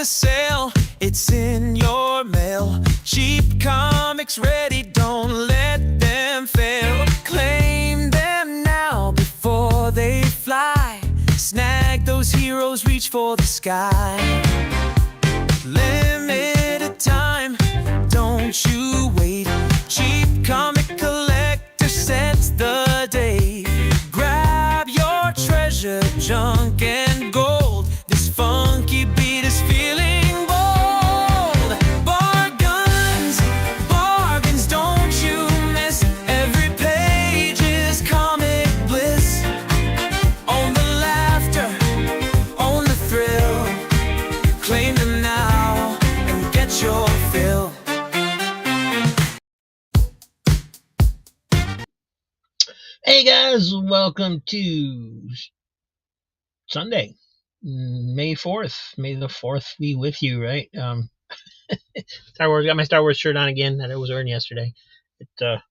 the sale, it's in your mail. Cheap comics ready, don't let them fail. Claim them now before they fly. Snag those heroes, reach for the sky. Limited time, don't you wait. Cheap comic collector sets the date. Grab your treasure, junk and gold. This funky beat is feeling bold. Bargains, bargains, don't you miss. Every page is comic bliss. Own the laughter, own the thrill. Claim them now and get your fill. Hey guys, welcome to Sunday, May 4th. May the 4th be with you, right? Star Wars, got my Star Wars shirt on again that I was wearing yesterday. It's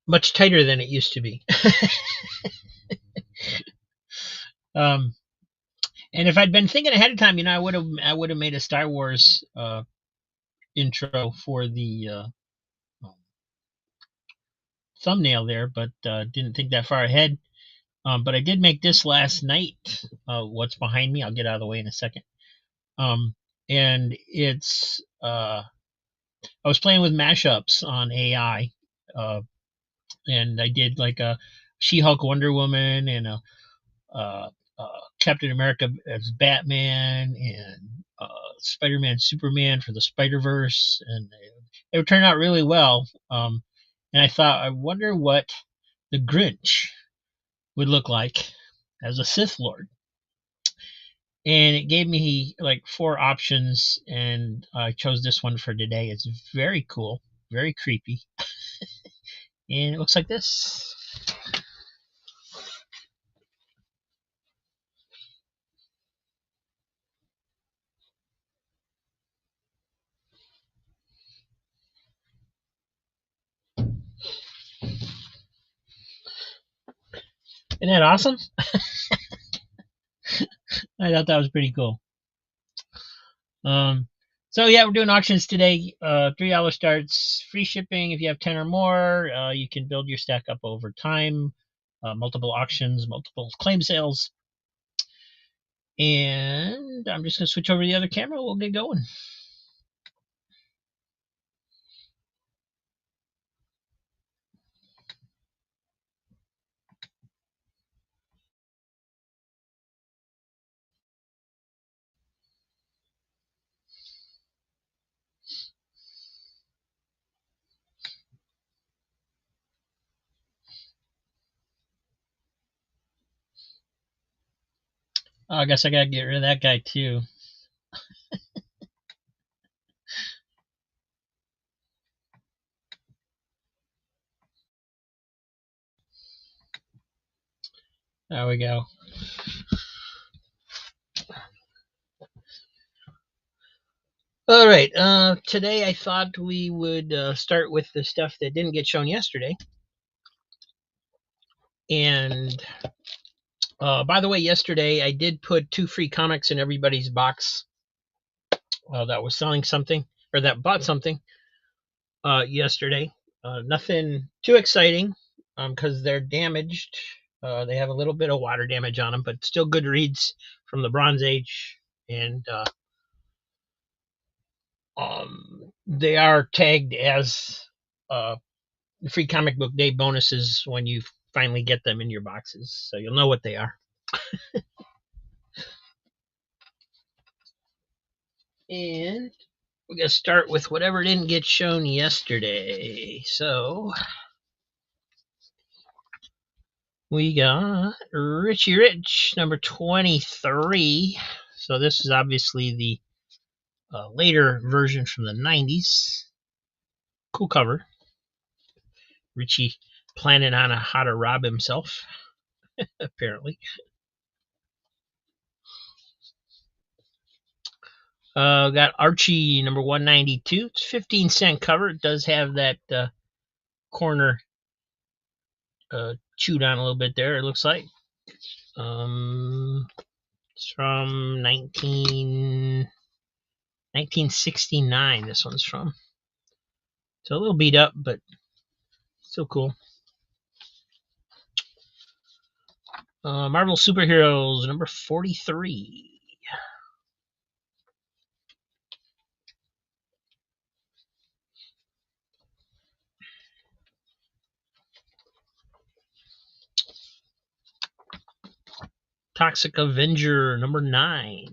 much tighter than it used to be. And if I'd been thinking ahead of time, I would have made a Star Wars intro for the thumbnail there, but didn't think that far ahead. But I did make this last night. What's behind me, I'll get out of the way in a second. And it's I was playing with mashups on AI, and I did like a She-Hulk, Wonder Woman, and a Captain America as Batman, and Spider-Man, Superman for the Spider-Verse, and it turned out really well. And I thought, I wonder what the Grinch would look like as a Sith Lord. And it gave me like 4 options, and I chose this one for today. It's very cool, very creepy, and it looks like this. Isn't that awesome? I thought that was pretty cool. So yeah, we're doing auctions today. $3 starts, free shipping if you have 10 or more. You can build your stack up over time. Multiple auctions, multiple claim sales. And I'm just gonna switch over to the other camera. We'll get going. I guess I gotta get rid of that guy too. There we go. All right. Today I thought we would start with the stuff that didn't get shown yesterday. And by the way, yesterday I did put 2 free comics in everybody's box that was selling something, or that bought something yesterday. Nothing too exciting because they're damaged. They have a little bit of water damage on them, but still good reads from the Bronze Age. And they are tagged as free comic book day bonuses when you finally get them in your boxes, so you'll know what they are. And we're gonna start with whatever didn't get shown yesterday. So we got Richie Rich number 23. So this is obviously the later version from the 90s. Cool cover. Richie planning on how to rob himself, apparently. Got Archie number 192. It's 15-cent cover. It does have that corner chewed on a little bit there, it looks like. It's from 1969. This one's from. It's a little beat up, but still cool. Marvel Superheroes, number 43. Toxic Avenger, number 9.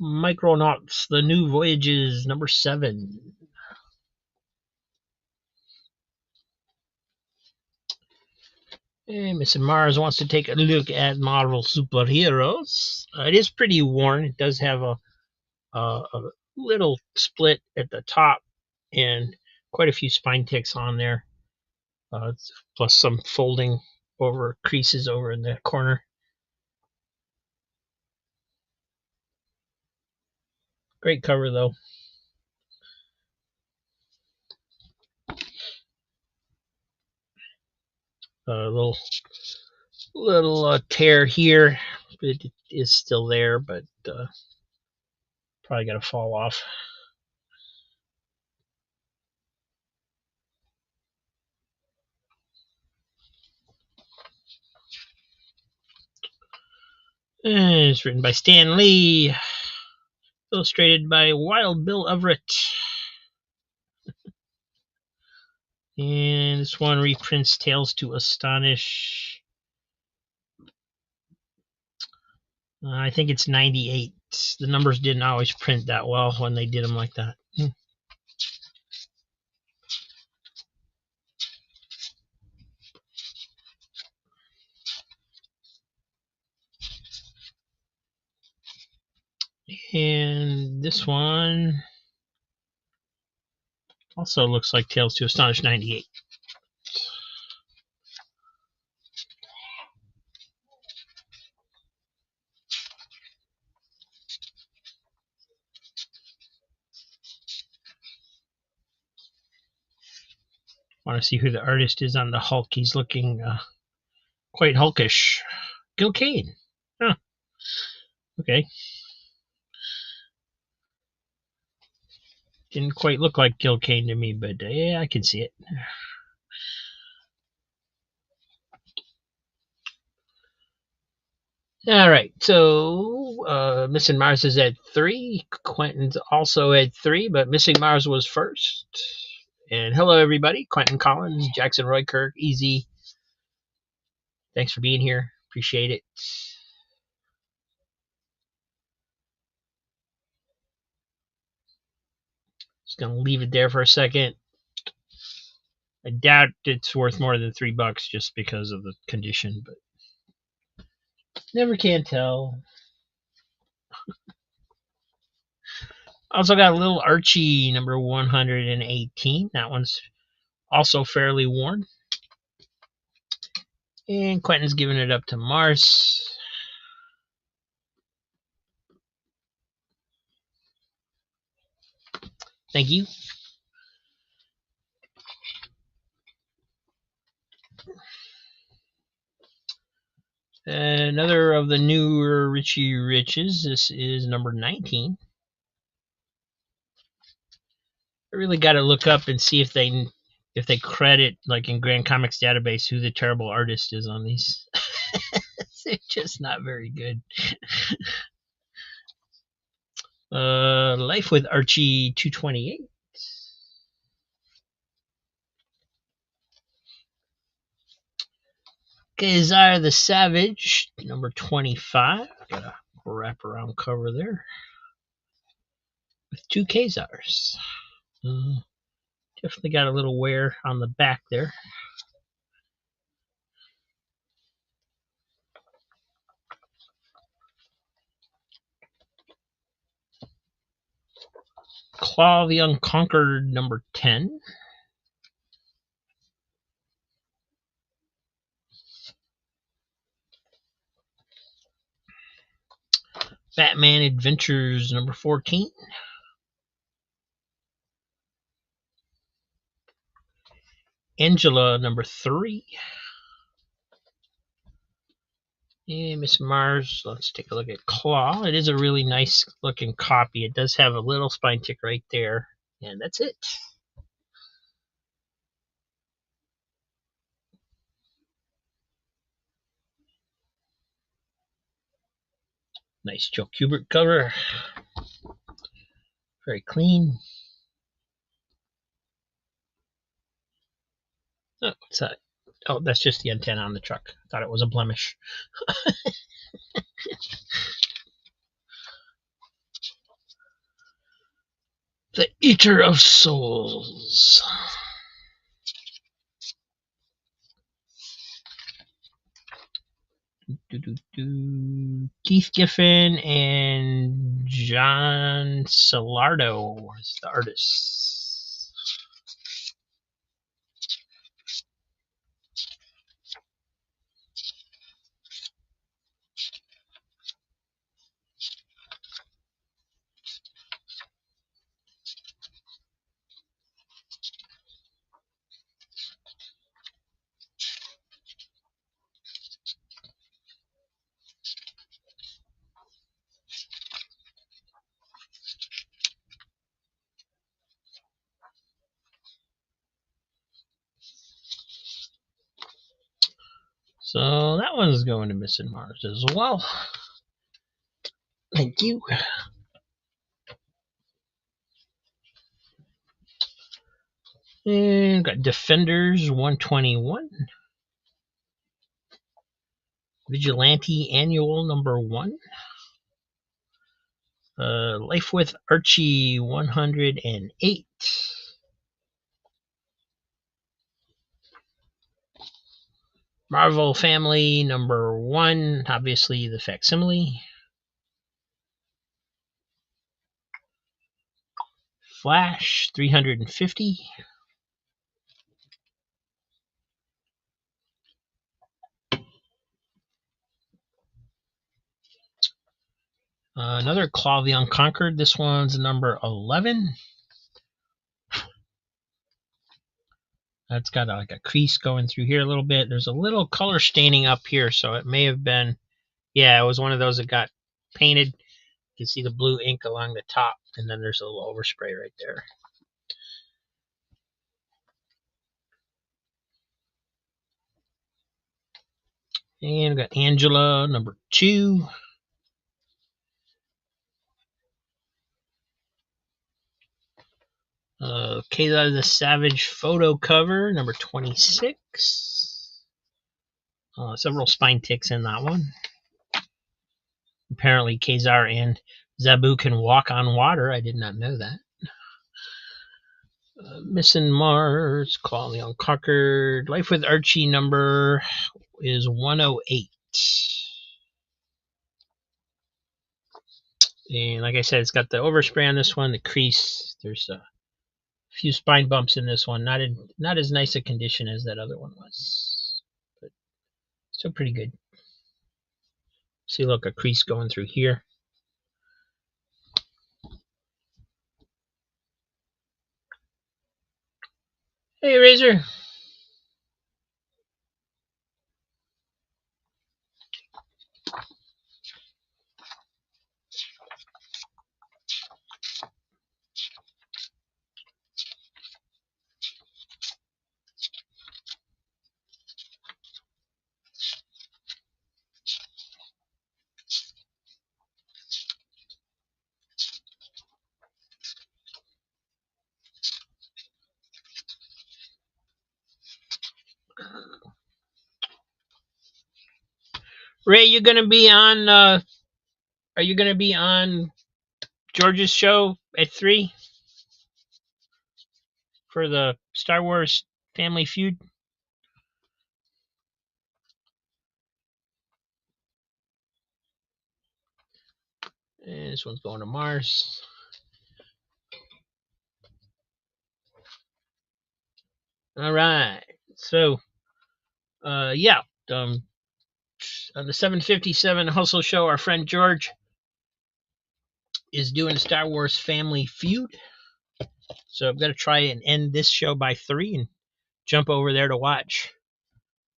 Micronauts, The New Voyages, number 7. And Mr. Mars wants to take a look at Marvel Superheroes. It is pretty worn. It does have a little split at the top and quite a few spine ticks on there, plus some folding over creases over in the corner. Great cover though. Little tear here. It is still there, but probably got to fall off. And it's written by Stan Lee, illustrated by Wild Bill Everett. And this one reprints Tales to Astonish. I think it's 98. The numbers didn't always print that well when they did them like that. And this one also looks like Tales to Astonish 98. Want to see who the artist is on the Hulk. He's looking quite hulkish. Gil Kane. Huh. Okay. Didn't quite look like Gil Kane to me, but yeah, I can see it. All right, so Missing Mars is at 3. Quentin's also at 3, but Missing Mars was first. And hello, everybody. Quentin Collins, Jackson Roykirk, Easy. Thanks for being here. Appreciate it. Just going to leave it there for a second. I doubt it's worth more than $3 just because of the condition, but never can tell. Also got a little Archie, number 118. That one's also fairly worn. And Quentin's giving it up to Mars. Thank you. Another of the newer Richie Riches. This is number 19. I really got to look up and see if they credit, like in Grand Comics Database, who the terrible artist is on these. They're just not very good. Life with Archie 228. Kazar the Savage, number 25. Got a wraparound cover there with 2 Kazars. Definitely got a little wear on the back there. Claw the Unconquered, number 10. Batman Adventures, number 14. Angela, number 3. And Miss Mars, let's take a look at Claw. It is a really nice looking copy. It does have a little spine tick right there. And that's it. Nice Joe Kubert cover. Very clean. Oh, what's that? Oh, that's just the antenna on the truck. I thought it was a blemish. The Eater of Souls. Keith Giffen and John Salardo is the artist. So that one's going to Missing Mars as well. Thank you. And got Defenders 121. Vigilante Annual number 1. Life with Archie 108. Marvel Family number 1, obviously the facsimile. Flash 350. Another Claw of the Unconquered. This one's number 11. That's got like a crease going through here a little bit. There's a little color staining up here, so it may have been, yeah, it was one of those that got painted. You can see the blue ink along the top, and then there's a little overspray right there. And we got Angela, number 2. Kayla the Savage photo cover, number 26. Several spine ticks in that one. Apparently, Kazar and Zabu can walk on water. I did not know that. Missing Mars, Claw of the Unconquered. Life with Archie number is 108. And like I said, it's got the overspray on this one, the crease. There's a few spine bumps in this one. Not as nice a condition as that other one was, but still pretty good. See, look, a crease going through here. Hey, Razor. Ray, you gonna be on? Are you gonna be on George's show at 3 for the Star Wars Family Feud? And this one's going to Mars. All right. So, yeah. On the 757 Hustle Show, our friend George is doing Star Wars Family Feud. So I'm going to try and end this show by 3 and jump over there to watch.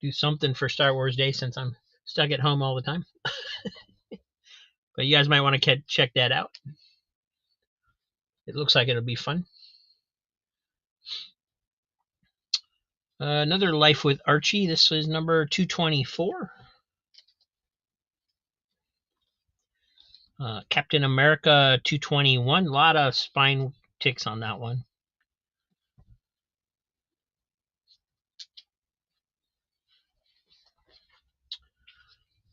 Do something for Star Wars Day since I'm stuck at home all the time. But you guys might want to check that out. It looks like it'll be fun. Another Life with Archie. This was number 224. Captain America 221. A lot of spine ticks on that one.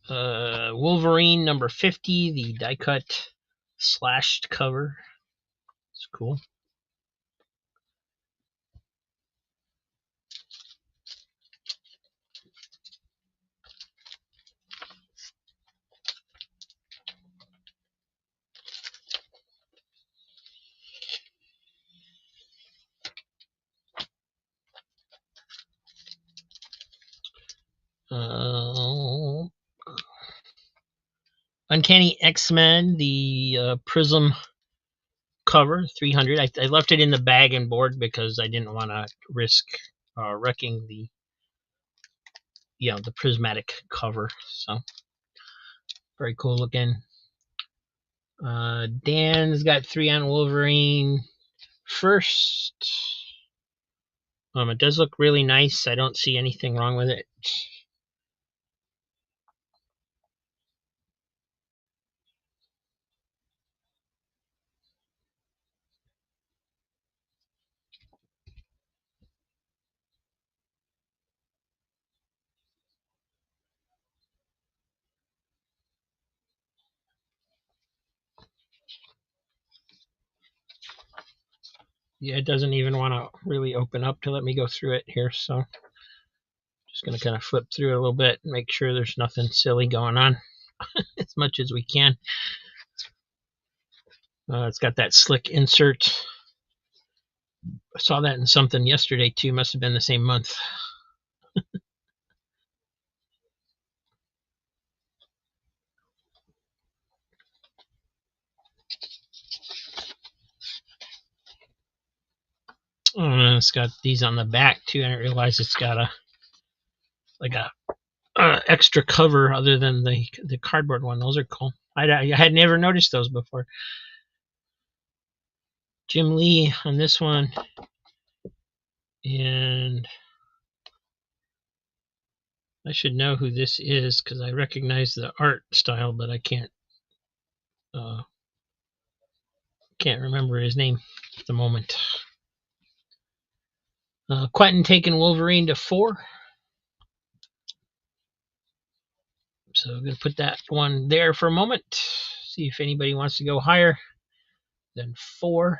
Wolverine number 50. The die cut slashed cover. It's cool. Uncanny X-Men, the Prism cover, 300. I left it in the bag and board because I didn't want to risk wrecking the prismatic cover. So very cool looking. Dan's got 3 on Wolverine first. It does look really nice. I don't see anything wrong with it. Yeah, it doesn't even want to really open up to let me go through it here, so just going to kind of flip through it a little bit and make sure there's nothing silly going on as much as we can. It's got that slick insert. I saw that in something yesterday too. Must have been the same month. It's got these on the back too. I didn't realize it's got a extra cover other than the cardboard one. Those are cool. I had never noticed those before. Jim Lee on this one, and I should know who this is because I recognize the art style, but I can't remember his name at the moment. Quentin taking Wolverine to 4. So I'm going to put that one there for a moment. See if anybody wants to go higher than 4.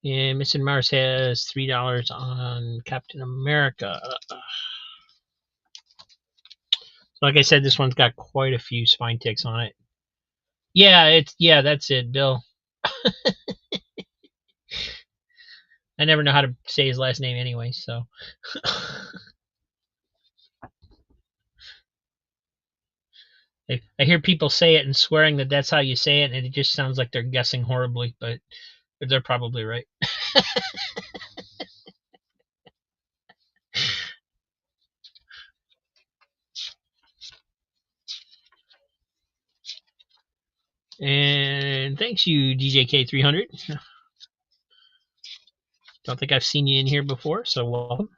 And Missing Mars has $3 on Captain America. Like I said, this one's got quite a few spine ticks on it. Yeah, that's it, Bill. I never know how to say his last name anyway, so. I hear people say it and swearing that that's how you say it, and it just sounds like they're guessing horribly, but they're probably right. And thanks you, DJK300. Don't think I've seen you in here before, so welcome.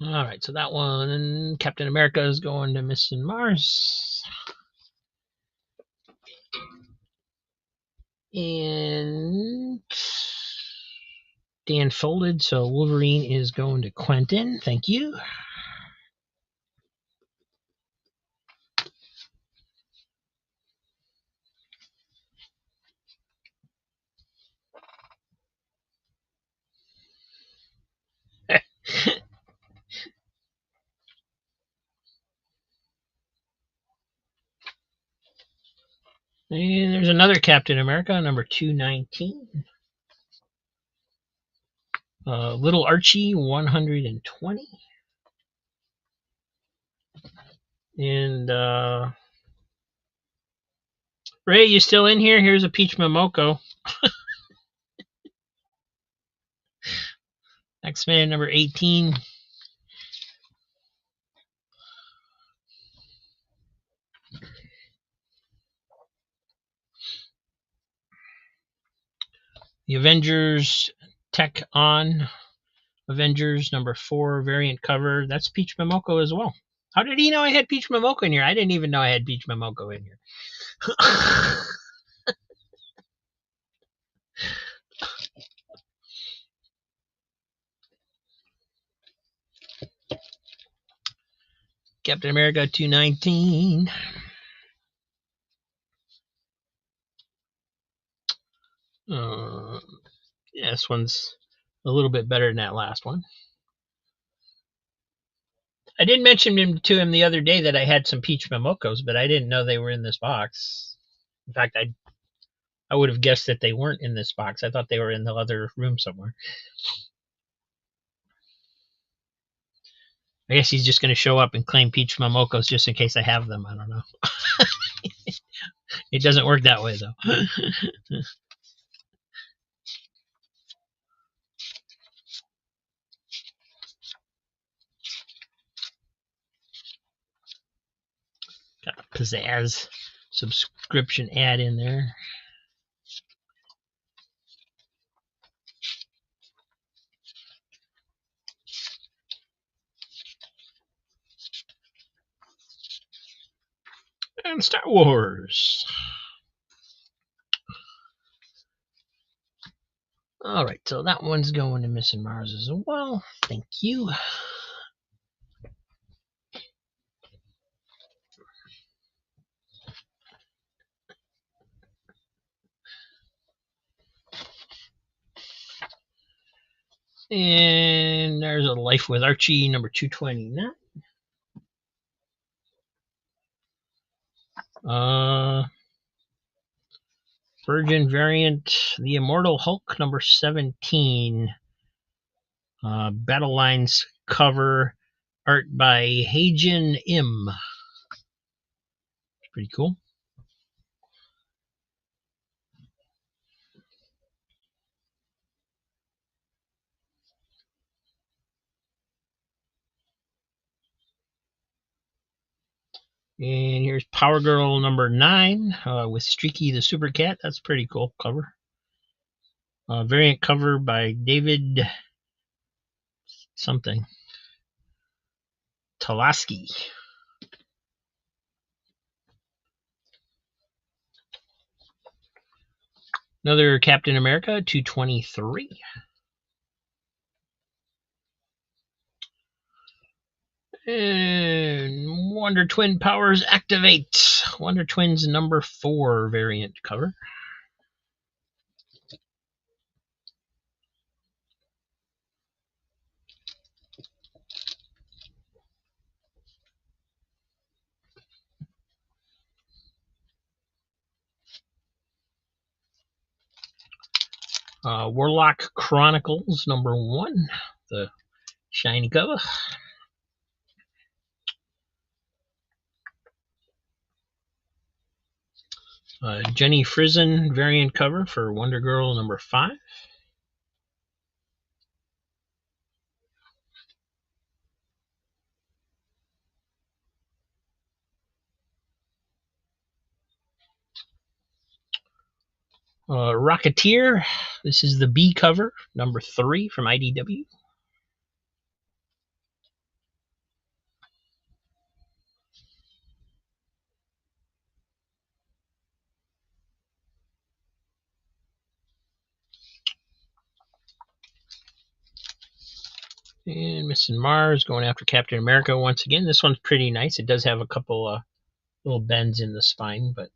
All right, so that one, Captain America is going to Missing Mars. And Dan folded, so Wolverine is going to Quentin. Thank you. And there's another Captain America, number 219. Little Archie 120. And Ray, you still in here? Here's a Peach Momoko. X-Men number 18. The Avengers Tech On. Avengers number 4 variant cover. That's Peach Momoko as well. How did he know I had Peach Momoko in here? I didn't even know I had Peach Momoko in here. Captain America 219. Yeah, this one's a little bit better than that last one. I did mention to him the other day that I had some Peach Momokos, but I didn't know they were in this box. In fact, I would have guessed that they weren't in this box. I thought they were in the other room somewhere. I guess he's just going to show up and claim Peach Momokos just in case I have them. I don't know. It doesn't work that way, though. Got a pizzazz subscription ad in there. And Star Wars. All right, so that one's going to Miss and Mars as well. Thank you. And there's a Life with Archie number 229. Virgin variant, the Immortal Hulk number 17. Battle Lines cover, art by Heijin Im. Pretty cool. And here's Power Girl number 9 with Streaky the Super Cat. That's pretty cool cover. Variant cover by David something. Talaski. Another Captain America 223. And Wonder Twin powers activate. Wonder Twins number 4 variant cover. Warlock Chronicles number 1, the shiny cover. Jenny Frison variant cover for Wonder Girl number 5. Rocketeer, this is the B cover, number 3 from IDW. And Miss and Mars going after Captain America once again. This one's pretty nice. It does have a couple little bends in the spine, but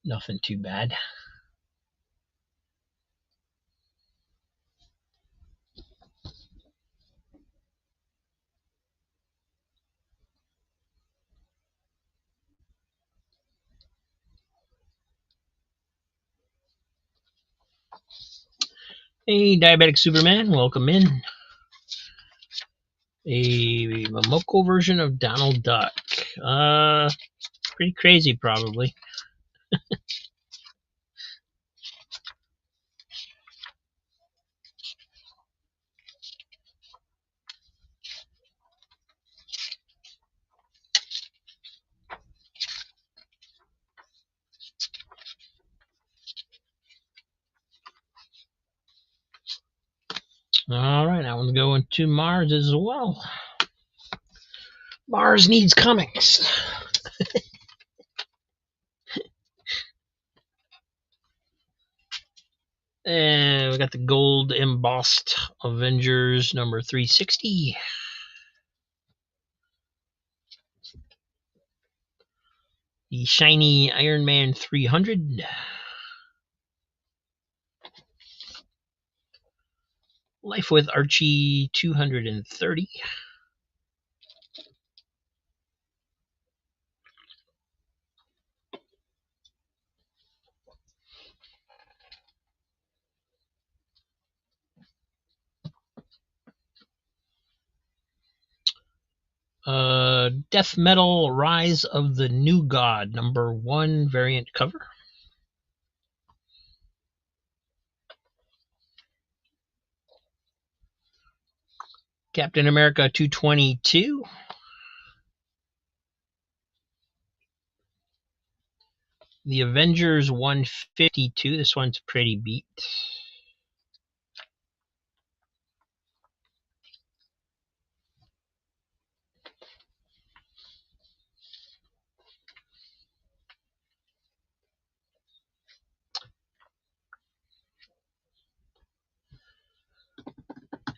nothing too bad. Hey, Diabetic Superman, welcome in. A Momoko version of Donald Duck. Pretty crazy, probably. All right, that one's going to Mars as well. Mars needs comics. And we got the gold embossed Avengers number 360. The shiny Iron Man 300. Life with Archie 230. Death Metal Rise of the New God number 1 variant cover. Captain America 222. The Avengers 152. This one's pretty beat.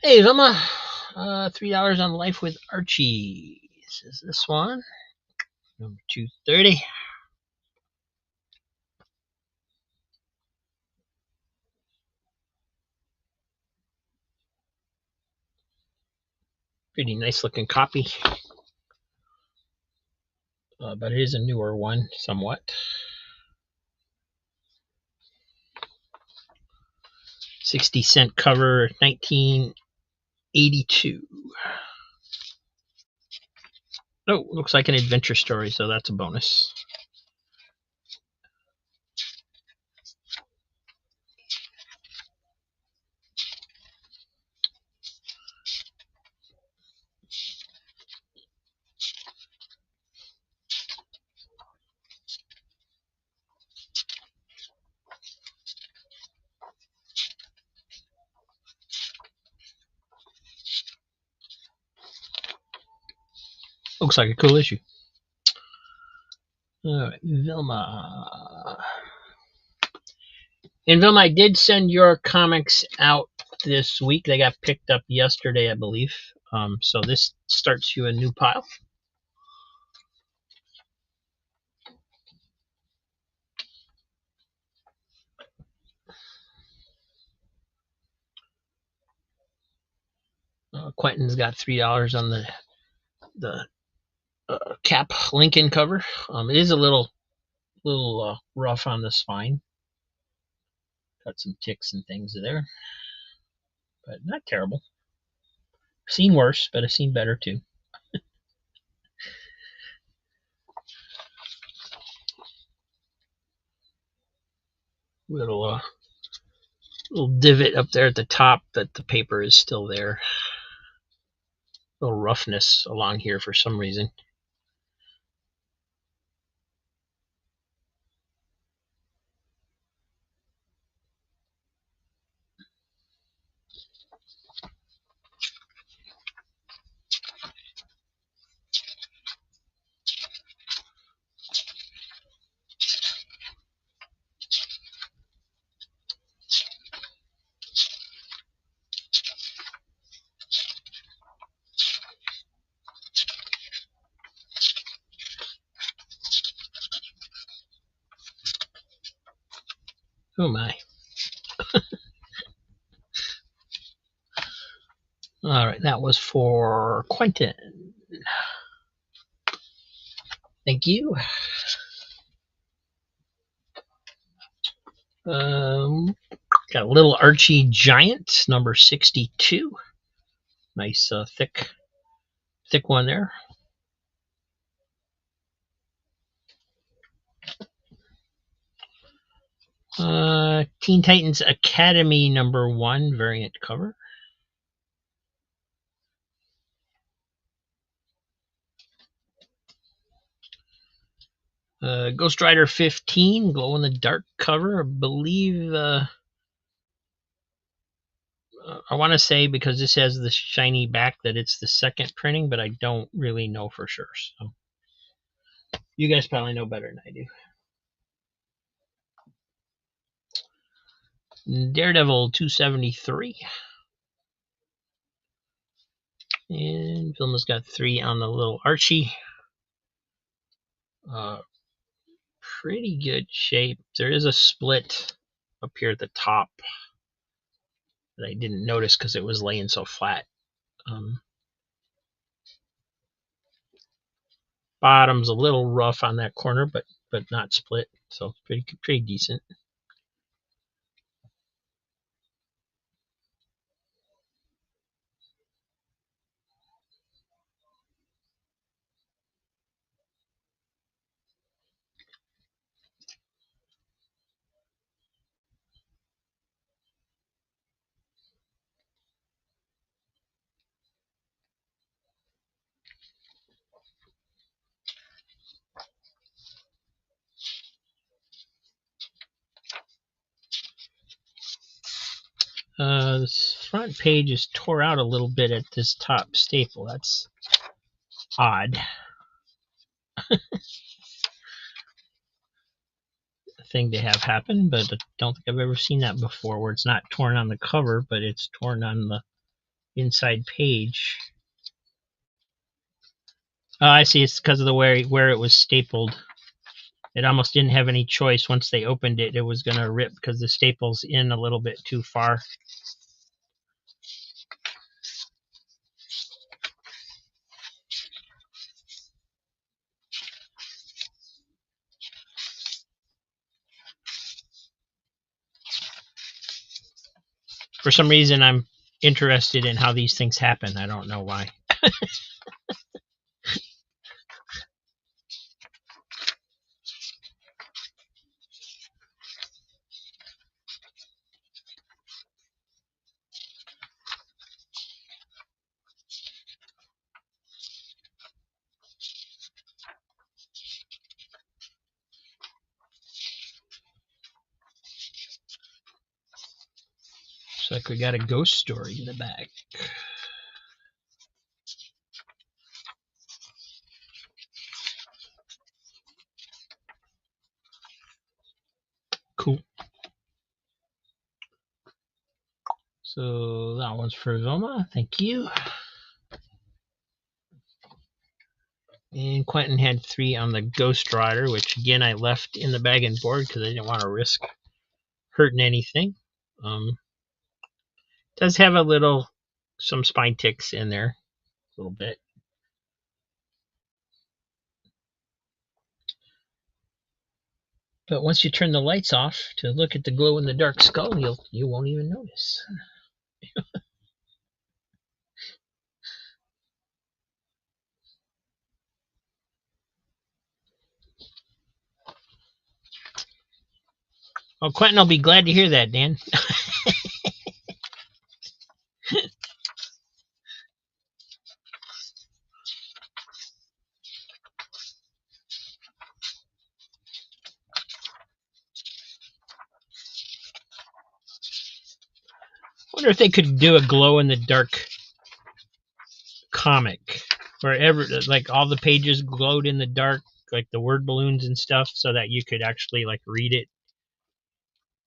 Hey, Vilma. $3 on Life with Archie. This is this one. Number 230. Pretty nice looking copy. But it is a newer one, somewhat. 60-cent cover, 1982. Oh, looks like an adventure story, so that's a bonus. Looks like a cool issue. All right, Vilma. And Vilma, I did send your comics out this week. They got picked up yesterday, I believe. So this starts you a new pile. Quentin's got $3 on the Cap Lincoln cover. It is a little rough on the spine. Got some ticks and things there, but not terrible. Seen worse, but I've seen better too. Little divot up there at the top that the paper is still there. Little roughness along here for some reason. Oh my. All right, that was for Quentin. Thank you. Got a little Archie Giant, number 62. Nice thick one there. Teen Titans Academy number 1 variant cover. Ghost Rider 15 glow in the dark cover. I believe I want to say, because this has the shiny back, that it's the second printing, but I don't really know for sure. So you guys probably know better than I do. Daredevil 273. And Vilma's got 3 on the little Archie. Pretty good shape. There is a split up here at the top that I didn't notice because it was laying so flat. Bottom's a little rough on that corner, but not split, so pretty decent. This front page is tore out a little bit at this top staple. That's odd. Thing to have happen, but I don't think I've ever seen that before, where it's not torn on the cover, but it's torn on the inside page. Oh, I see. It's because of the where it was stapled. It almost didn't have any choice. Once they opened it, it was going to rip because the staple's in a little bit too far. For some reason, I'm interested in how these things happen. I don't know why. Looks like we got a ghost story in the back. Cool. So that one's for Vilma. Thank you. And Quentin had 3 on the Ghost Rider, which again I left in the bag and board because I didn't want to risk hurting anything. Does have some spine ticks in there, a little bit. But once you turn the lights off to look at the glow in the dark skull, you won't even notice. Well, Quentin will be glad to hear that, Dan. I wonder if they could do a glow in the dark comic where like all the pages glowed in the dark, like the word balloons and stuff, so that you could actually like read it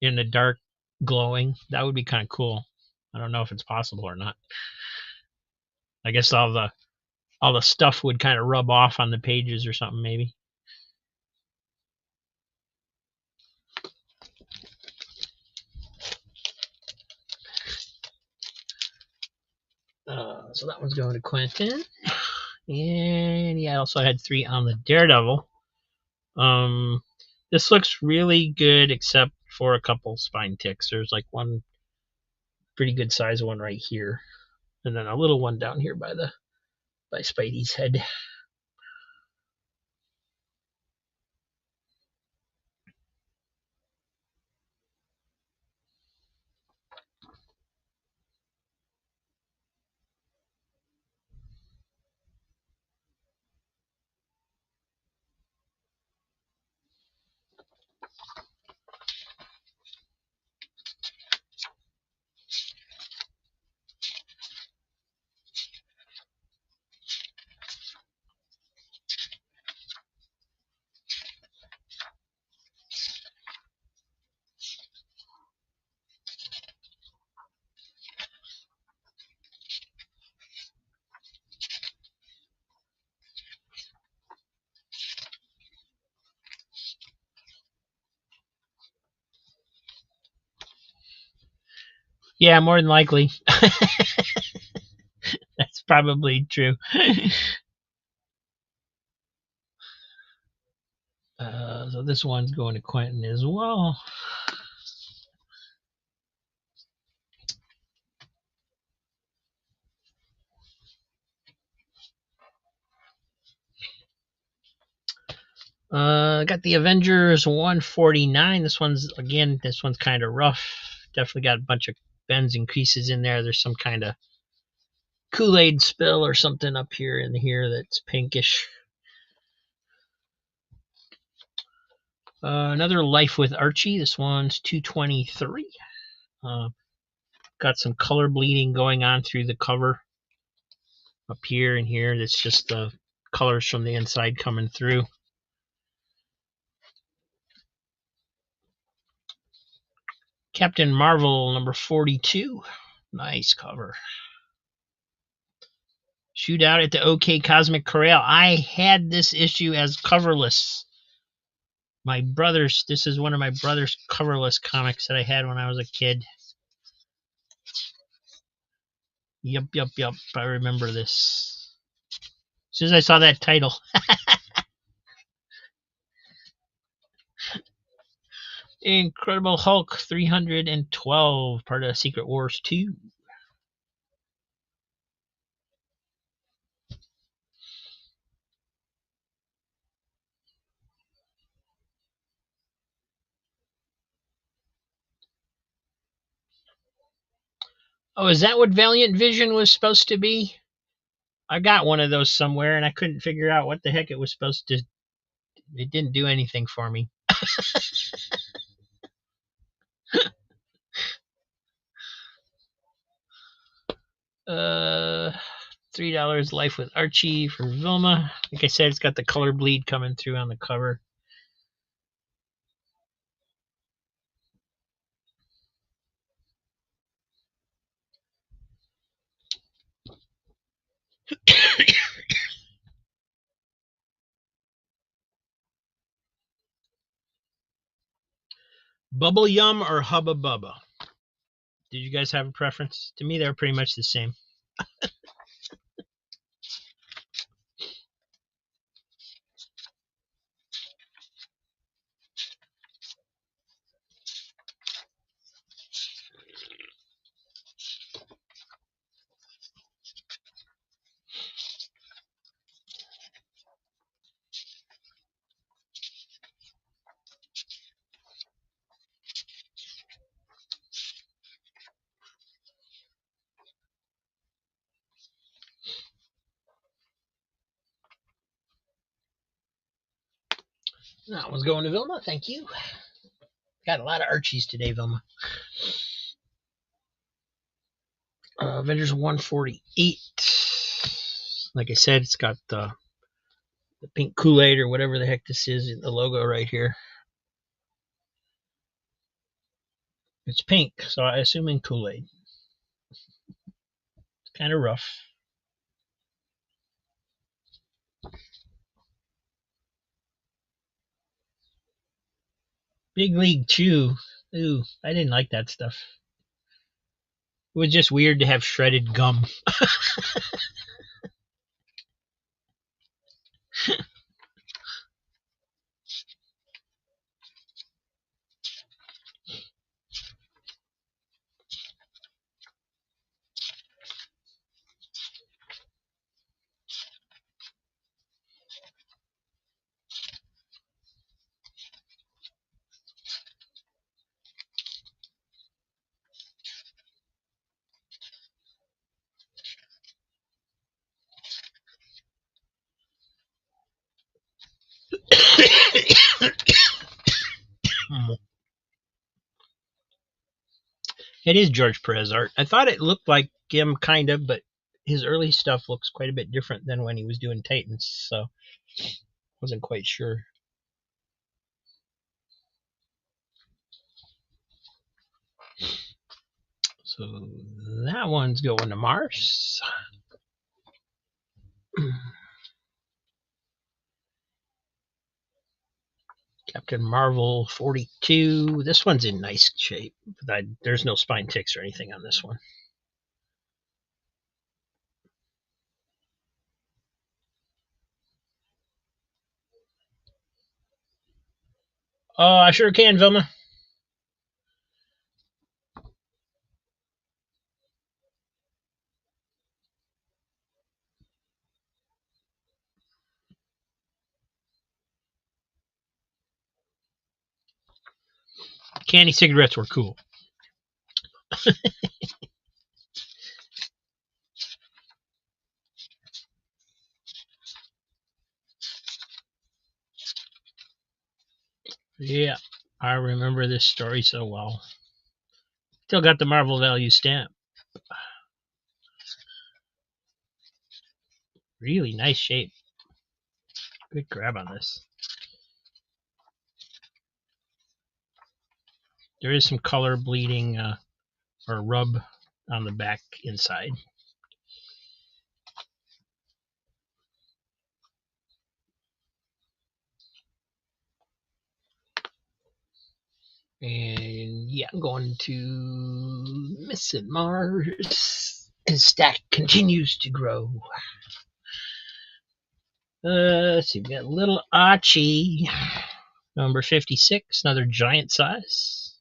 in the dark glowing. That would be kind of cool. I don't know if it's possible or not. I guess all the stuff would kind of rub off on the pages or something, maybe. So that one's going to Quentin. And yeah, I also had 3 on the Daredevil. This looks really good except for a couple spine ticks. There's like 1, pretty good size one right here, and then a little one down here by Spidey's head. Yeah, more than likely. That's probably true. So this one's going to Quentin as well. Got the Avengers 149. This one's kind of rough. Definitely got a bunch of bends and creases in there. There's some kind of Kool-Aid spill or something up here in here that's pinkish. Another Life with Archie. This one's 223. Got some color bleeding going on through the cover up here and here. That's just the colors from the inside coming through. Captain Marvel number 42. Nice cover. Shootout at the OK Cosmic Corral. I had this issue as coverless. This is one of my brother's coverless comics that I had when I was a kid. Yup. I remember this. As soon as I saw that title. Incredible Hulk 312, part of Secret Wars 2. Oh, is that what Valiant Vision was supposed to be? I got one of those somewhere and I couldn't figure out what the heck it was supposed to. It didn't do anything for me. $3 Life with Archie for Vilma. Like I said, it's got the color bleed coming through on the cover. Bubble Yum or Hubba Bubba? Did you guys have a preference? To me, they're pretty much the same. That one's going to Vilma. Thank you. Got a lot of Archies today, Vilma. Avengers 148. Like I said, it's got the pink Kool-Aid or whatever the heck this is, the logo right here. It's pink, so I assume in Kool-Aid. It's kind of rough. Big League Chew. Ooh, I didn't like that stuff. It was just weird to have shredded gum. It is George Perez art. I thought it looked like him, kind of, but his early stuff looks quite a bit different than when he was doing Titans, so wasn't quite sure. So that one's going to Mars. Captain Marvel 42. This one's in nice shape. There's no spine ticks or anything on this one. Oh, I sure can, Vilma. Candy cigarettes were cool. Yeah, I remember this story so well. Still got the Marvel value stamp. Really nice shape. Good grab on this. There is some color bleeding or rub on the back inside. And yeah, I'm going to Missing Mars. His stack continues to grow. Let's see, we got Little Archie, number 56, another giant size.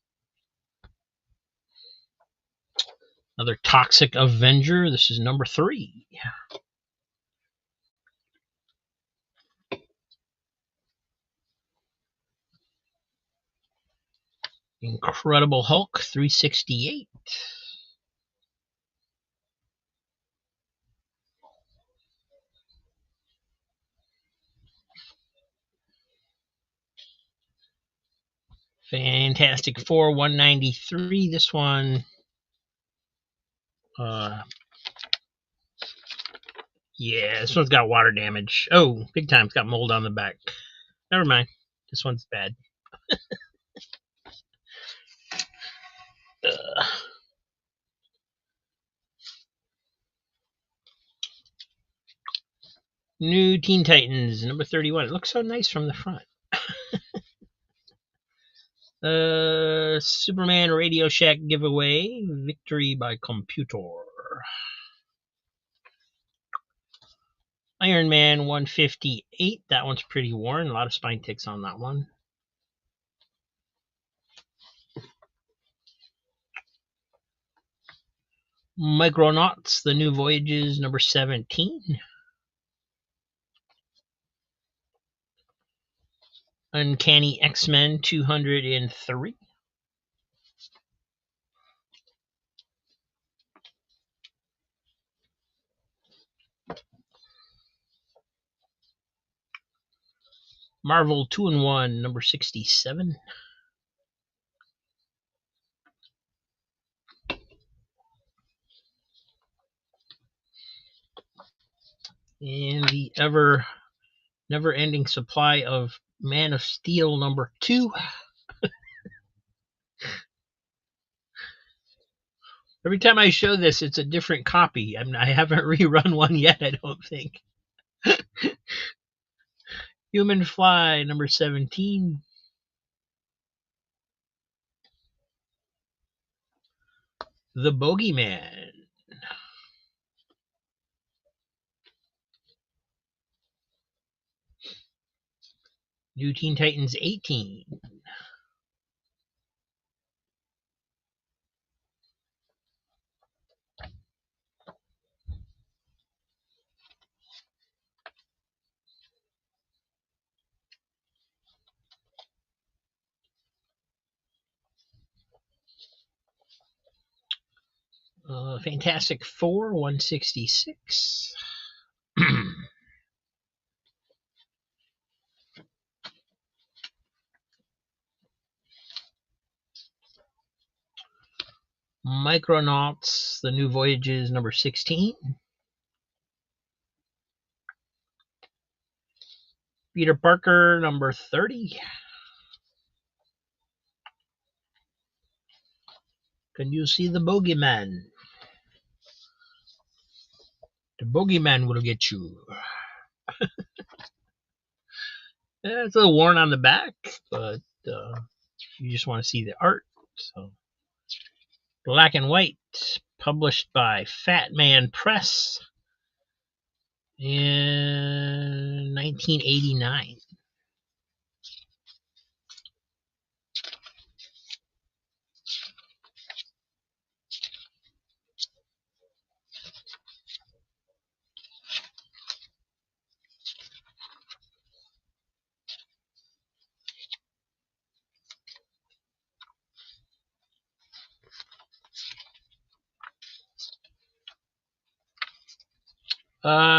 Another Toxic Avenger. This is number 3. Incredible Hulk 368. Fantastic Four 193. This one, yeah, this one's got water damage. Oh, big time. It's got mold on the back. Never mind. This one's bad. New Teen Titans, number 31. It looks so nice from the front. Superman Radio Shack giveaway. Victory by computer. Iron Man 158. That one's pretty worn. A lot of spine ticks on that one. Micronauts, The New Voyages, number 17. Uncanny X-Men 203. Marvel 2-in-1, number 67. And the never-ending supply of Man of Steel number 2. Every time I show this, it's a different copy. I haven't rerun one yet, I don't think. Human Fly number 17. The Bogeyman. New Teen Titans 18. Fantastic Four 166. Micronauts, The New Voyages, number 16. Peter Parker, number 30. Can you see the bogeyman? The bogeyman will get you. Yeah, it's a little worn on the back, but you just want to see the art. So, black and white, published by Fat Man Press in 1989.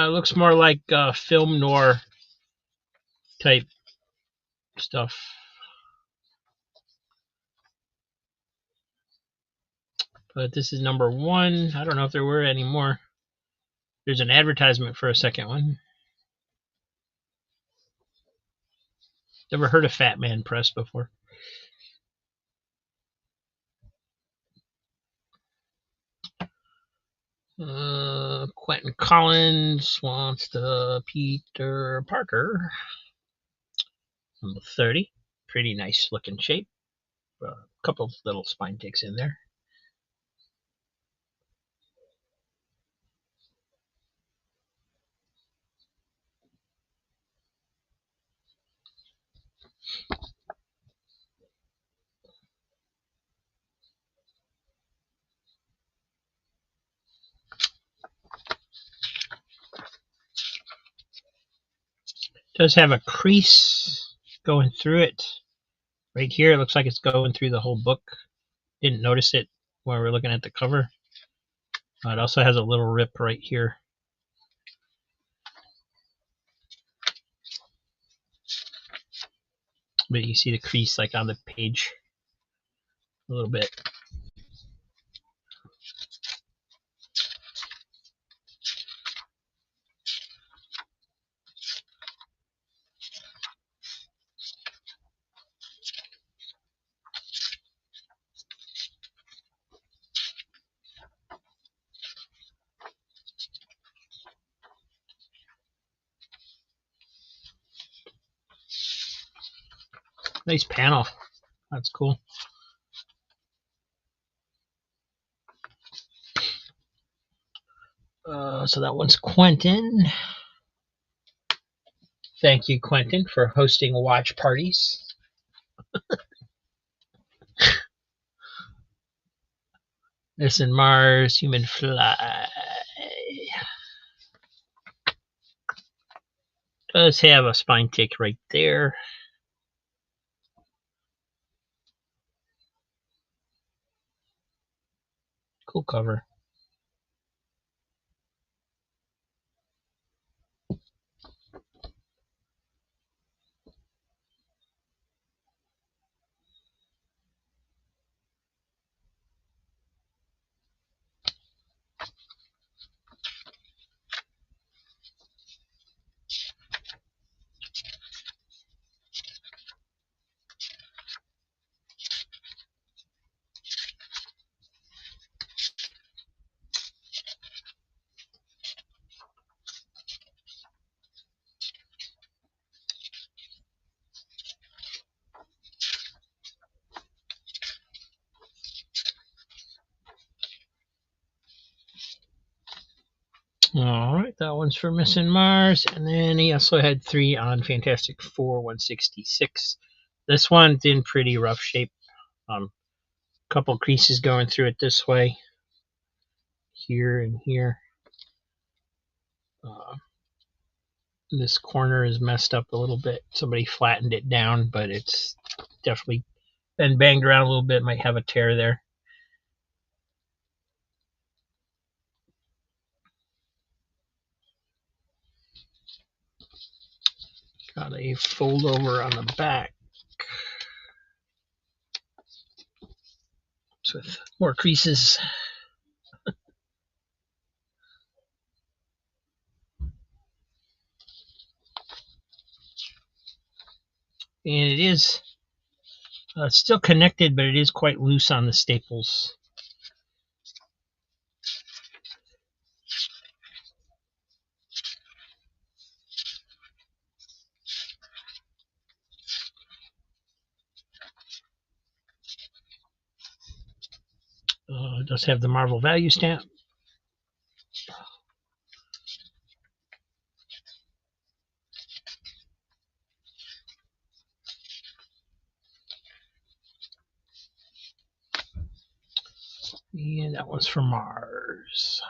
Looks more like film noir type stuff. But this is number 1. I don't know if there were any more. There's an advertisement for a second one. Never heard of Fat Man Press before. Quentin Collins wants the Peter Parker. Number 30. Pretty nice looking shape. A couple of little spine ticks in there. Does have a crease going through it. Right here, it looks like it's going through the whole book. Didn't notice it when we were looking at the cover. It also has a little rip right here. But you see the crease like on the page a little bit. Nice panel. That's cool. So that one's Quentin. Thank you, Quentin, for hosting watch parties. Mission Mars, Human Fly. Does have a spine tick right there. Cool cover. Alright, that one's for Missing Mars. And then he also had 3 on Fantastic Four 166. This one's in pretty rough shape. Couple creases going through it this way. Here and here. This corner is messed up a little bit. Somebody flattened it down, but it's definitely been banged around a little bit. Might have a tear there. Got a fold over on the back. with more creases. And it is still connected, but it is quite loose on the staples. It does have the Marvel value stamp. And that one's for Mars.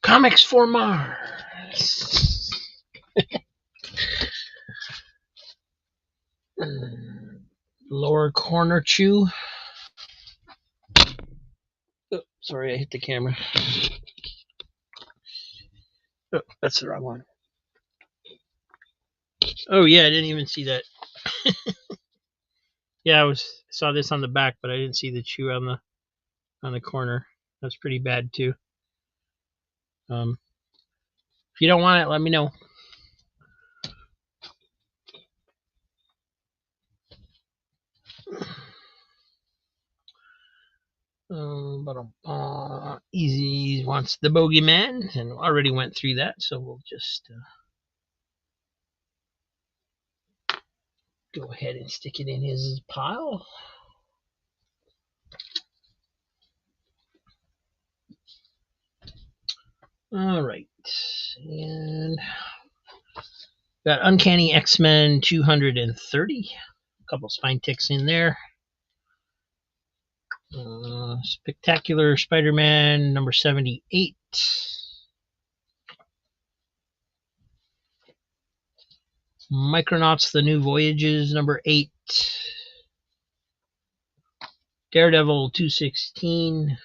Comics for Mars. Lower corner chew. Oh, sorry, I hit the camera. Oh, that's the wrong one. Oh yeah, I didn't even see that. Yeah, saw this on the back, but I didn't see the chew on the corner. That's pretty bad too. If you don't want it, let me know. Easy wants the bogeyman, and already went through that, so we'll just go ahead and stick it in his pile. All right, and got Uncanny X-Men 230. A couple spine ticks in there. Spectacular Spider-Man number 78. Micronauts: The New Voyages number 8. Daredevil 216.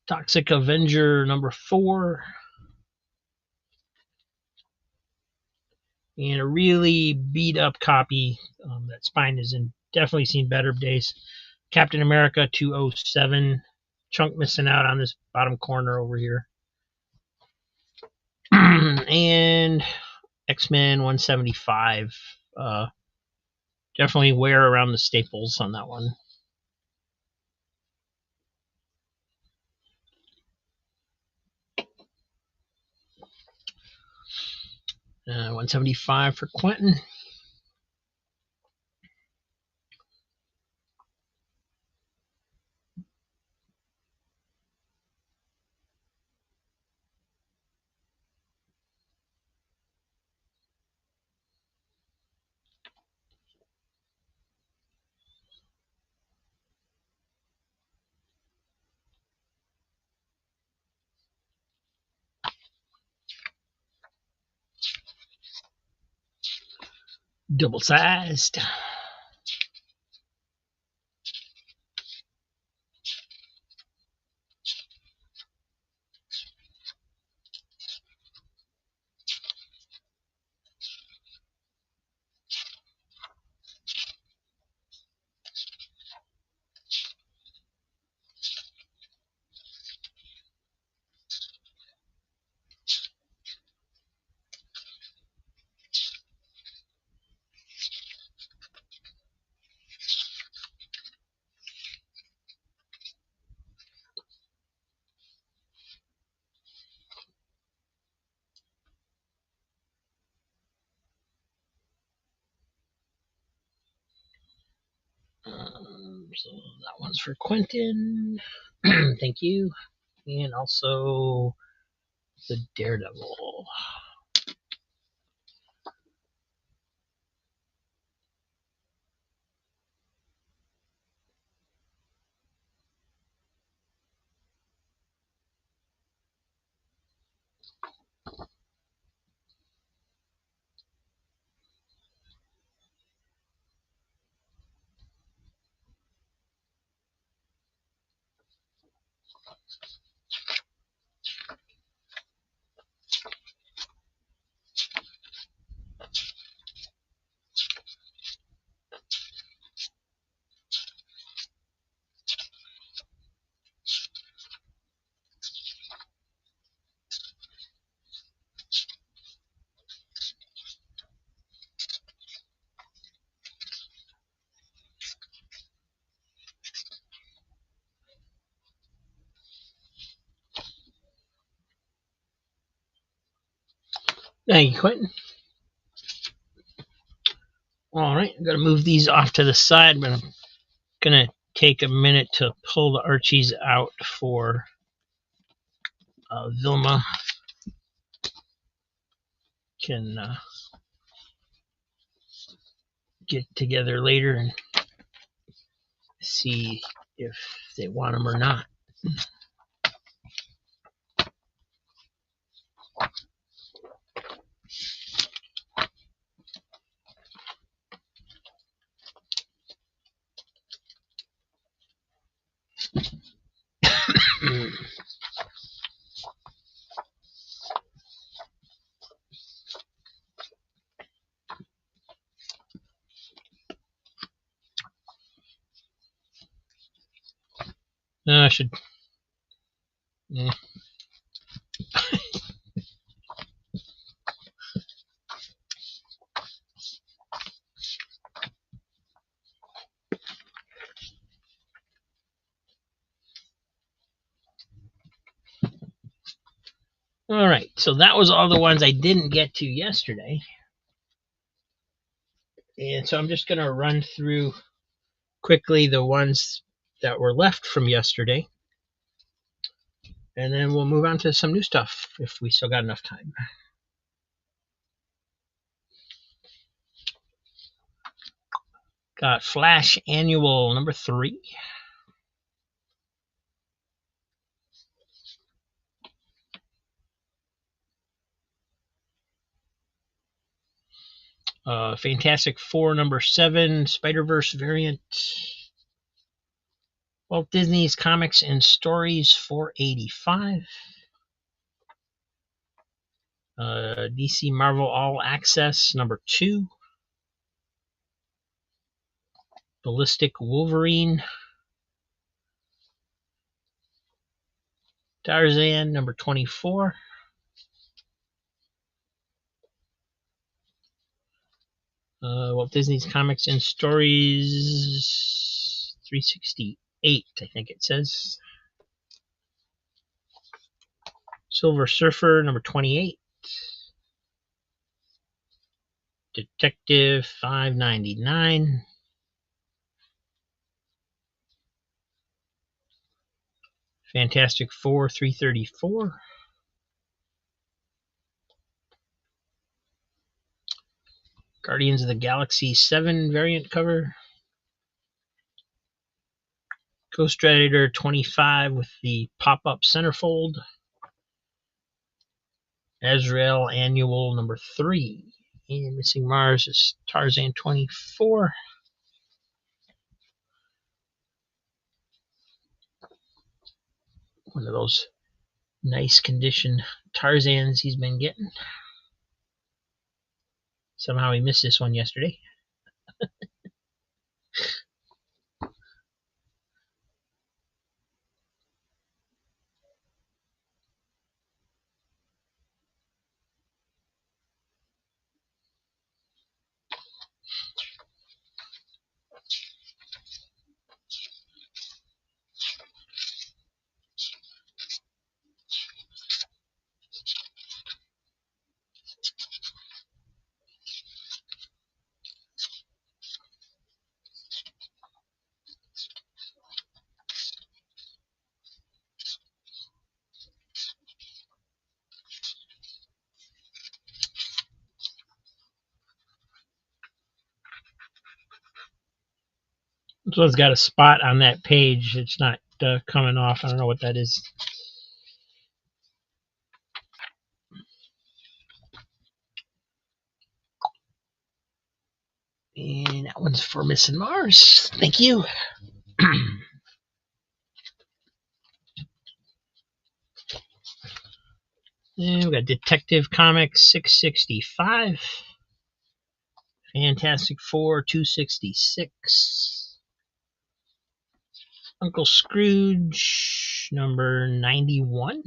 Toxic Avenger number 4. And a really beat up copy. That spine is in definitely seen better days. Captain America 207. Chunk missing out on this bottom corner over here. And X-Men 175. Definitely wear around the staples on that one. Uh, 175 for Quentin. Double sized. So that one's for Quentin. Thank you. And also the Daredevil. Thank you, Quentin. All right, I'm going to move these off to the side, but I'm going to take a minute to pull the Archies out for Vilma can get together later and see if they want them or not. I should. All right, so that was all the ones I didn't get to yesterday. And so I'm just going to run through quickly the ones that were left from yesterday. And then we'll move on to some new stuff if we still got enough time. Got Flash Annual number 3. Fantastic Four number 7, Spider-Verse variant. Walt Disney's Comics and Stories 485. DC Marvel All Access number 2. Ballistic Wolverine. Tarzan number 24. Walt Disney's Comics and Stories 368, I think it says. Silver Surfer number 28. Detective 599. Fantastic Four 334. Guardians of the Galaxy 7 variant cover. Ghost Rider 25 with the pop-up centerfold. Azrael Annual number 3. And Missing Mars is Tarzan 24. One of those nice condition Tarzans he's been getting. Somehow he missed this one yesterday. This one's got a spot on that page. It's not coming off. I don't know what that is. And that one's for Missing Mars. Thank you. And we got Detective Comics 665. Fantastic Four 266. Uncle Scrooge number 91.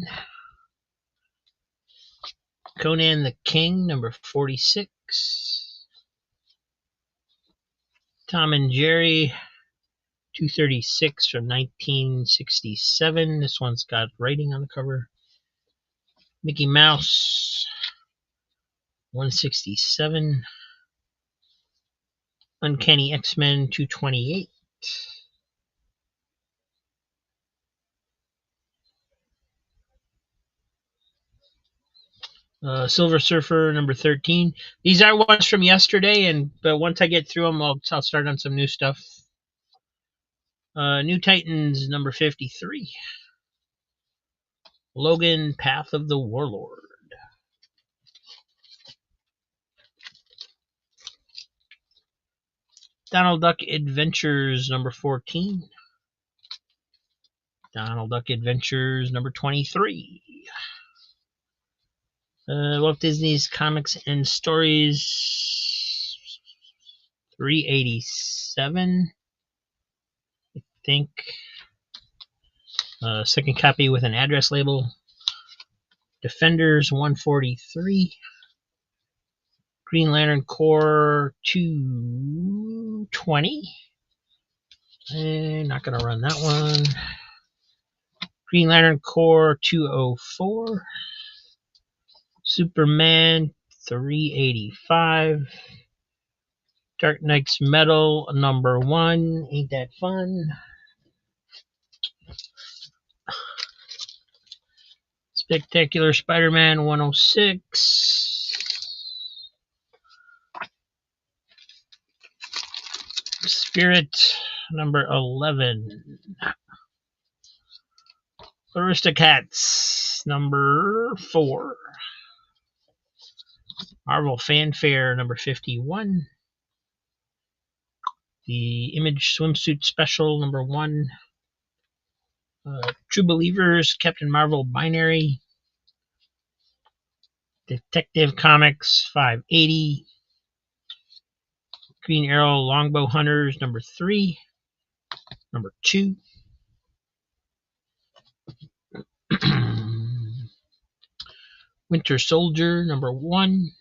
Conan the King number 46. Tom and Jerry 236 from 1967. This one's got writing on the cover. Mickey Mouse 167. Uncanny X-Men 228. Silver Surfer number 13. These are ones from yesterday, but once I get through them, I'll start on some new stuff. New Titans number 53. Logan, Path of the Warlord. Donald Duck Adventures number 14. Donald Duck Adventures number 23. Walt Disney's Comics and Stories 387, I think. Second copy with an address label. Defenders 143. Green Lantern Corps 220. Not going to run that one. Green Lantern Corps 204. Superman 385. Dark Knight's Metal number 1. Ain't that fun? Spectacular Spider-Man 106. Spirit number 11. Aristocats number 4. Marvel Fanfare number 51. The Image Swimsuit Special number 1. True Believers Captain Marvel Binary. Detective Comics 580. Green Arrow Longbow Hunters number 3. Number 2. Winter Soldier number 1.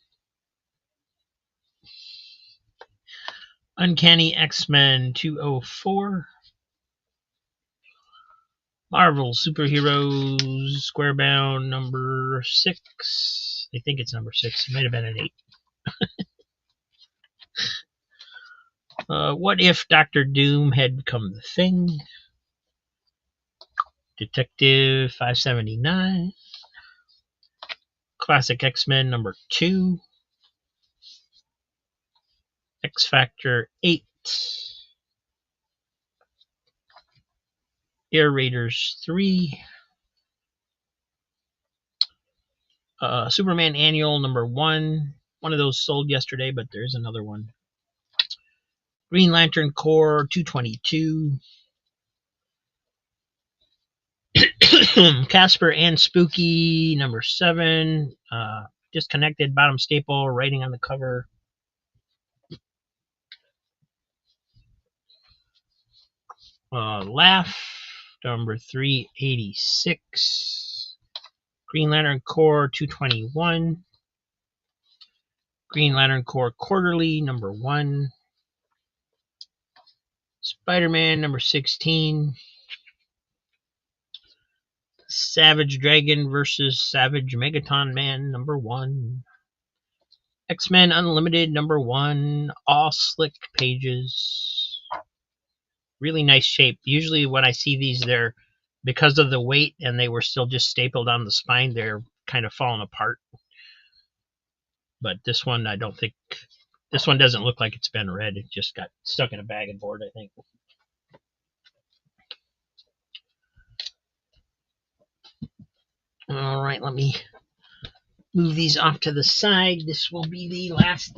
Uncanny X-Men 204. Marvel Superheroes Squarebound number 6. I think it's number 6. It might have been an 8. What if Doctor Doom had become the Thing? Detective 579. Classic X-Men number 2. X Factor 8. Air Raiders 3. Superman Annual number 1. One of those sold yesterday, but there's another one. Green Lantern Corps 222. Casper and Spooky number 7. Disconnected bottom staple, writing on the cover. Laugh number 386. Green Lantern Corps 221. Green Lantern Corps Quarterly number 1. Spider-Man number 16. Savage Dragon versus Savage Megaton Man number 1. X-Men Unlimited number 1. All slick pages. Really nice shape. Usually when I see these, they're, because of the weight and they were still just stapled on the spine, they're kind of falling apart. But this one, I don't think, this one doesn't look like it's been read. It just got stuck in a bag and board, I think. All right, let me move these off to the side. This will be the last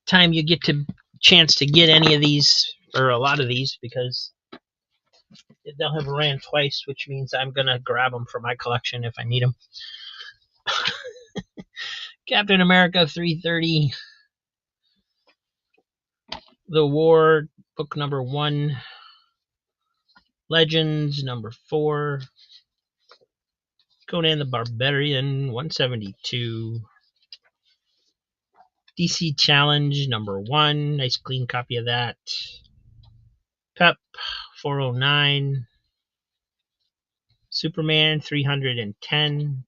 time you get to chance to get any of these, or a lot of these, because they'll have ran twice, which means I'm going to grab them for my collection if I need them. Captain America 330. The War, book number 1. Legends number 4. Conan the Barbarian 172. DC Challenge number 1. Nice clean copy of that. Pep 409. Superman 310.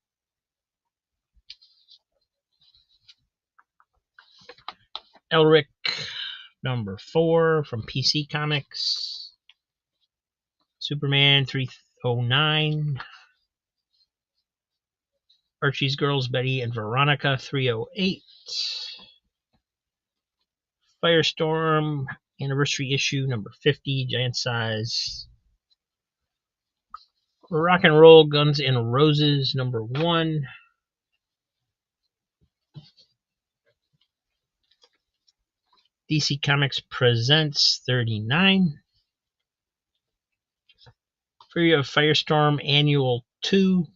Elric #4 from PC Comics. Superman 309. Archie's Girls Betty and Veronica 308. Firestorm anniversary issue #50, giant size. Rock and Roll Guns N' Roses #1. DC Comics Presents 39. Fury of Firestorm Annual 2.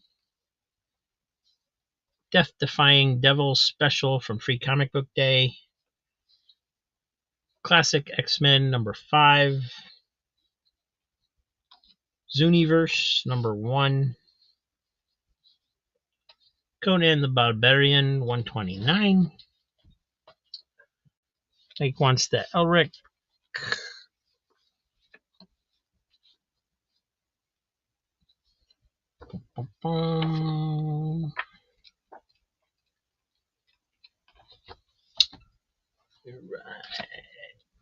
Death Defying Devil Special from Free Comic Book Day. Classic X-Men #5. Zooniverse #1. Conan the Barbarian 129. Mike wants the Elric. Right.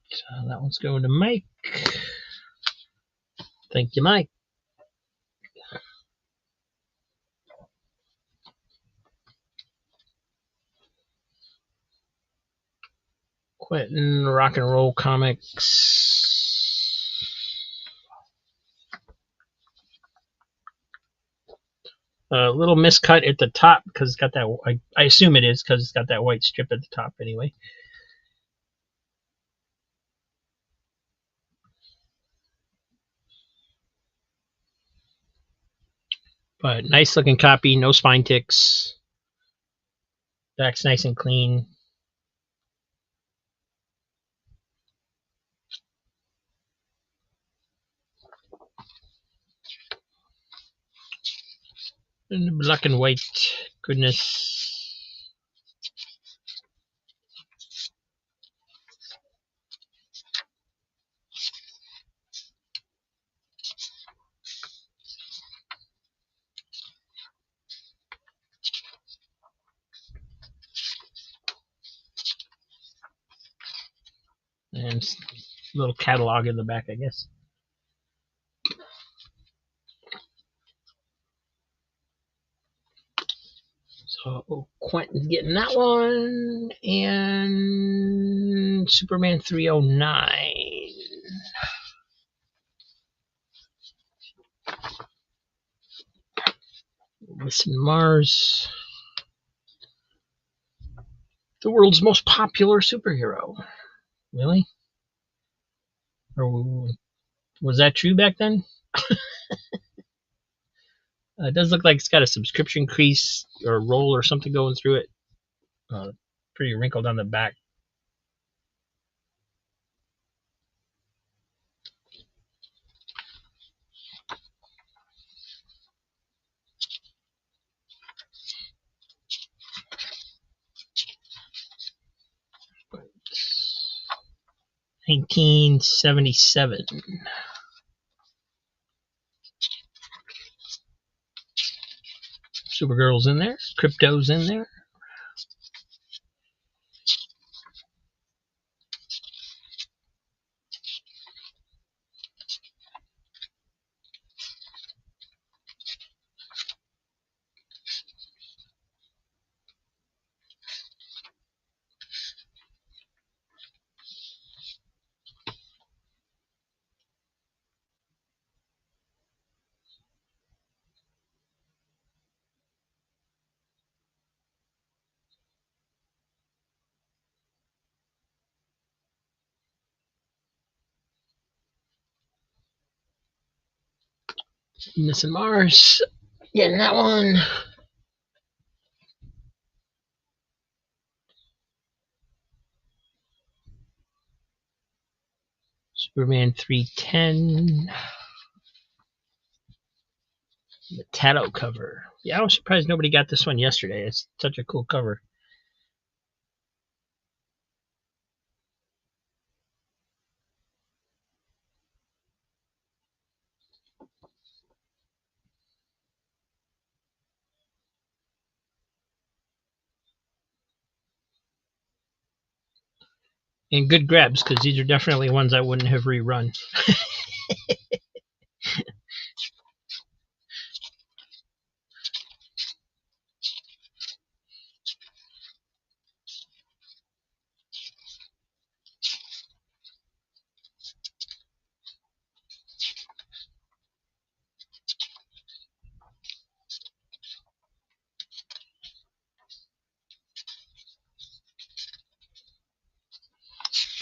So that one's going to Mike. Thank you, Mike. Quentin Rock and Roll Comics. A little miscut at the top because it's got that. I assume it is because it's got that white strip at the top anyway. But nice looking copy, no spine ticks. Back's nice and clean. And the black and white goodness. And a little catalog in the back, I guess. So Quentin's getting that one, and Superman 309. Missing Mars. The world's most popular superhero. Really? Or was that true back then? It does look like it's got a subscription crease or roll or something going through it. Pretty wrinkled on the back. But 1977. Supergirl's in there. Crypto's in there. Missing Mars. Getting that one. Superman 310. The Tato cover. Yeah, I was surprised nobody got this one yesterday. It's such a cool cover. And good grabs, because these are definitely ones I wouldn't have rerun.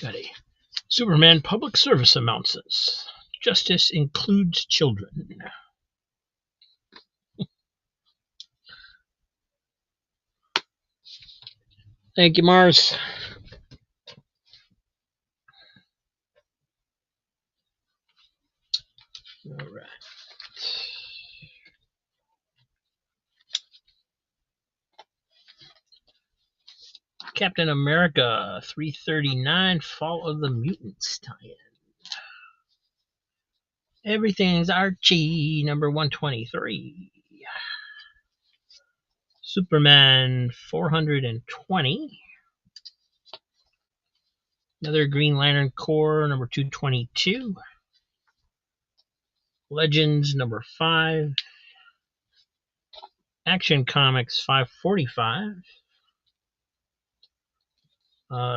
Got a Superman public service announces justice includes children. Thank you, Mars. All right. Captain America 339 Fall of the Mutants tie-in. Everything's Archie number 123. Superman 420. Another Green Lantern Corps number 222. Legends number 5. Action Comics 545.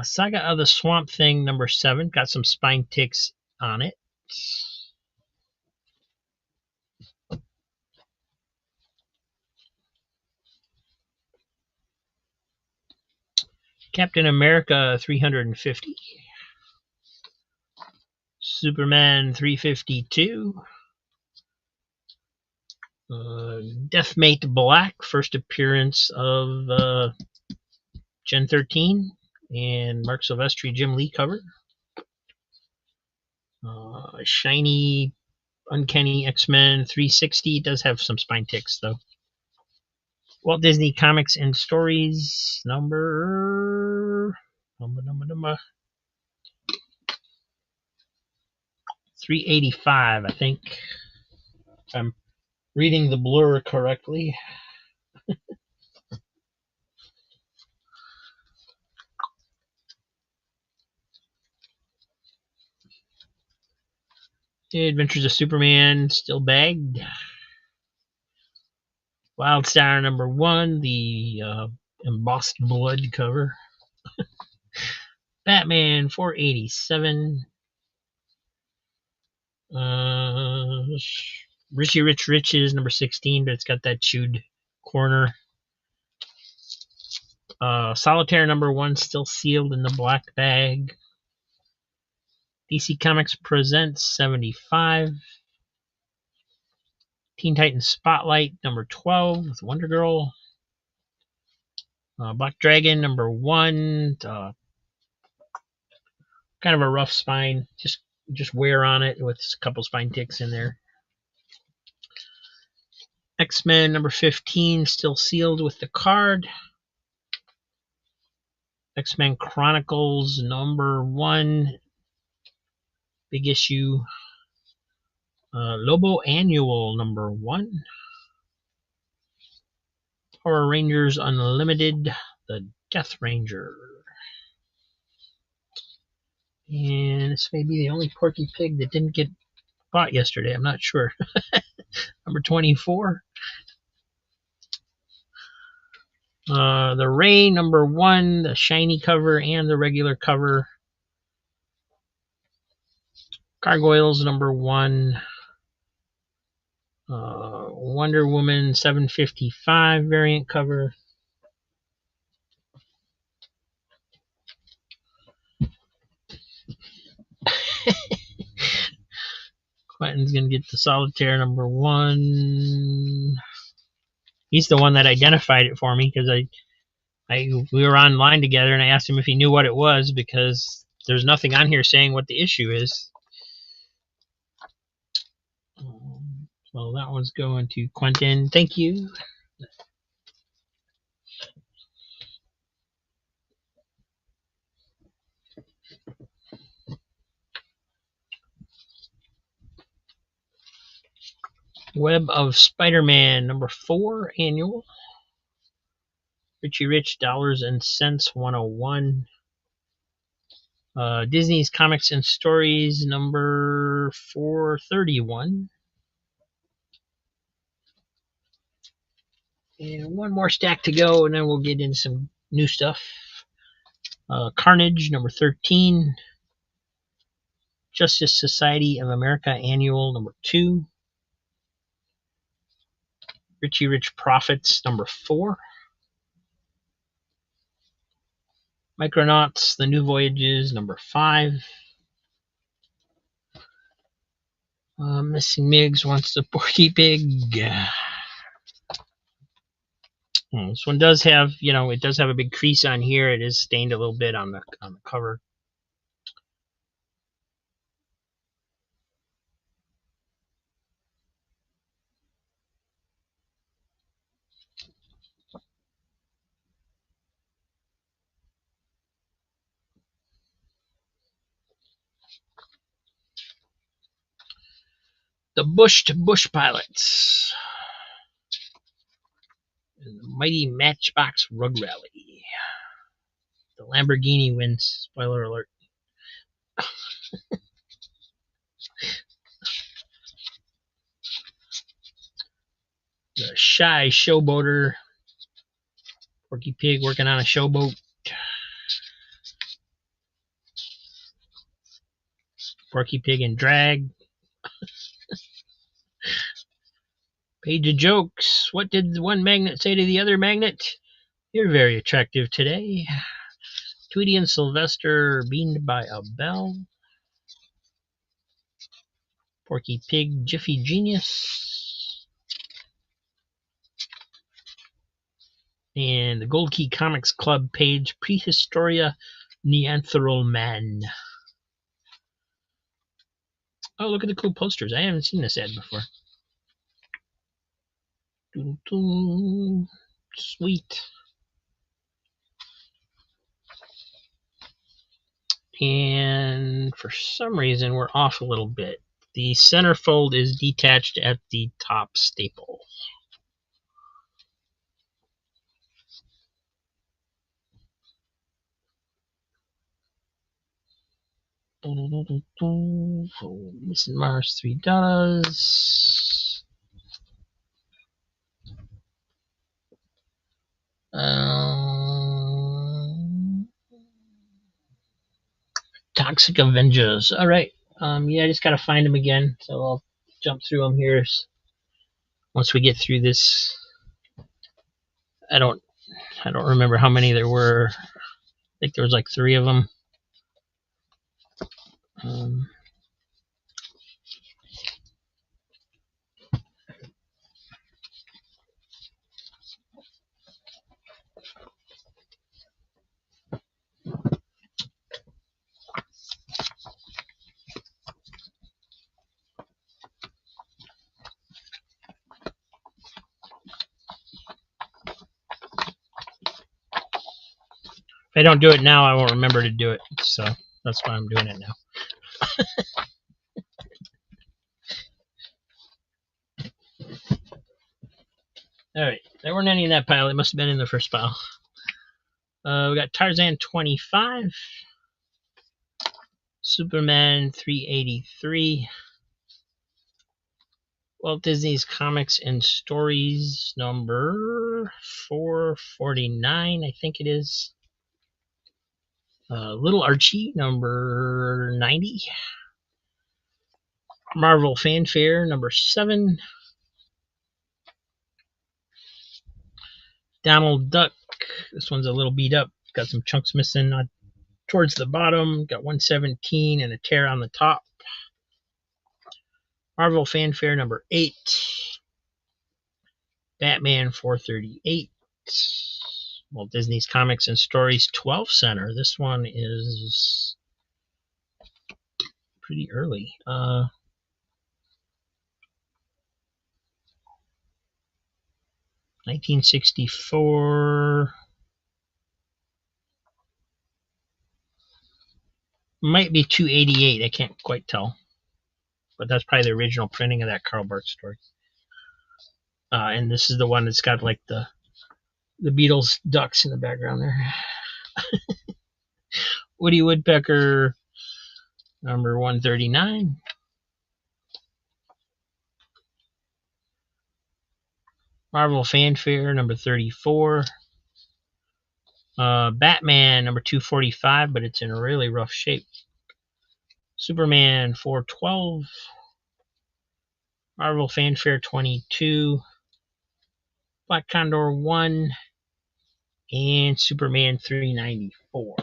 Saga of the Swamp Thing number 7. Got some spine ticks on it. Captain America 350. Superman 352. Deathmate Black, first appearance of Gen 13 and Mark Silvestri, Jim Lee cover. Shiny Uncanny X-Men 360 does have some spine ticks though. Walt Disney Comics and Stories number 385, I think. If I'm reading the blur correctly. Adventures of Superman still bagged. Wildstar number 1, the embossed blood cover. Batman 487. Richie Rich Riches number 16, but it's got that chewed corner. Solitaire number 1 still sealed in the black bag. DC Comics Presents 75. Teen Titans Spotlight number 12 with Wonder Girl. Black Dragon number 1. Kind of a rough spine. Just wear on it with a couple spine ticks in there. X-Men number 15 still sealed with the card. X-Men Chronicles number 1. Big issue. Lobo Annual number 1. Power Rangers Unlimited, the Death Ranger. And this may be the only Porky Pig that didn't get bought yesterday. I'm not sure. Number 24. The Ray number 1, the shiny cover and the regular cover. Gargoyles number 1. Wonder Woman 755 variant cover. Quentin's gonna get the Solitaire number 1. He's the one that identified it for me because we were online together and I asked him if he knew what it was because there's nothing on here saying what the issue is. So that one's going to Quentin. Thank you. Web of Spider-Man number 4 annual. Richie Rich Dollars and Cents 101. Disney's Comics and Stories number 431. And one more stack to go, and then we'll get into some new stuff. Carnage number 13. Justice Society of America Annual number 2. Richie Rich Profits number 4. Micronauts The New Voyages number 5. Missing Miggs Wants the Porky Pig. This one does have, it does have a big crease on here. It is stained a little bit on the cover. The Bush to Bush Pilots. The Mighty Matchbox Rug Rally. The Lamborghini wins. Spoiler alert. The Shy Showboater. Porky Pig working on a showboat. Porky Pig in drag. Page of jokes. What did one magnet say to the other magnet? You're very attractive today. Tweety and Sylvester beamed by a bell. Porky Pig Jiffy Genius. And the Gold Key Comics Club page, Prehistoria Neanderthal Man. Oh, look at the cool posters. I haven't seen this ad before. Sweet. And for some reason, we're off a little bit. The centerfold is detached at the top staple. Missing Mars $3. Toxic Avengers. All right. Yeah, I just gotta find them again. So I'll jump through them here. Once we get through this, I don't remember how many there were. I think there was like 3 of them. If I don't do it now, I won't remember to do it. So that's why I'm doing it now. All right, there weren't any in that pile. It must have been in the first pile. We got Tarzan 25, Superman 383, Walt Disney's Comics and Stories number 449, I think it is. Little Archie number 90, Marvel Fanfare number 7, Donald Duck. This one's a little beat up. Got some chunks missing towards the bottom. Got 117 and a tear on the top. Marvel Fanfare number 8. Batman 438. Walt Disney's Comics and Stories 12 center. This one is pretty early. 1964. Might be 288. I can't quite tell. But that's probably the original printing of that Carl Barks story. And this is the one that's got like the Beatles ducks in the background there. Woody Woodpecker, number 139. Marvel Fanfare, number 34. Batman, number 245, but it's in really rough shape. Superman, 412. Marvel Fanfare, 22. Black Condor, 1. And Superman, 394.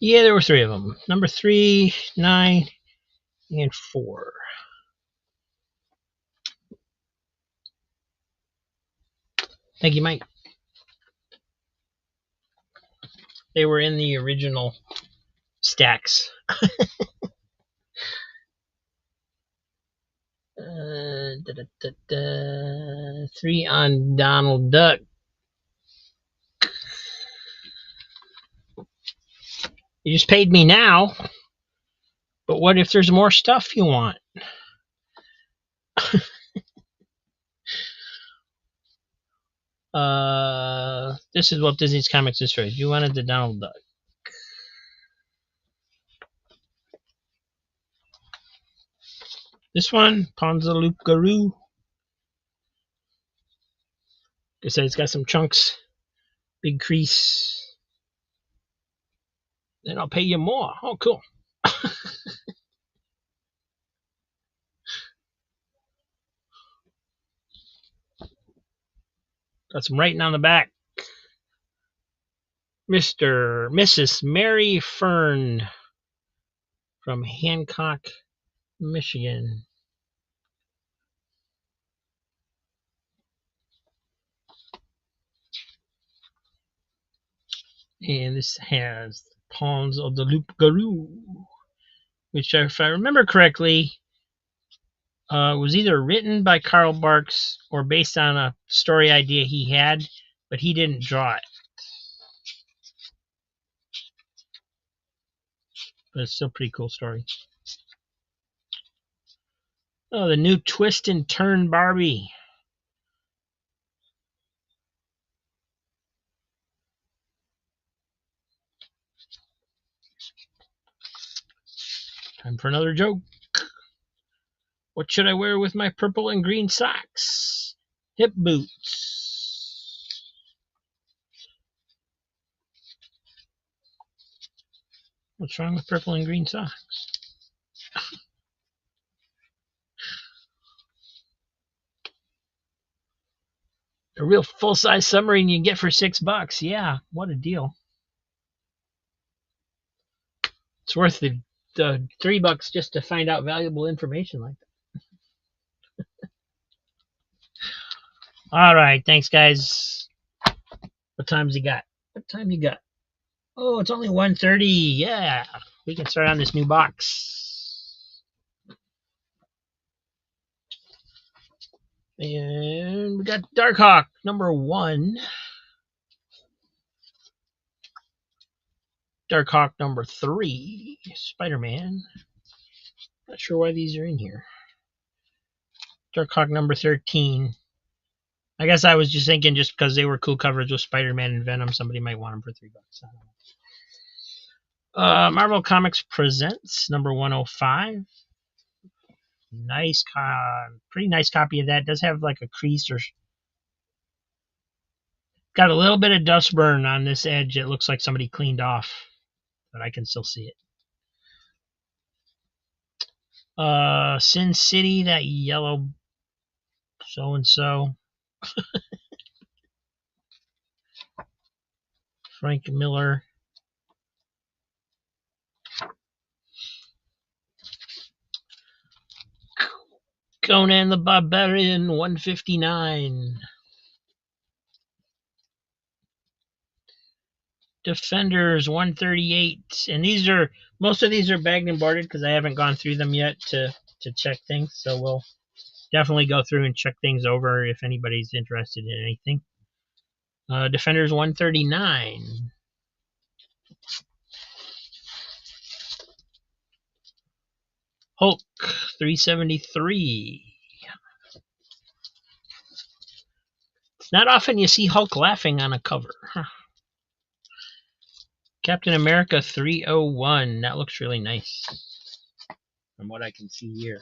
Yeah, there were 3 of them. Number 3, 9, and 4. Thank you, Mike. They were in the original stacks. 3 on Donald Duck. You just paid me now, but what if there's more stuff you want? This is Walt Disney's Comics Destroyed. You wanted the Donald Duck. This one, Ponzaloop Garoo. Like I said, it's got some chunks, big crease. Then I'll pay you more. Oh, cool. Got some writing on the back. Mrs. Mary Fern from Hancock, Michigan. And this has Pawns of the Loop Garoo, which, if I remember correctly, was either written by Carl Barks or based on a story idea he had, but he didn't draw it. But it's still a pretty cool story. Oh, the new Twist and Turn Barbie. Time for another joke. What should I wear with my purple and green socks? Hip boots. What's wrong with purple and green socks? A real full-size submarine you get for $6. Yeah, what a deal. It's worth the $3 just to find out valuable information like that. All right, thanks, guys. What time's you got? What time you got? Oh, it's only 1:30. Yeah, we can start on this new box. And we got Darkhawk, number 1. Darkhawk, number 3. Spider-Man. Not sure why these are in here. Darkhawk, number 13. I guess I was just thinking just because they were cool covers with Spider-Man and Venom, somebody might want them for $3. I don't Marvel Comics Presents number 105. Nice, pretty nice copy of that. It does have like a crease or got a little bit of dust burn on this edge. It looks like somebody cleaned off, but I can still see it. Sin City, that yellow so and so. Frank Miller. Conan the Barbarian 159. Defenders 138. And these are, most of these are bagged and boarded because I haven't gone through them yet to check things. So we'll definitely go through and check things over if anybody's interested in anything. Defenders 139. Hulk 373. It's not often you see Hulk laughing on a cover. Huh. Captain America 301. That looks really nice from what I can see here.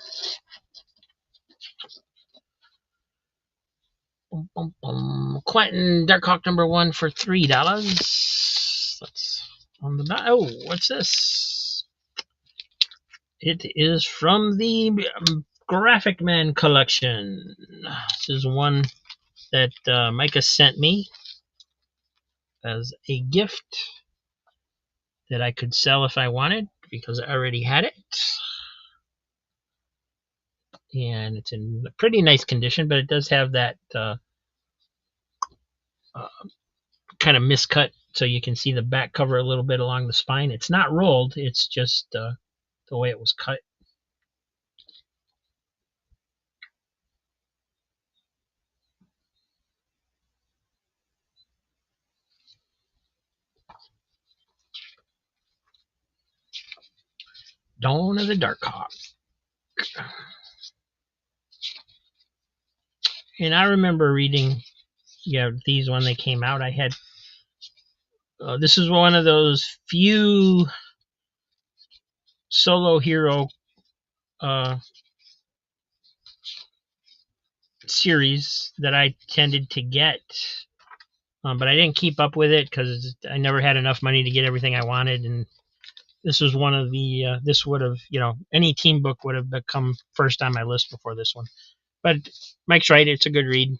Quentin Darkhawk number 1 for $3. Let's on the back. Oh, what's this? It is from the Graphic Man collection. This is one that Micah sent me as a gift that I could sell if I wanted because I already had it. And it's in a pretty nice condition, but it does have that kind of miscut, so you can see the back cover a little bit along the spine. It's not rolled, it's just the way it was cut. Dawn of the Darkhawk. And I remember reading these when they came out. I had this is one of those few solo hero series that I tended to get, but I didn't keep up with it because I never had enough money to get everything I wanted. And this was one of the this would have, any team book would have become first on my list before this one. But Mike's right, it's a good read.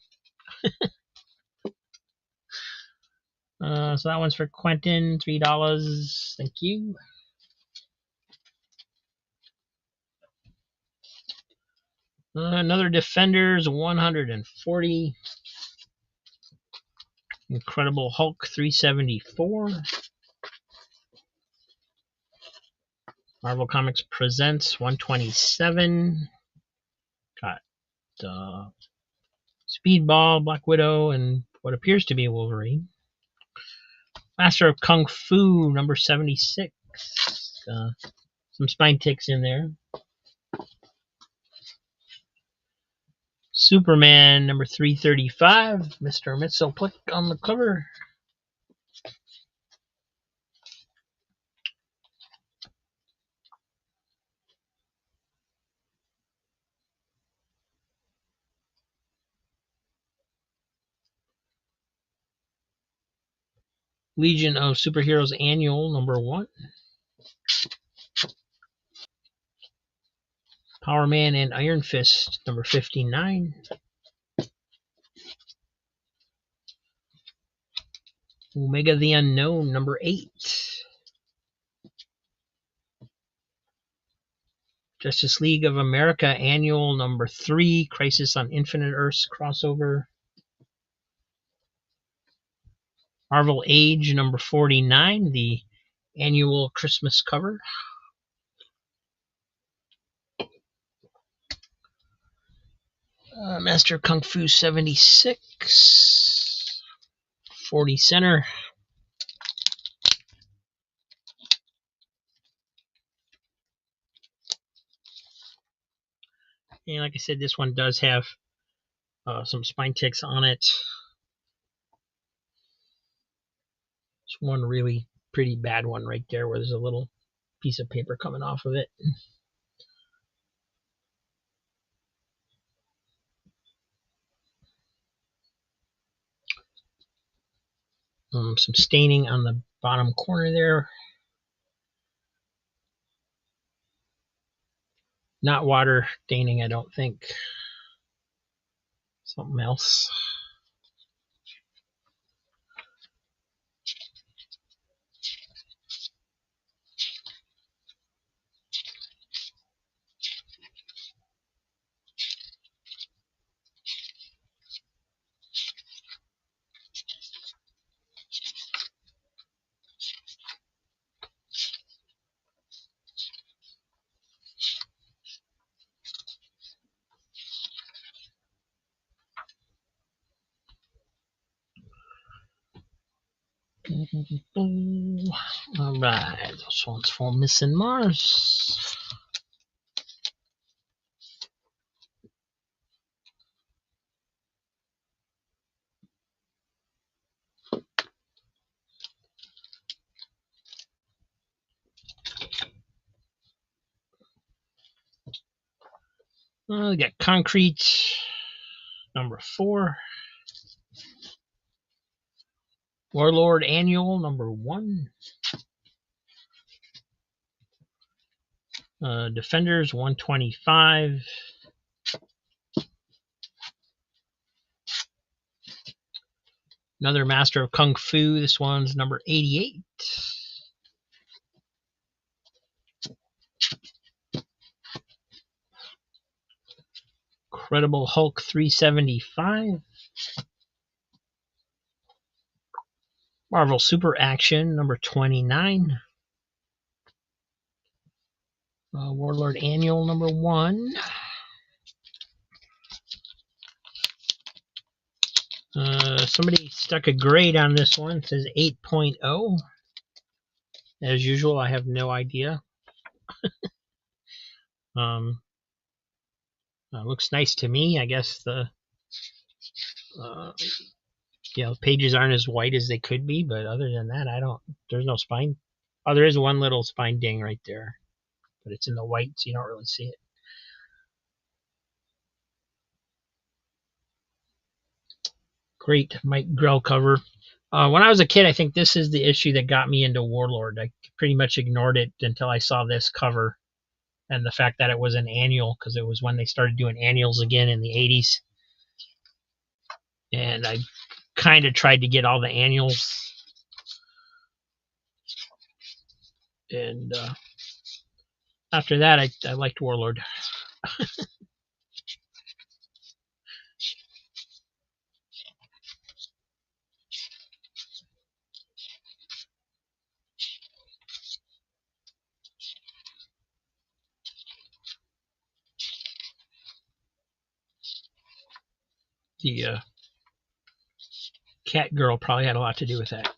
So that one's for Quentin, $3. Thank you. Another Defenders 140. Incredible Hulk 374. Marvel Comics Presents 127. Got Speedball, Black Widow, and what appears to be Wolverine. Master of Kung Fu number 76. Some spine ticks in there. Superman number 335. Mr. Mxyzptlk on the cover. Legion of Superheroes Annual number 1. Power Man and Iron Fist number 59. Omega the Unknown number 8. Justice League of America Annual number 3. Crisis on Infinite Earths crossover. Marvel Age number 49. The annual Christmas cover. Master Kung Fu 76. 40 center. And like I said, this one does have some spine ticks on it. It's one really pretty bad one right there where there's a little piece of paper coming off of it. Some staining on the bottom corner there. Not water staining, I don't think. Something else. All right, this one's for Missing Mars. We got Concrete number 4. Warlord Annual number 1. Defenders 125. Another Master of Kung Fu. This one's number 88. Incredible Hulk 375. Marvel Super Action number 29. Warlord Annual number 1. Somebody stuck a grade on this one. It says 8.0. As usual, I have no idea. Looks nice to me. I guess the pages aren't as white as they could be, but other than that, there's no spine. Oh, there is one little spine ding right there, but it's in the white, so you don't really see it. Great Mike Grell cover. When I was a kid, I think this is the issue that got me into Warlord. I pretty much ignored it until I saw this cover and the fact that it was an annual, because it was when they started doing annuals again in the 80s. And I kind of tried to get all the annuals. And after that, I liked Warlord. The cat girl probably had a lot to do with that.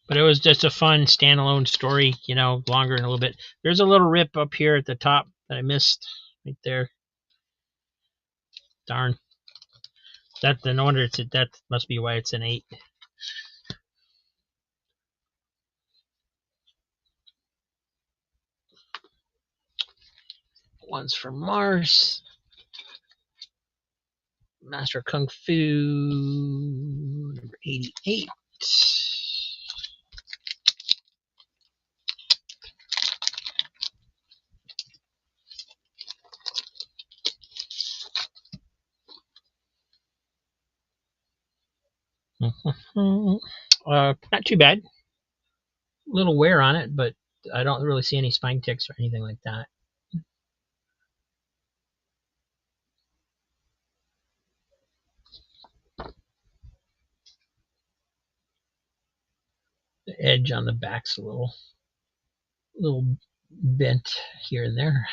But it was just a fun standalone story, longer and a little bit. There's a little rip up here at the top that I missed right there. Darn. No wonder that must be why it's an 8. One's from Mars. Master of Kung Fu number 88. Not too bad. A little wear on it, but I don't really see any spine ticks or anything like that. The edge on the back's a little bent here and there.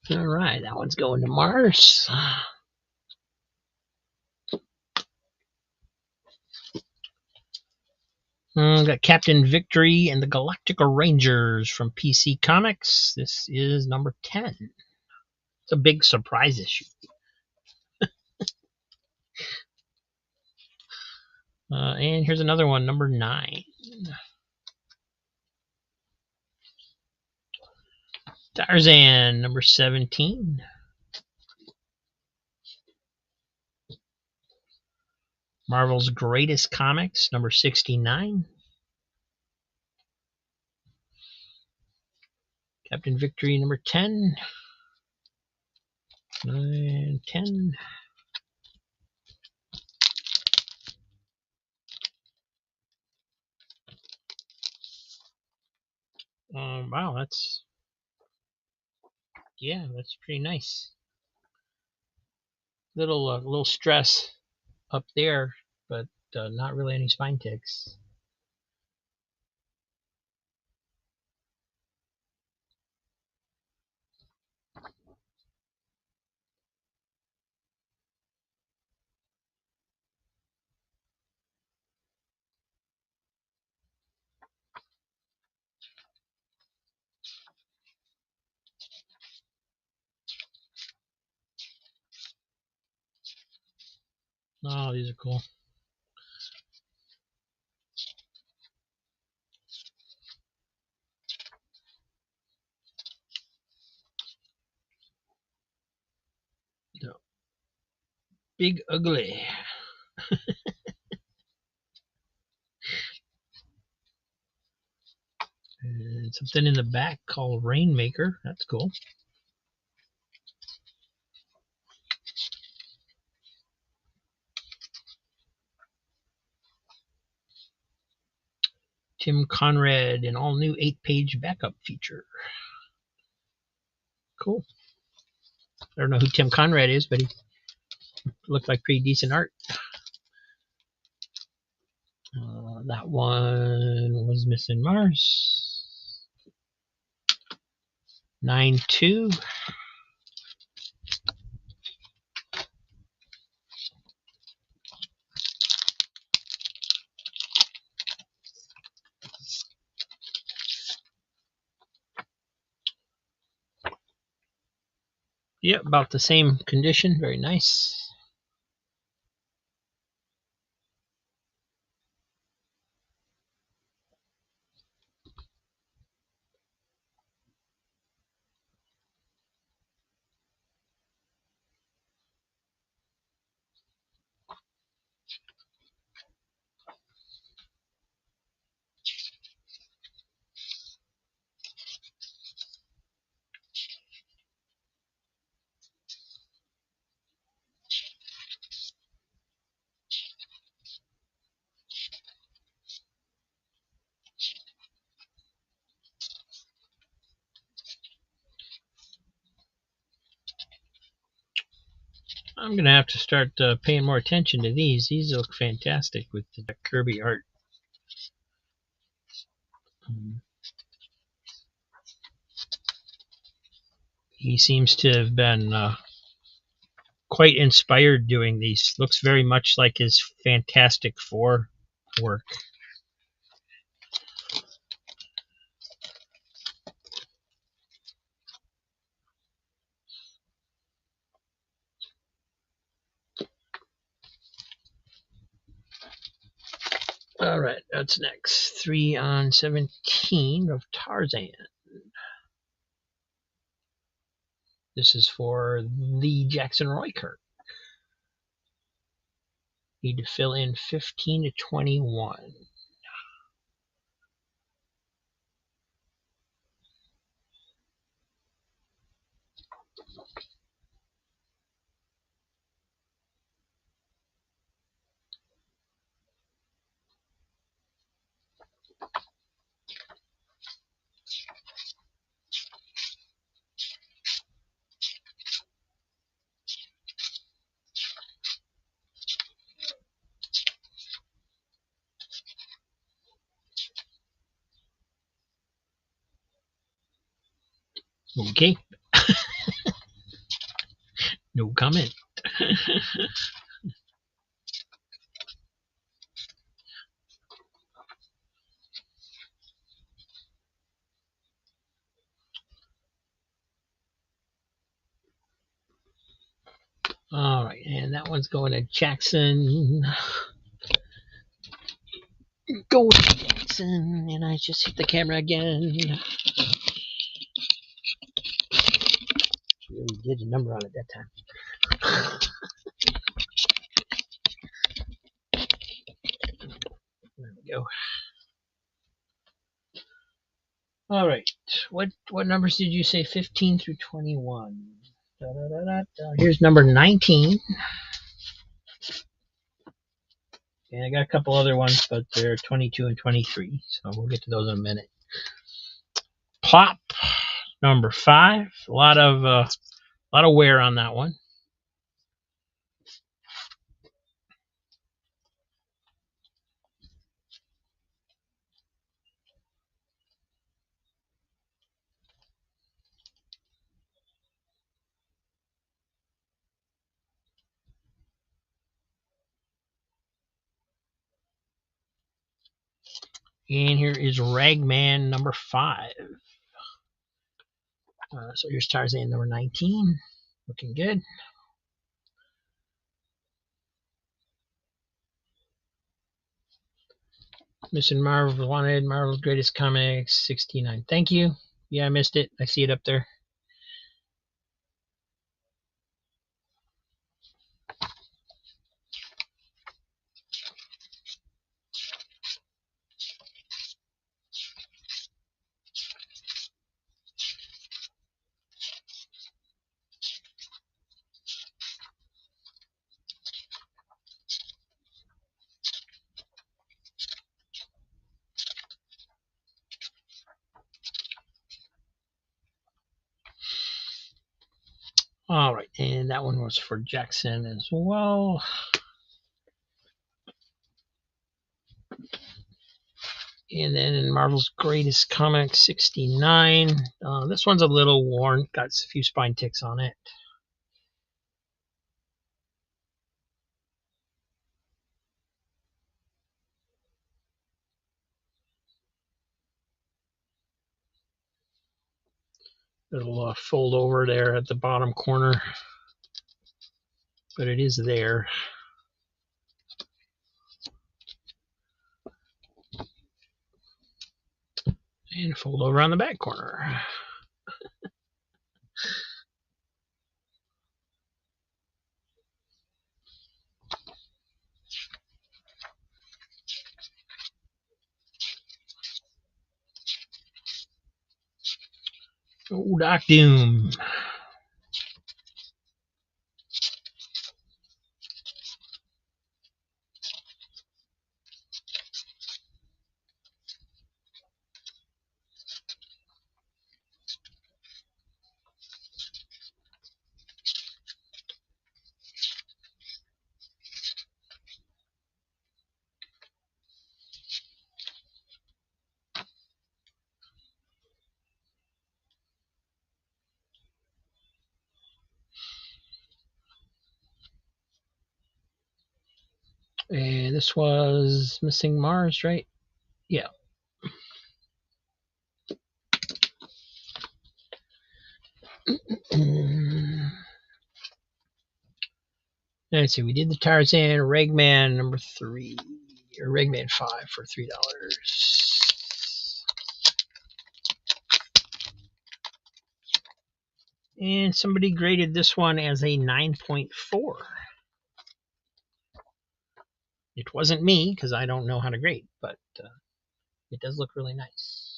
All right, that one's going to Mars. Got Captain Victory and the Galactica Rangers from PC Comics. This is number 10. It's a big surprise issue. And here's another one, number 9. Tarzan, number 17. Marvel's Greatest Comics, number 69. Captain Victory, number 10. 9, 10. Wow, that's pretty nice. Little stress up there, but not really any spine ticks. Oh, these are cool. No. Big Ugly. And something in the back called Rainmaker. That's cool. Tim Conrad, an all new 8-page backup feature. Cool. I don't know who Tim Conrad is, but he looked like pretty decent art. That one was missing Mars. 9-2. Yeah, about the same condition. Very nice. I'm going to have to start paying more attention to these. These look fantastic with the Kirby art. He seems to have been quite inspired doing these. Looks very much like his Fantastic Four work. All right, that's next. 3 on 17 of Tarzan. This is for Lee Jackson Roykirk. Need to fill in 15 to 21. Okay. No comment. All right, and that one's going to Jackson. Going to Jackson, and I just hit the camera again. Really did a number on it that time. There we go. All right, what numbers did you say? 15 through 21. Da, da, da, da, da. Here's number 19. And I got a couple other ones, but they're 22 and 23, so we'll get to those in a minute. Plop, number 5. A lot of wear on that one. And here is Ragman number 5. So here's Tarzan number 19. Looking good. Missing Marvel Wanted, Marvel's Greatest Comics, 69. Thank you. Yeah, I missed it. I see it up there. All right, and that one was for Jackson as well. And then in Marvel's Greatest Comics, 69. This one's a little worn, got a few spine ticks on it. It'll fold over there at the bottom corner, but it is there. And fold over on the back corner. Oh, Doc Doom. And this was Missing Mars, right? Yeah. Let's see, we did the Tarzan Ragman number 3, or Ragman 5 for $3. And somebody graded this one as a 9.4. It wasn't me, because I don't know how to grade, but it does look really nice.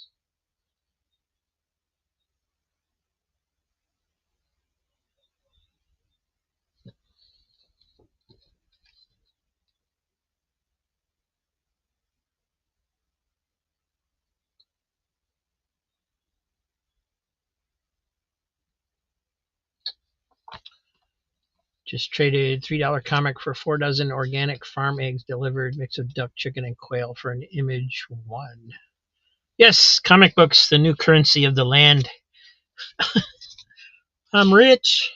Just traded $3 comic for 4 dozen organic farm eggs delivered, mix of duck, chicken, and quail for an image 1. Yes, comic books, the new currency of the land. I'm rich.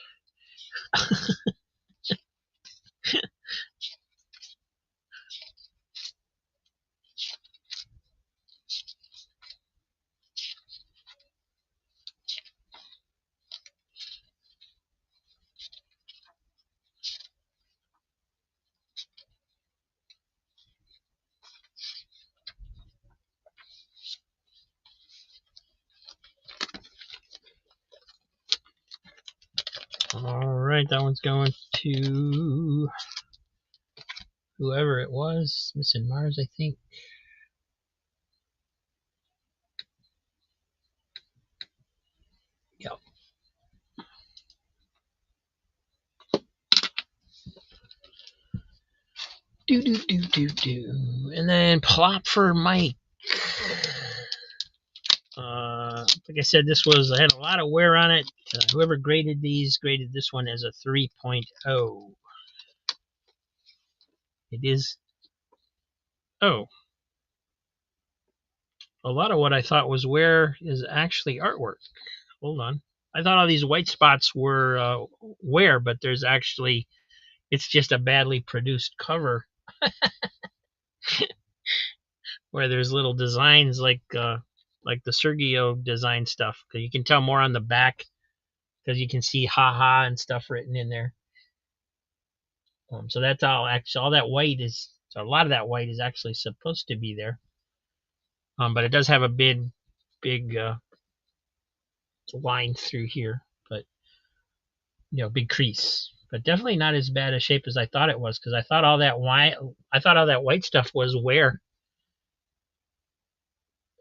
All right, that one's going to whoever it was. Missing Mars, I think. Yep. Do. And then plop for Mike. Like I said, I had a lot of wear on it. Whoever graded these graded this one as a 3.0. It is. Oh, a lot of what I thought was wear is actually artwork. Hold on. I thought all these white spots were wear, but it's just a badly produced cover where there's little designs like the Sergio design stuff. You can tell more on the back because you can see haha and stuff written in there. So that's all that white is. So a lot of that white is actually supposed to be there. But it does have a big line through here, but big crease. But definitely not as bad a shape as I thought it was, because I thought all that white stuff was wear,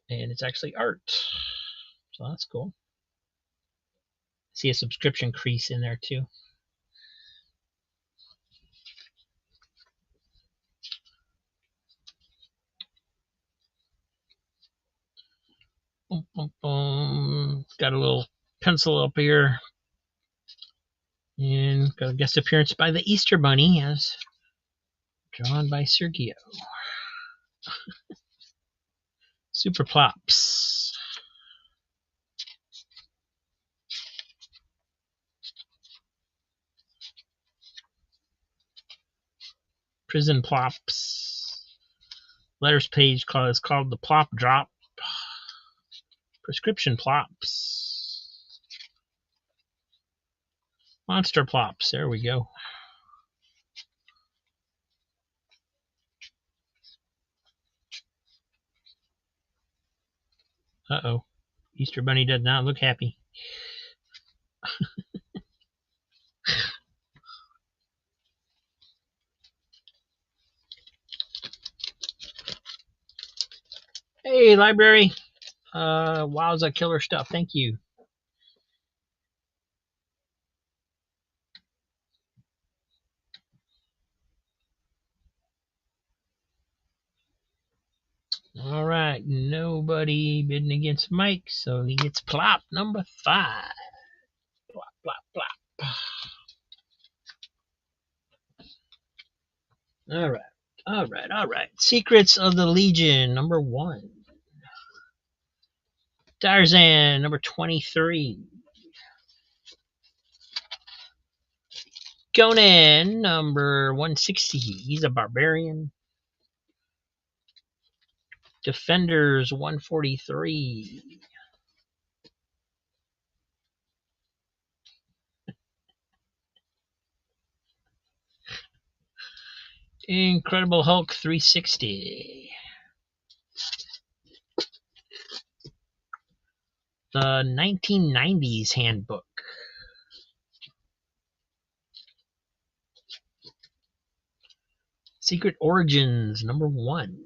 and it's actually art. So that's cool. See a subscription crease in there too. Boom, boom, boom. Got a little pencil up here. And got a guest appearance by the Easter Bunny, as drawn by Sergio. Super plops. Prison plops. Letters page is called the Plop Drop. Prescription plops. Monster plops. There we go. Uh-oh. Easter Bunny does not look happy. Hey, library. Wowza killer stuff. Thank you. All right. Nobody bidding against Mike, so he gets plop number 5. Plop, plop, plop. All right. Secrets of the Legion, number 1. Tarzan, number 23. Conan, number 160. He's a barbarian. Defenders, 143. Incredible Hulk, 360. The 1990s handbook. Secret Origins, number 1.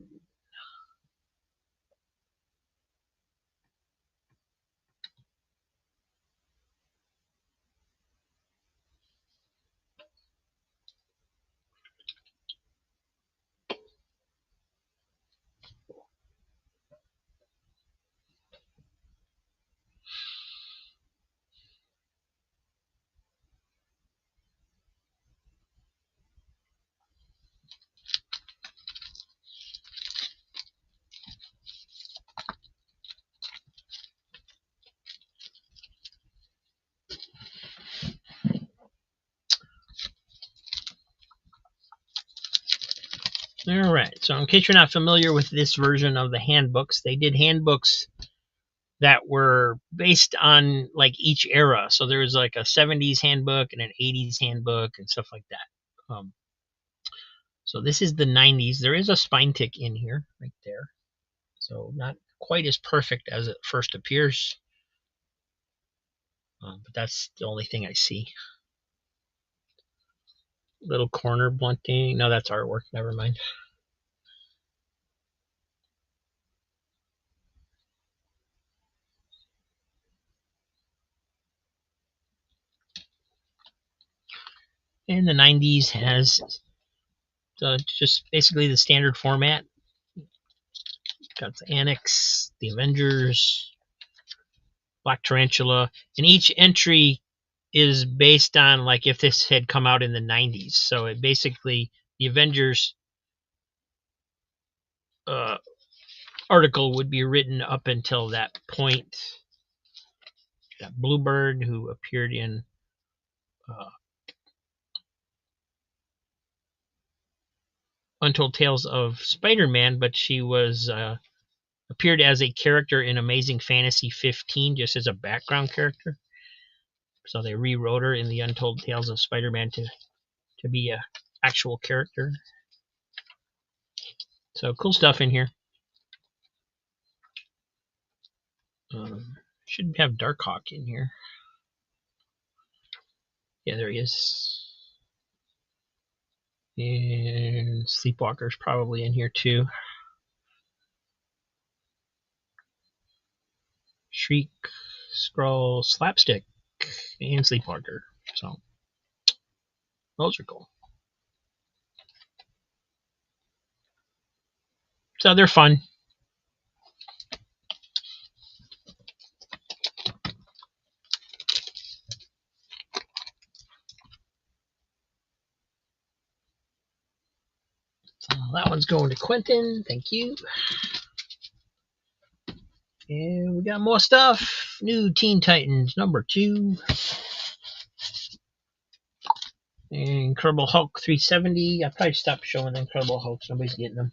All right. So, in case you're not familiar with this version of the handbooks, they did handbooks that were based on like each era. So there was like a 70s handbook and an 80s handbook and stuff like that. So this is the 90s. There is a spine tick in here, right there. So not quite as perfect as it first appears. But that's the only thing I see. Little corner blunting. No, that's artwork. Never mind. And the 90s has just basically the standard format. Got the Annex, the Avengers, Black Tarantula, and each entry is based on like if this had come out in the 90s. So it basically, the Avengers uh, article would be written up until that point. Got Bluebird, who appeared in Untold Tales of Spider-Man, but she was appeared as a character in Amazing Fantasy 15, just as a background character. So they rewrote her in the Untold Tales of Spider-Man to be a actual character. So cool stuff in here. Should have Darkhawk in here. Yeah, there he is. And Sleepwalker's probably in here too. Shriek, Scroll, Slapstick, and Sleepwalker. So those are cool. So they're fun. So that one's going to Quentin. Thank you. And we got more stuff. New Teen Titans #2. Incredible Hulk 370. I probably stopped showing the Incredible Hulks. Nobody's getting them.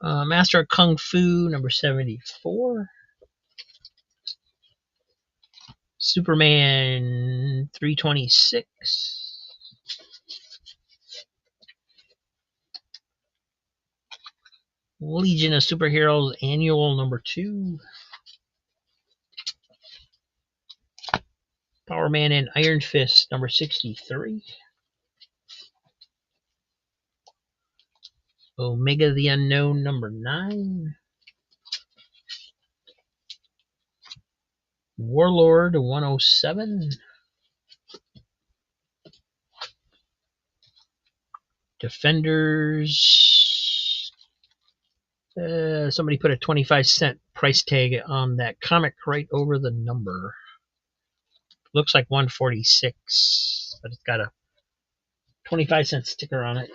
Master of Kung Fu #74. Superman 326. Legion of Superheroes Annual #2. Power Man and Iron Fist #63. Omega the Unknown #9. Warlord 107. Defenders. Somebody put a 25-cent price tag on that comic right over the number. Looks like 146, but it's got a 25-cent sticker on it.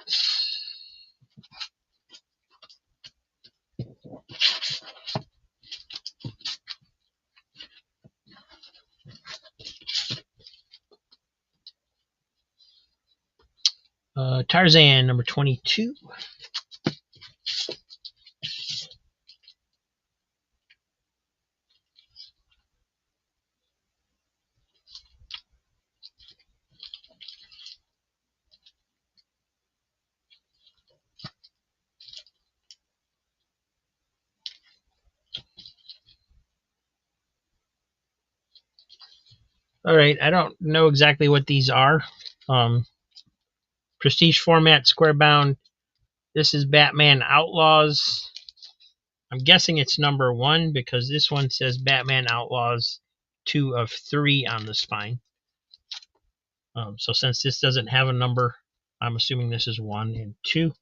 Tarzan #22. All right, I don't know exactly what these are. Prestige format, square bound. This is Batman Outlaws. I'm guessing it's #1 because this one says Batman Outlaws 2 of 3 on the spine. So since this doesn't have a number, I'm assuming this is 1 and 2.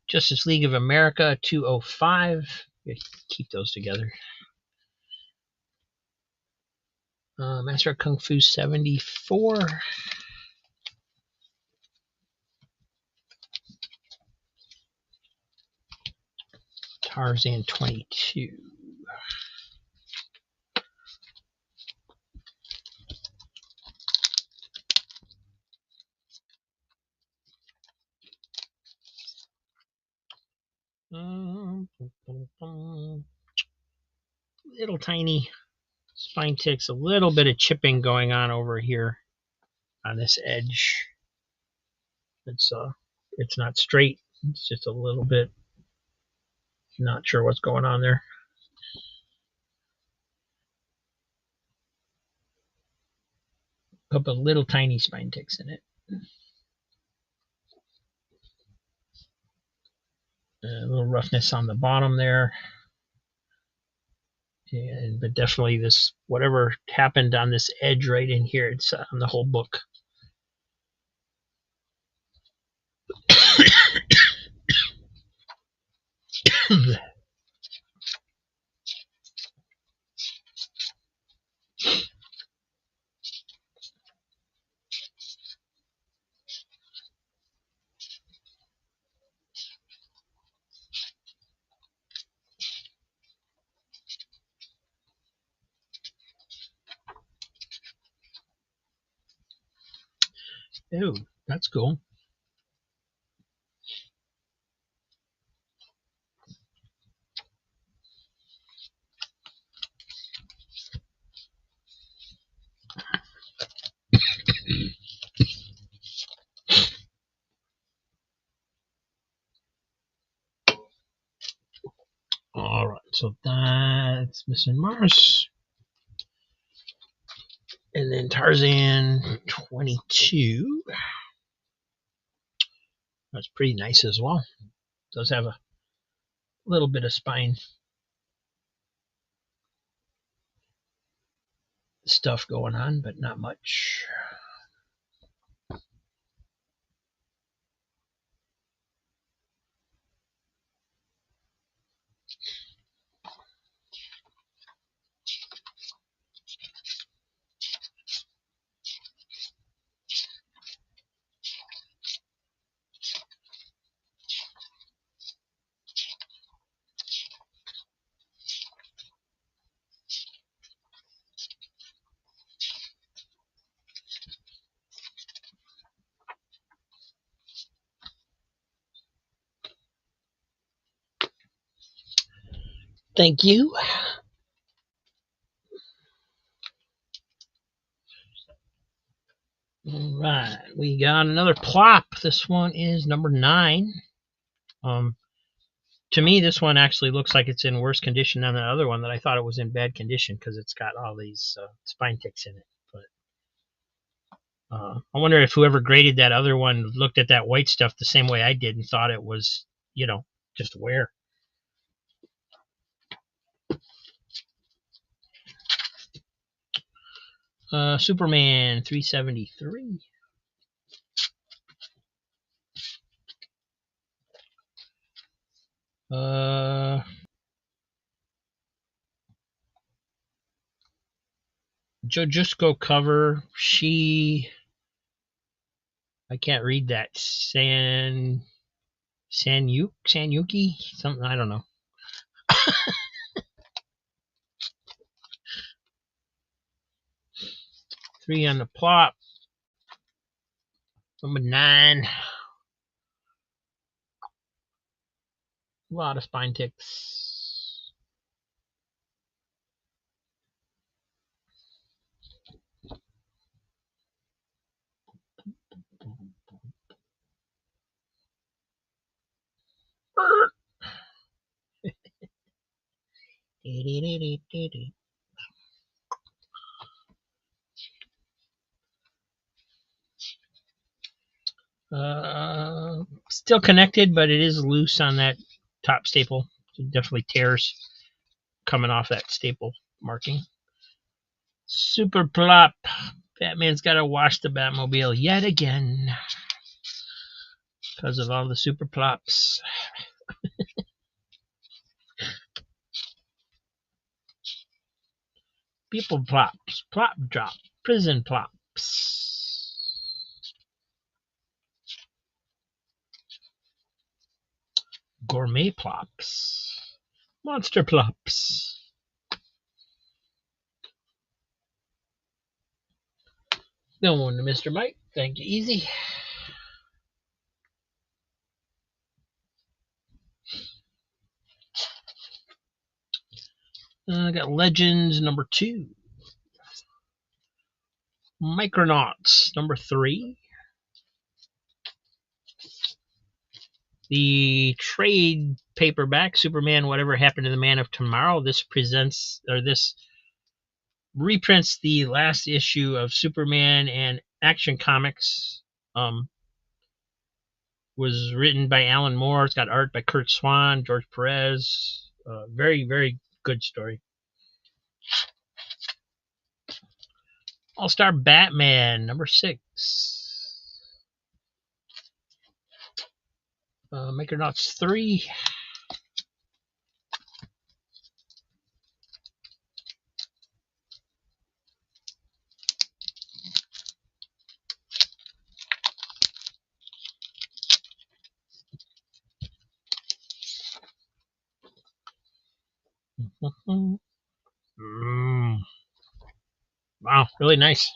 Justice League of America 205. Keep those together. Master of Kung Fu 74. Tarzan 22. little tiny spine ticks, a little bit of chipping going on over here on this edge. It's not straight. It's just a little bit. Not sure what's going on there. Couple of little tiny spine ticks in it. A little roughness on the bottom there. But definitely this, whatever happened on this edge right in here, it's on the whole book. Ooh, that's cool. All right, so that's missing Mars. And then Tarzan 22. That's pretty nice as well. Does have a little bit of spine stuff going on, but not much. Thank you. All right, we got another plop. This one is number 9. To me, this one actually looks like it's in worse condition than the other one that I thought it was in bad condition because it's got all these spine ticks in it. But I wonder if whoever graded that other one looked at that white stuff the same way I did and thought it was, just wear. Superman 373. Jojusko cover. I can't read that. Sanyuki? Something, I don't know. Three on the plot. Number 9. A lot of spine ticks. Still connected, but it is loose on that top staple. It definitely tears coming off that staple marking. Super plop. Batman's got to wash the Batmobile yet again because of all the super plops. People plops, plop drop, prison plops. Gourmet plops. Monster plops. Going to Mr. Mike. Thank you, Easy. I got Legends number 2. Micronauts number 3. The trade paperback, Superman Whatever Happened to the Man of Tomorrow. This reprints the last issue of Superman and Action Comics. Was written by Alan Moore. It's got art by Kurt Swan, George Perez. Very, very good story. All-Star Batman number 6. Micronauts 3. Wow, really nice.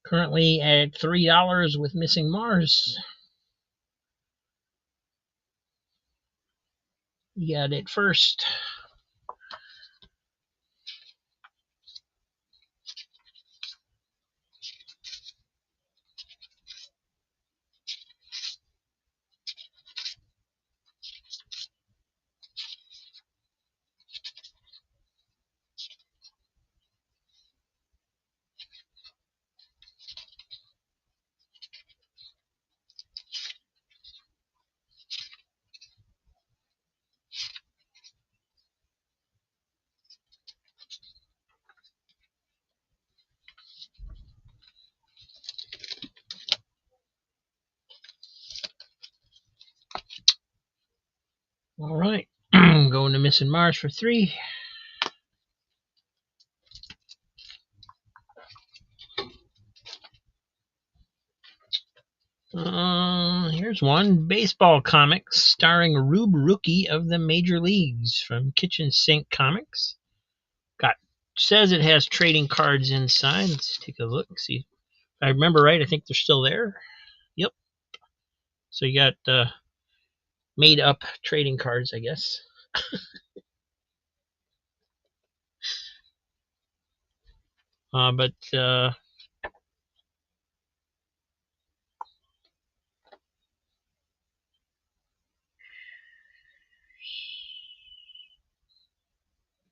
Currently at $3 with Missing Mars. You got it first. All right. Going to Missing Mars for 3. Here's one. Baseball Comics starring Rube Rookie of the Major Leagues from Kitchen Sink Comics. Says it has trading cards inside. Let's take a look. See if I remember right. I think they're still there. Yep. So you got made up trading cards, I guess. But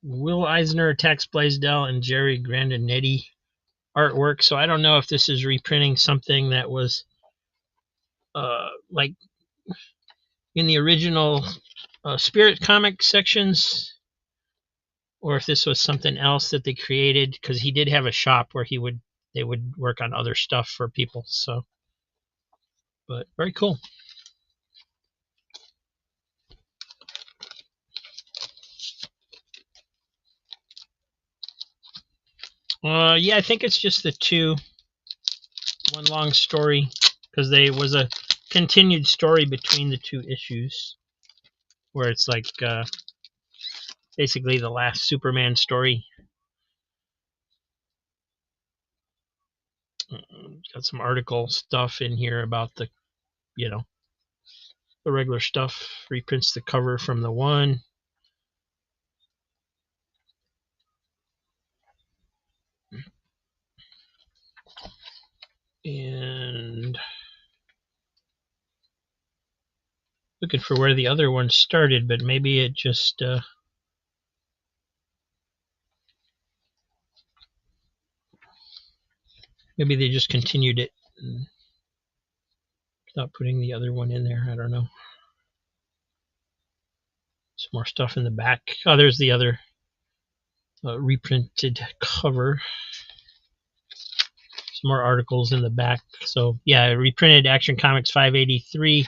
Will Eisner, Tex Blaisdell, and Jerry Grandinetti artwork. So I don't know if this is reprinting something that was like in the original Spirit comic sections, or if this was something else that they created, because he did have a shop where they would work on other stuff for people. So, but very cool. Yeah, I think it's just the 2, one long story, because there was a continued story between the 2 issues, where it's like basically the last Superman story. Got some article stuff in here about the regular stuff. Reprints the cover from the 1. And looking for where the other one started, but maybe it just maybe they just continued it and not putting the other one in there. I don't know. Some more stuff in the back. Oh, there's the other reprinted cover. Some more articles in the back. So yeah, reprinted Action Comics 583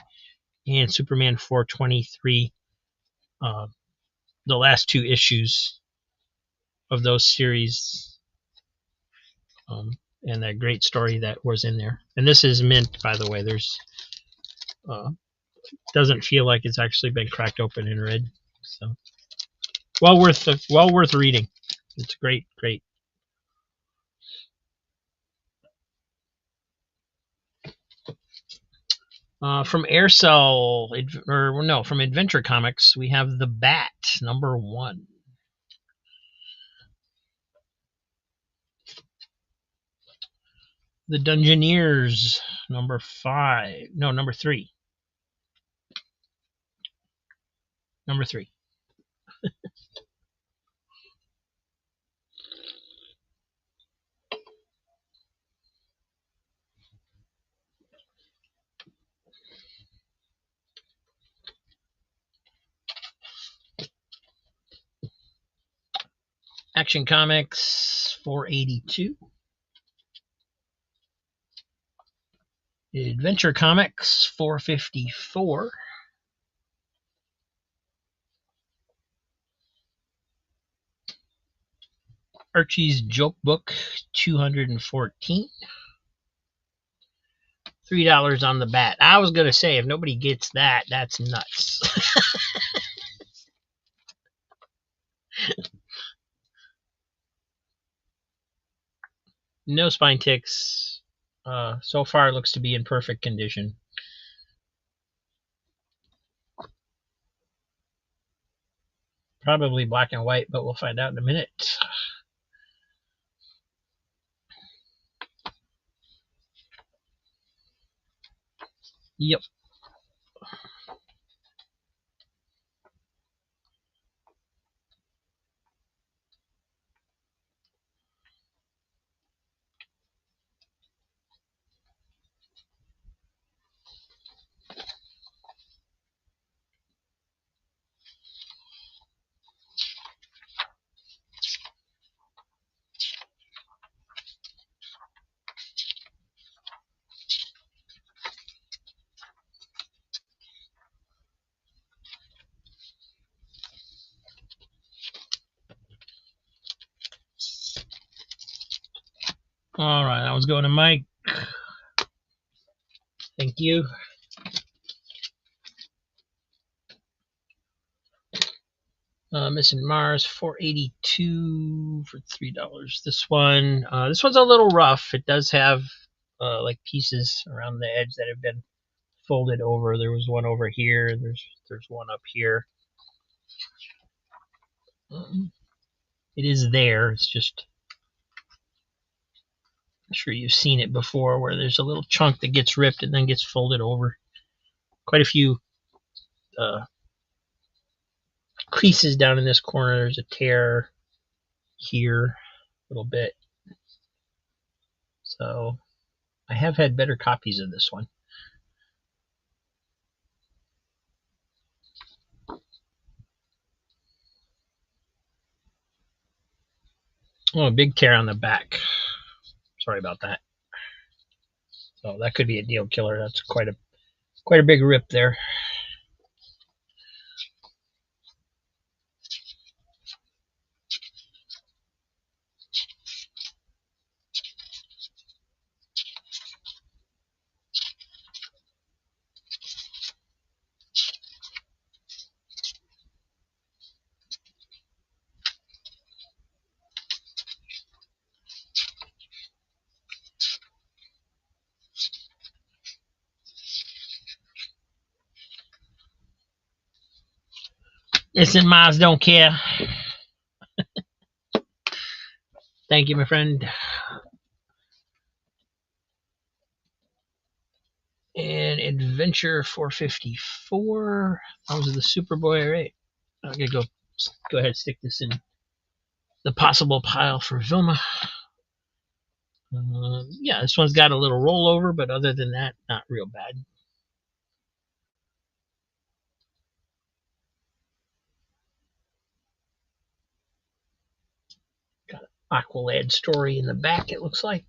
and Superman 423. The last 2 issues of those series, and that great story that was in there. And this is mint, by the way. There's doesn't feel like it's actually been cracked open and read. So well worth reading. It's great. From Aircell, or no, from Adventure Comics, we have The Bat, #1. The Dungeoneers, #5. No, #3. #3. Action Comics, 482. Adventure Comics, 454. Archie's Joke Book, 214. $3 on the bat. I was gonna say, if nobody gets that, that's nuts. No spine ticks. So far, looks to be in perfect condition. Probably black and white, but we'll find out in a minute. Yep. All right, I was going to Mike. Thank you. Missing Mars, 482 for $3. This one's a little rough. It does have like pieces around the edge that have been folded over. There was one over here. There's one up here. It is there. It's just, I'm sure you've seen it before, where there's a little chunk that gets ripped and then gets folded over. Quite a few creases down in this corner. There's a tear here, a little bit. So I have had better copies of this one. Oh, a big tear on the back. Sorry about that. So that could be a deal killer. That's quite a big rip there. Listen, Miles don't care. Thank you, my friend. And Adventure 454. Those are the Superboy, right? I'm gonna go ahead and stick this in the possible pile for Vilma. Yeah, this one's got a little rollover, but other than that, not real bad. Got an Aqualad story in the back, it looks like.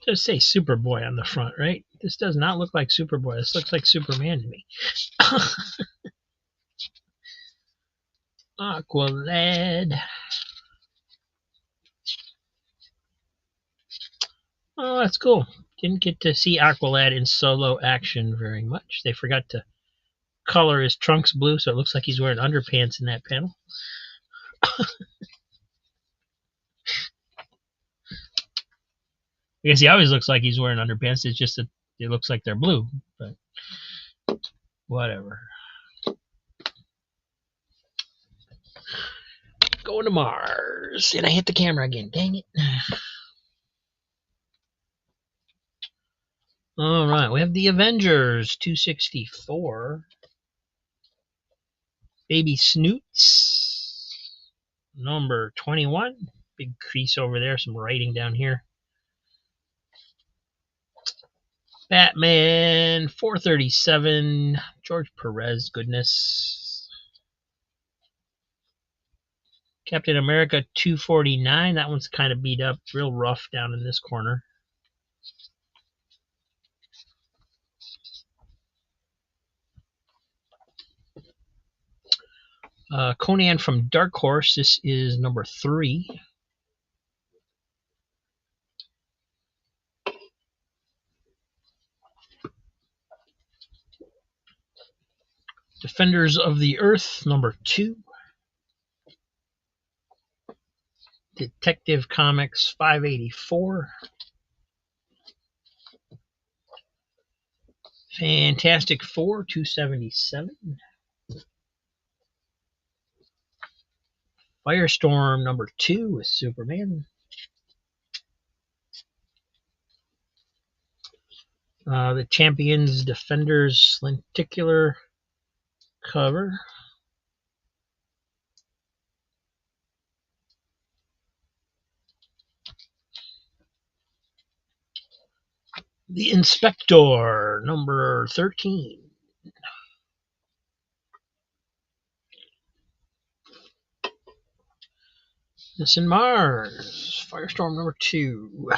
Just say Superboy on the front, right? This does not look like Superboy. This looks like Superman to me. Aqualad. Oh, that's cool. Didn't get to see Aqualad in solo action very much. They forgot to color his trunks blue, so it looks like he's wearing underpants in that panel. I guess he always looks like he's wearing underpants. It's just that it looks like they're blue, but whatever. Going to Mars. And I hit the camera again. Dang it. All right. We have the Avengers 264. Baby Snoots. Number 21. Big crease over there. Some writing down here. Batman 437. George Perez. Goodness. Captain America 249. That one's kind of beat up. Real rough down in this corner. Conan from Dark Horse. This is number 3. Defenders of the Earth, number 2. Detective Comics 584. Fantastic Four 277. Firestorm number 2 with Superman. The Champions Defenders lenticular cover. The Inspector number 13. Mission Mars Firestorm number 2.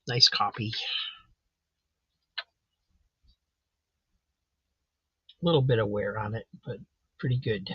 Nice copy. A little bit of wear on it, but pretty good.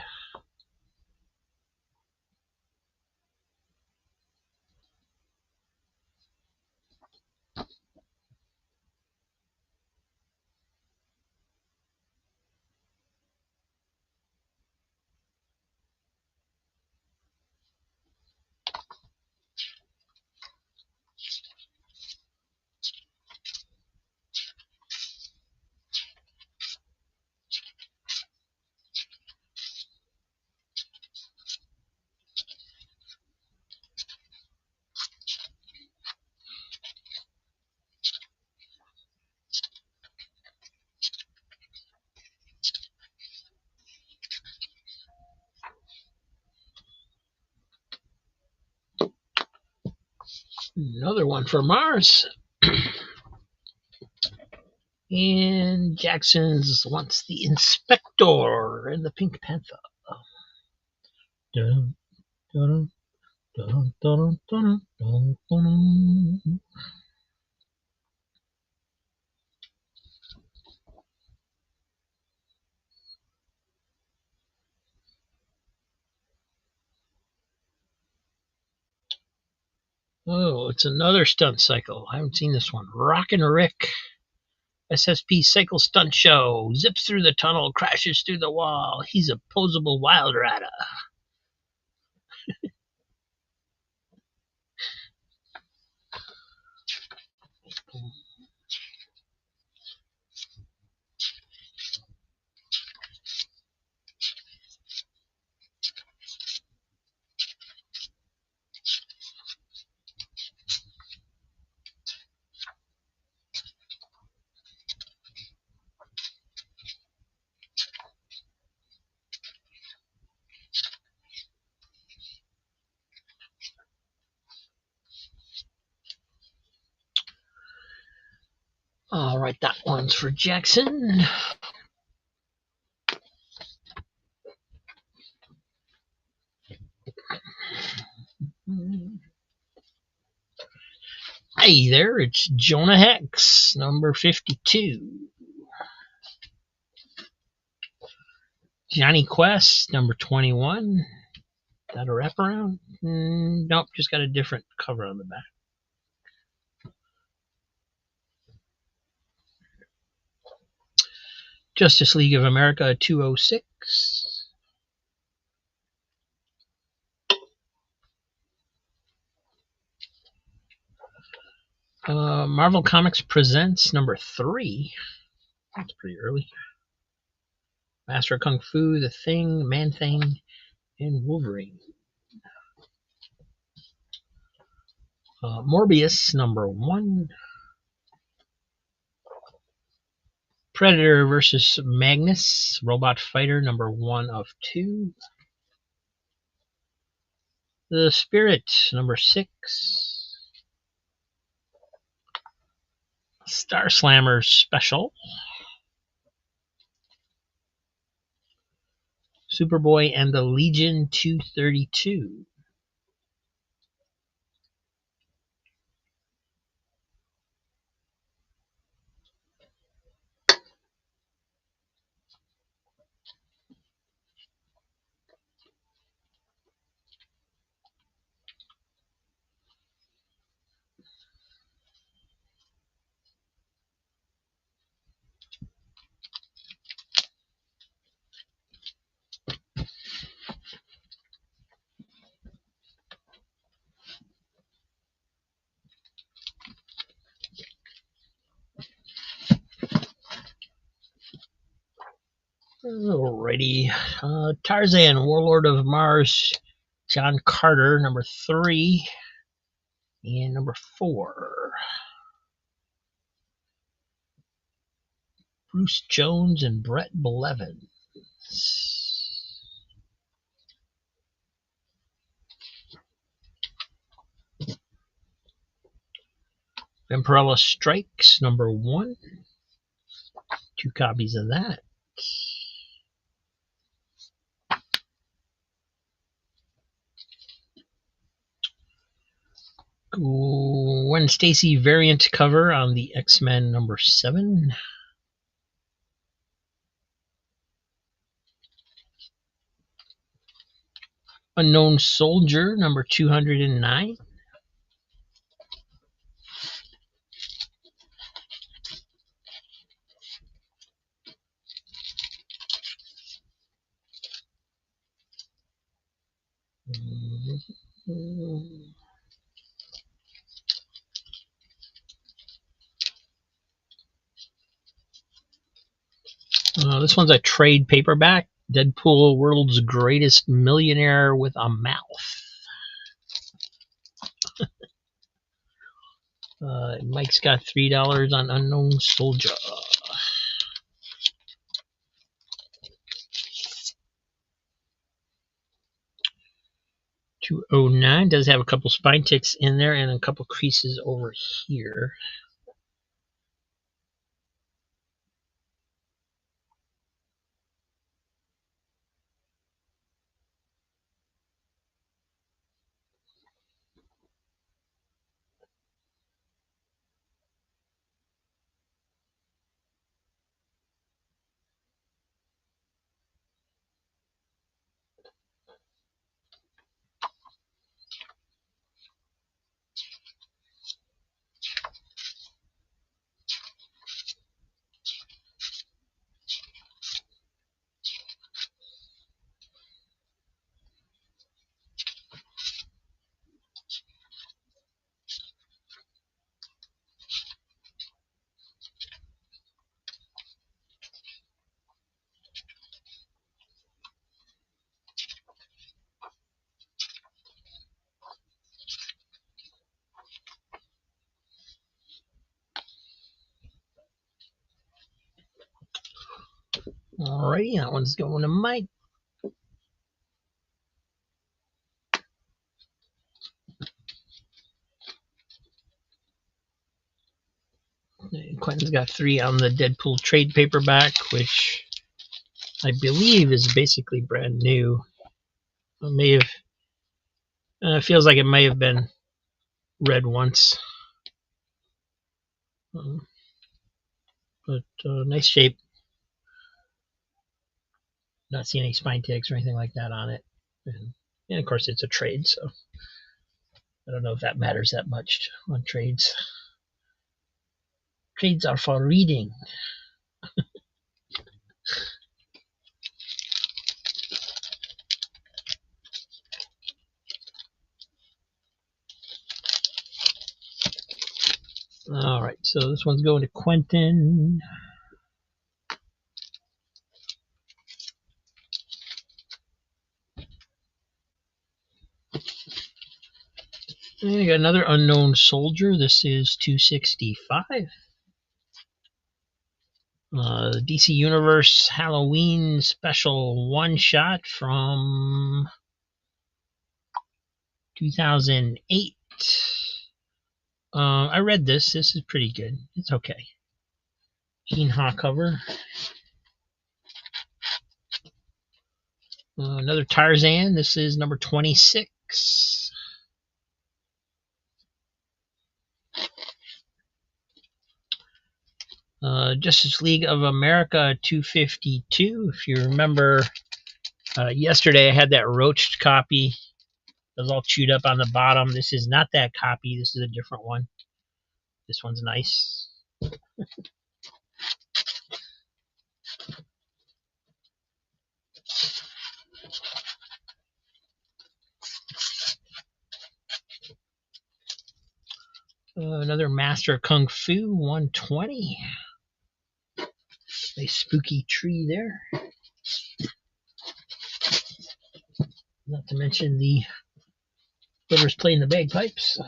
Another one for Mars. And Jackson's wants the Inspector and the Pink Panther. Dun, dun, dun, dun, dun, dun, dun. Oh, it's another stunt cycle. I haven't seen this one. Rockin' Rick. SSP Cycle Stunt Show. Zips through the tunnel, crashes through the wall. He's a posable wild rider. All right, that one's for Jackson. Hi there, it's Jonah Hex, number 52. Johnny Quest, number 21. Got a wraparound? Nope, just got a different cover on the back. Justice League of America 206. Marvel Comics Presents number 3. That's pretty early. Master of Kung Fu, The Thing, Man Thing, and Wolverine. Morbius number 1. Predator versus Magnus, Robot Fighter number 1 of 2. The Spirit number 6. Star Slammer Special. Superboy and the Legion 232. Alrighty. Tarzan, Warlord of Mars, John Carter, number 3. And number 4. Bruce Jones and Brett Blevins. Vampirella Strikes, number 1. 2 copies of that. Gwen Stacy variant cover on the X-Men number 7. Unknown Soldier number 209. This one's a trade paperback. Deadpool, World's Greatest Millionaire with a Mouth. Mike's got $3 on Unknown Soldier. $209 does have a couple spine ticks in there and a couple creases over here. Alrighty, that one's going to Mike. Quentin's got 3 on the Deadpool trade paperback, which I believe is basically brand new. It may have, feels like it may have been read once. But nice shape. Not seeing any spine ticks or anything like that on it. And of course, it's a trade, so I don't know if that matters that much on trades. Trades are for reading. All right, so this one's going to Quentin. And you got another unknown soldier. This is 265. DC Universe Halloween special one shot from 2008. I read this. This is pretty good. It's okay. Gene Ha cover. Another Tarzan. This is number 26. Justice League of America 252. If you remember, yesterday I had that roached copy. It was all chewed up on the bottom. This is not that copy. This is a different one. This one's nice. Another Master Kung Fu 120. Nice spooky tree there. Not to mention the whoever's playing the bagpipes.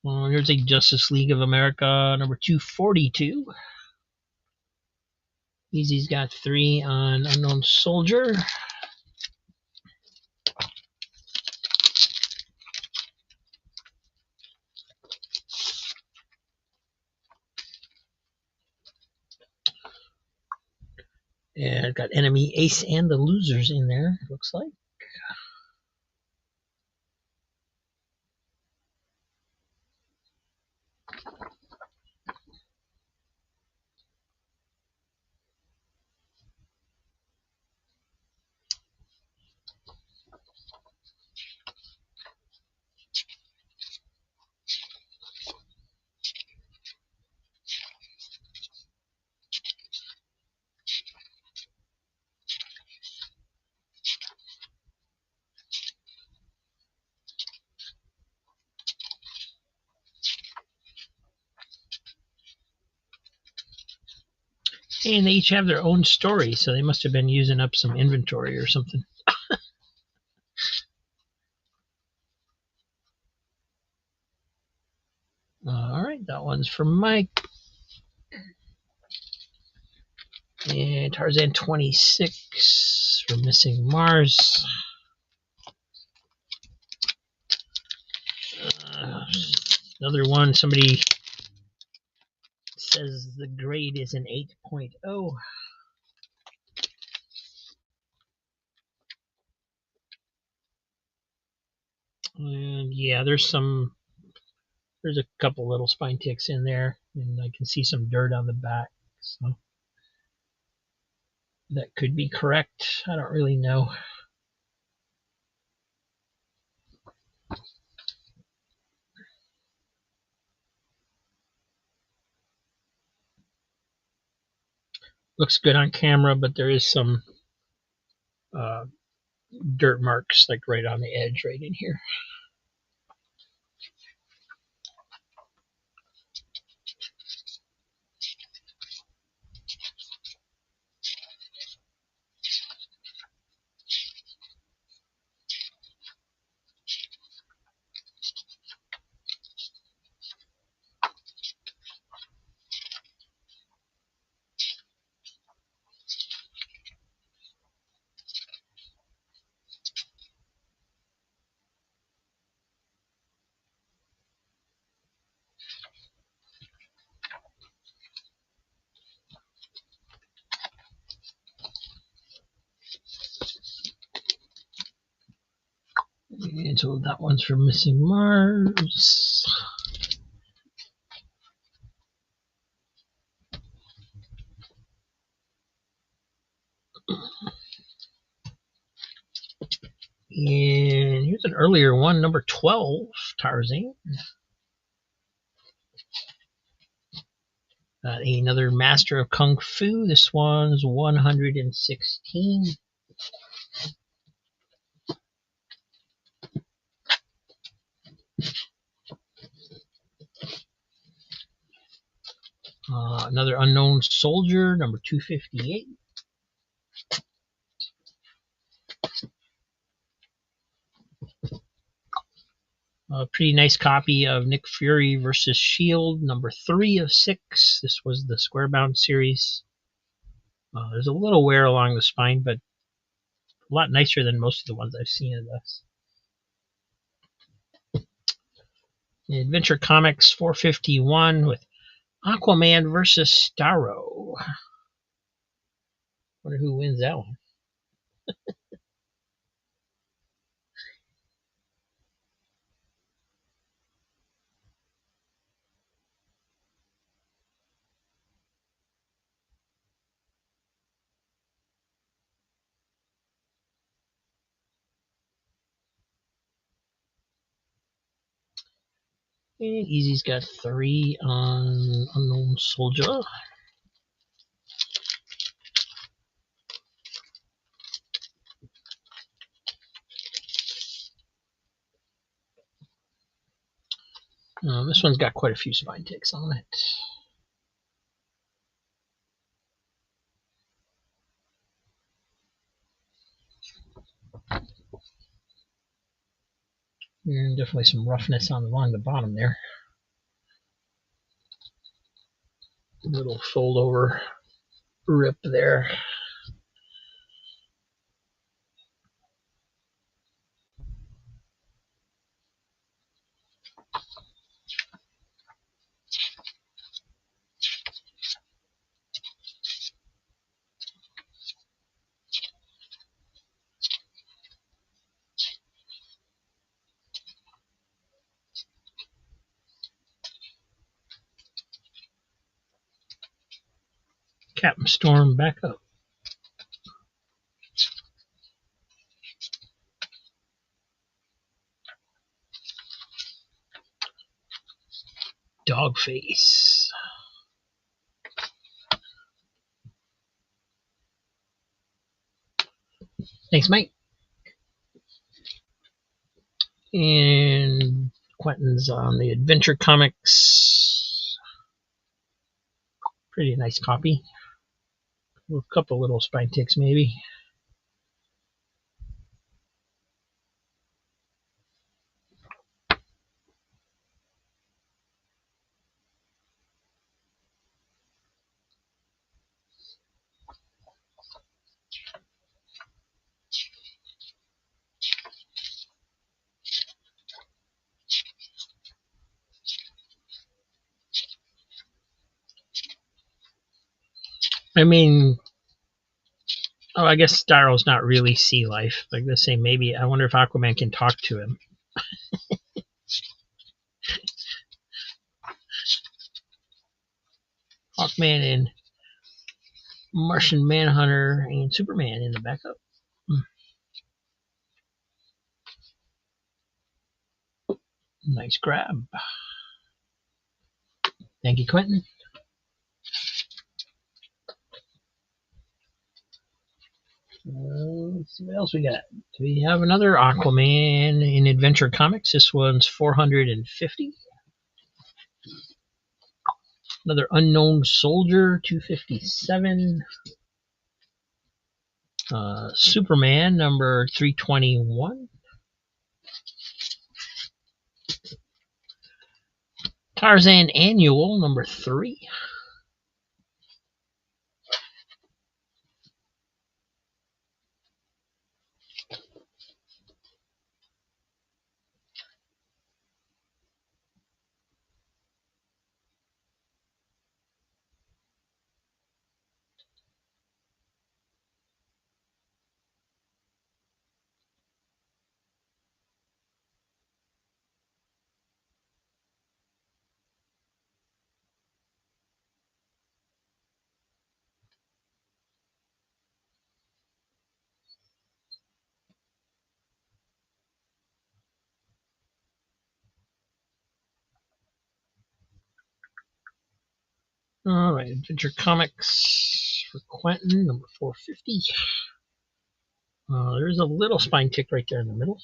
Here's a Justice League of America number 242. Easy's got 3 on Unknown Soldier. And I've got Enemy Ace and the Losers in there, looks like. And they each have their own story, so they must have been using up some inventory or something. All right, that one's for Mike. And Tarzan 26 for Missing Mars. Another one, somebody says the grade is an 8.0. And yeah, there's a couple little spine ticks in there, and I can see some dirt on the back, so that could be correct. I don't really know. Looks good on camera, but there is some dirt marks like right on the edge right in here. And so that one's for Missing Mars. And here's an earlier one, number 12, Tarzan. Another Master of Kung Fu. This one's 116. Another Unknown Soldier, number 258. A pretty nice copy of Nick Fury versus Shield, number 3 of 6. This was the Squarebound series. There's a little wear along the spine, but a lot nicer than most of the ones I've seen of this. Adventure Comics 451 with Aquaman versus Starro. Wonder who wins that one. And Easy's got 3 on Unknown Soldier. This one's got quite a few spine ticks on it. And definitely some roughness along the bottom there. A little fold over rip there. Captain Storm back up. Dogface. Thanks, Mike. And Quentin's on the Adventure Comics. Pretty nice copy. A couple little spine ticks, maybe. I mean, I guess Starro's not really sea life. Like they say, maybe I wonder if Aquaman can talk to him. Hawkman and Martian Manhunter and Superman in the backup. Nice grab. Thank you, Quentin. Let's see what else we got. Do we have another Aquaman in Adventure Comics? This one's 450. Another Unknown Soldier, 257. Superman, number 321. Tarzan Annual, number 3. All right, Adventure Comics for Quentin, number 450. There's a little spine tick right there in the middle.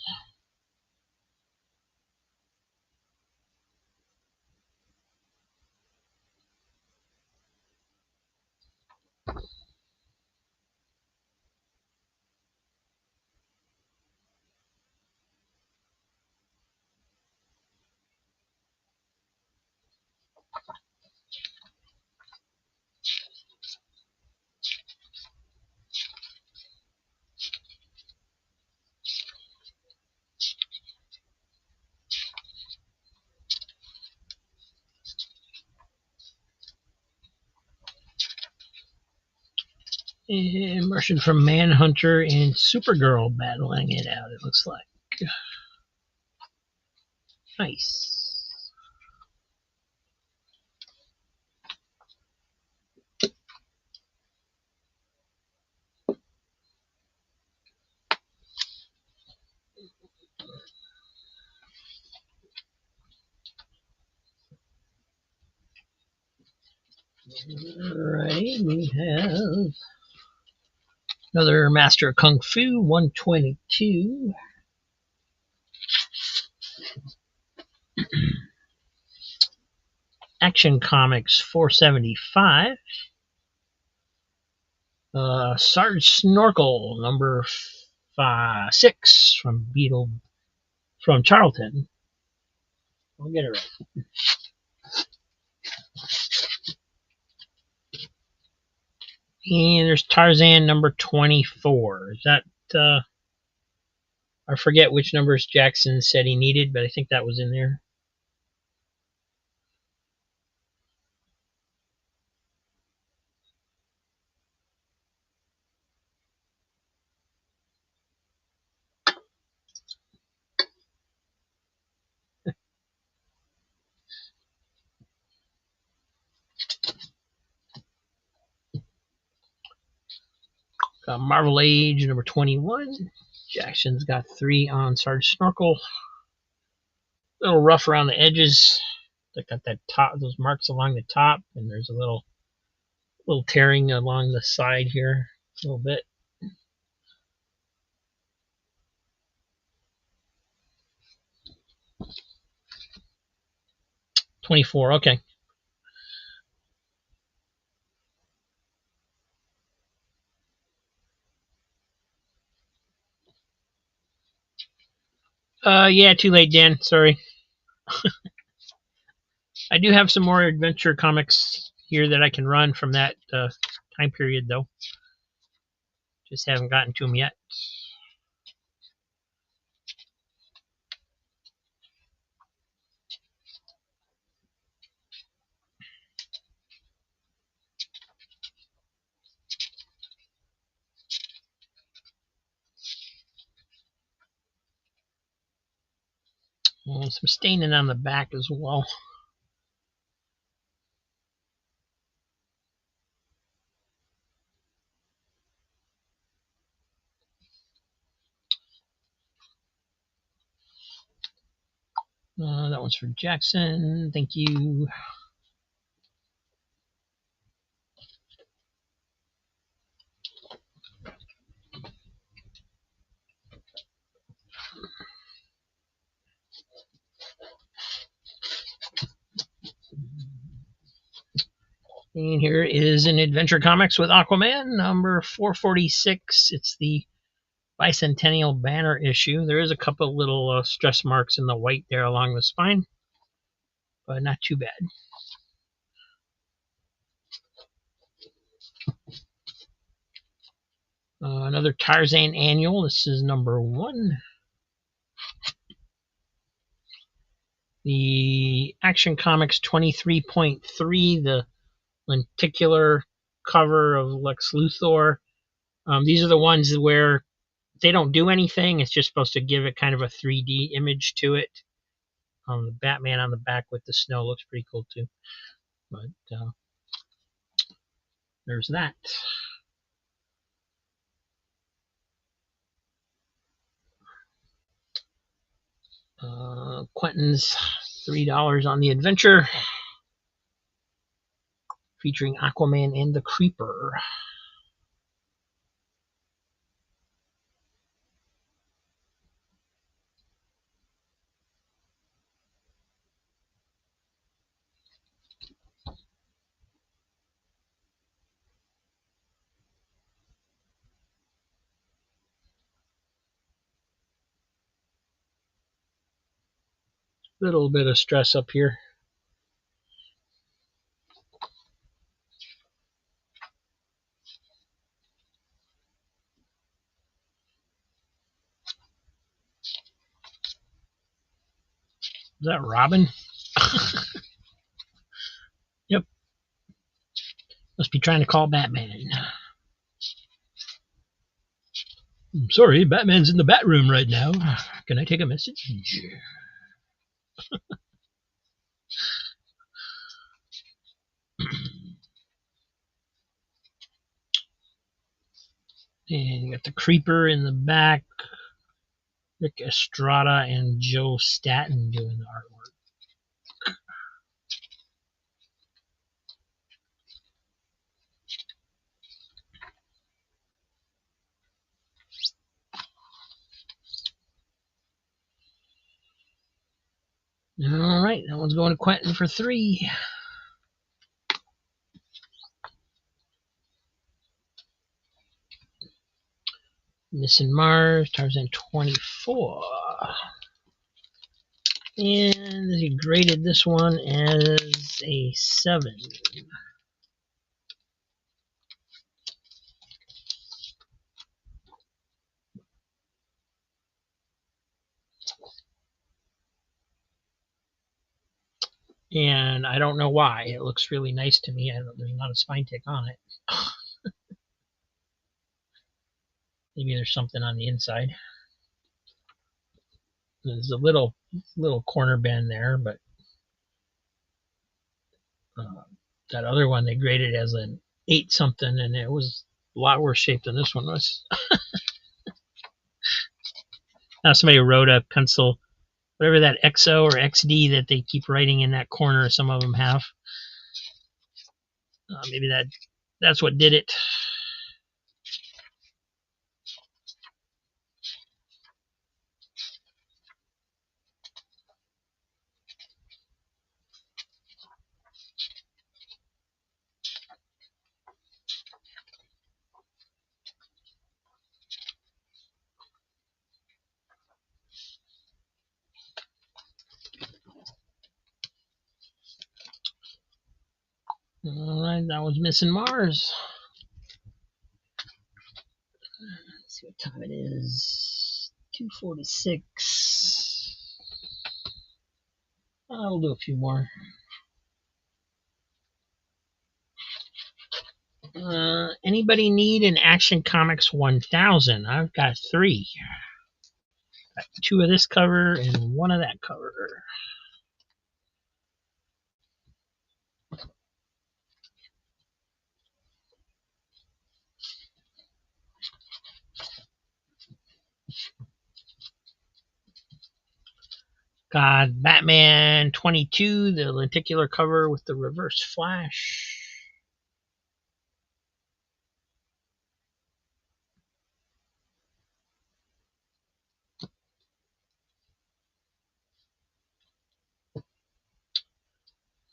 And Martian from Manhunter and Supergirl battling it out, it looks like. Nice. Alrighty, we have another Master of Kung Fu, 122. Action Comics, 475. Sarge Snorkel, number 6 from Beetle, from Charlton. I'll get it right. And there's Tarzan number 24. Is that, I forget which numbers Jackson said he needed, but I think that was in there. Marvel Age number 21. Jackson's got 3 on Sarge Snorkel. A little rough around the edges. They got that top, those marks along the top, and there's a little tearing along the side here, a little bit. $24, okay. Yeah, too late, Dan. Sorry. I do have some more adventure comics here that I can run from that time period, though. Just haven't gotten to them yet. And some staining on the back as well. That one's for Jackson. Thank you. And here is an Adventure Comics with Aquaman, number 446. It's the Bicentennial Banner issue. There is a couple little stress marks in the white there along the spine, but not too bad. Another Tarzan annual. This is number 1. The Action Comics 23.3, the lenticular cover of Lex Luthor. These are the ones where they don't do anything. It's just supposed to give it kind of a 3D image to it. The Batman on the back with the snow looks pretty cool too. But there's that. Quentin's $3 on the adventure. featuring Aquaman and the Creeper. Little bit of stress up here. Is that Robin? Yep. Must be trying to call Batman. I'm sorry, Batman's in the bat room right now. Can I take a message? And you got the Creeper in the back. Rick Estrada and Joe Staten doing the artwork. All right, that one's going to Quentin for 3. Missing Mars, Tarzan 24. And he graded this one as a 7. And I don't know why. It looks really nice to me. There's not a spine tick on it. Maybe there's something on the inside. There's a little corner bend there, but that other one they graded as an 8 something, and it was a lot worse shape than this one was. Now somebody wrote a pencil, whatever that XO or XD that they keep writing in that corner, some of them have. Maybe that's what did it. All right, that was Missing Mars. Let's see what time it is. 2:46. I'll do a few more. Anybody need an Action Comics 1000? I've got 3. Got 2 of this cover and 1 of that cover. Got Batman 22, the lenticular cover with the reverse flash.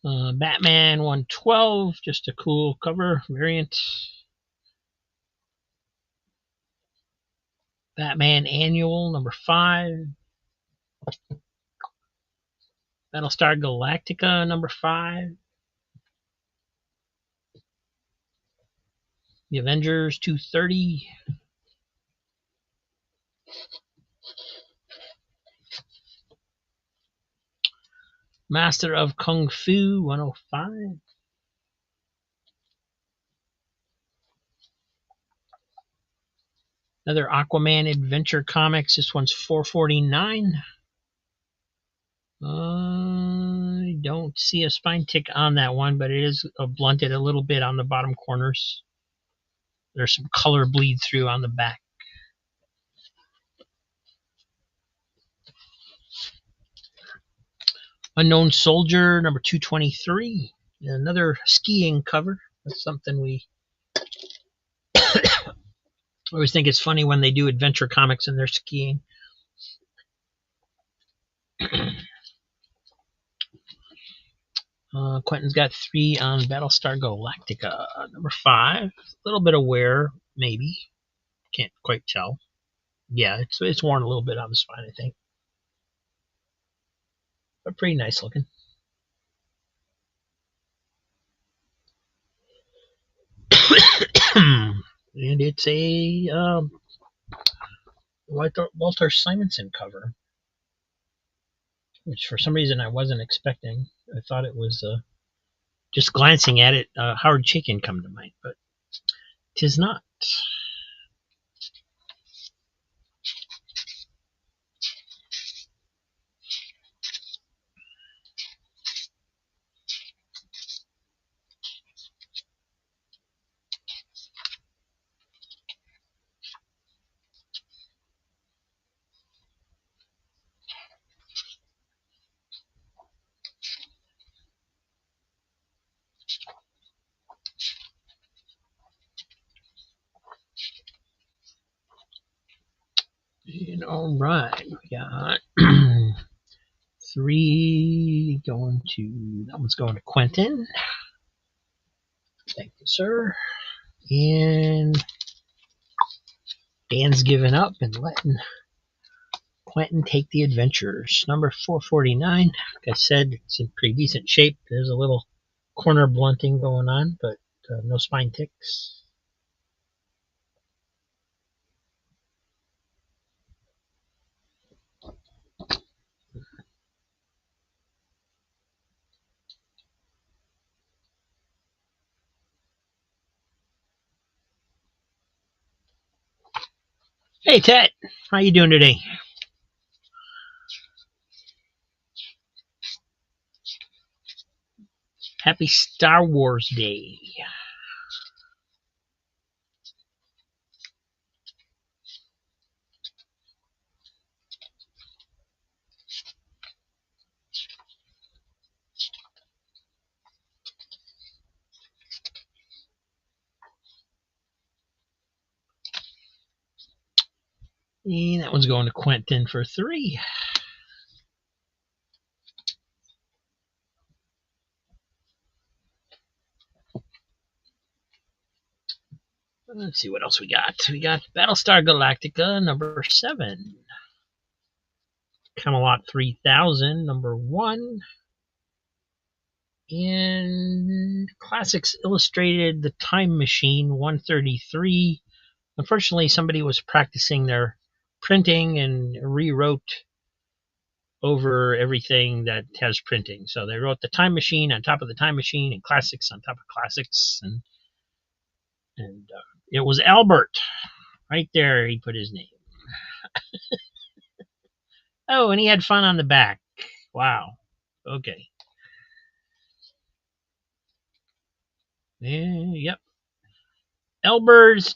Batman 112, just a cool cover variant. Batman Annual number 5. Battlestar Galactica number 5. The Avengers 230. Master of Kung Fu 105. Another Aquaman Adventure Comics. This one's $4.49. I don't see a spine tick on that one, but it is blunted a little bit on the bottom corners. There's some color bleed through on the back. Unknown Soldier number 223. Another skiing cover. That's something we always think it's funny when they do adventure comics and they're skiing. Quentin's got 3 on Battlestar Galactica. Number 5, a little bit of wear, maybe. Can't quite tell. Yeah, it's worn a little bit on the spine, I think. But pretty nice looking. And it's a Walter Simonson cover, which for some reason I wasn't expecting. I thought it was just glancing at it, Howard Chaykin come to mind, but 'tis not. And all right, we got 3 going to, that one's going to Quentin. Thank you, sir. And Dan's given up and letting Quentin take the adventures. Number 449. Like I said, it's in pretty decent shape. There's a little corner blunting going on, but no spine ticks. Hey, Ted. How you doing today? Happy Star Wars Day. And that one's going to Quentin for 3. Let's see what else we got. We got Battlestar Galactica, number 7. Camelot 3000, number 1. And Classics Illustrated, The Time Machine, 133. Unfortunately, somebody was practicing their printing and rewrote over everything that has printing. So they wrote The Time Machine on top of The Time Machine and Classics on top of Classics. And it was Albert. Right there, he put his name. Oh, and he had fun on the back. Wow. Okay. Yep. Albert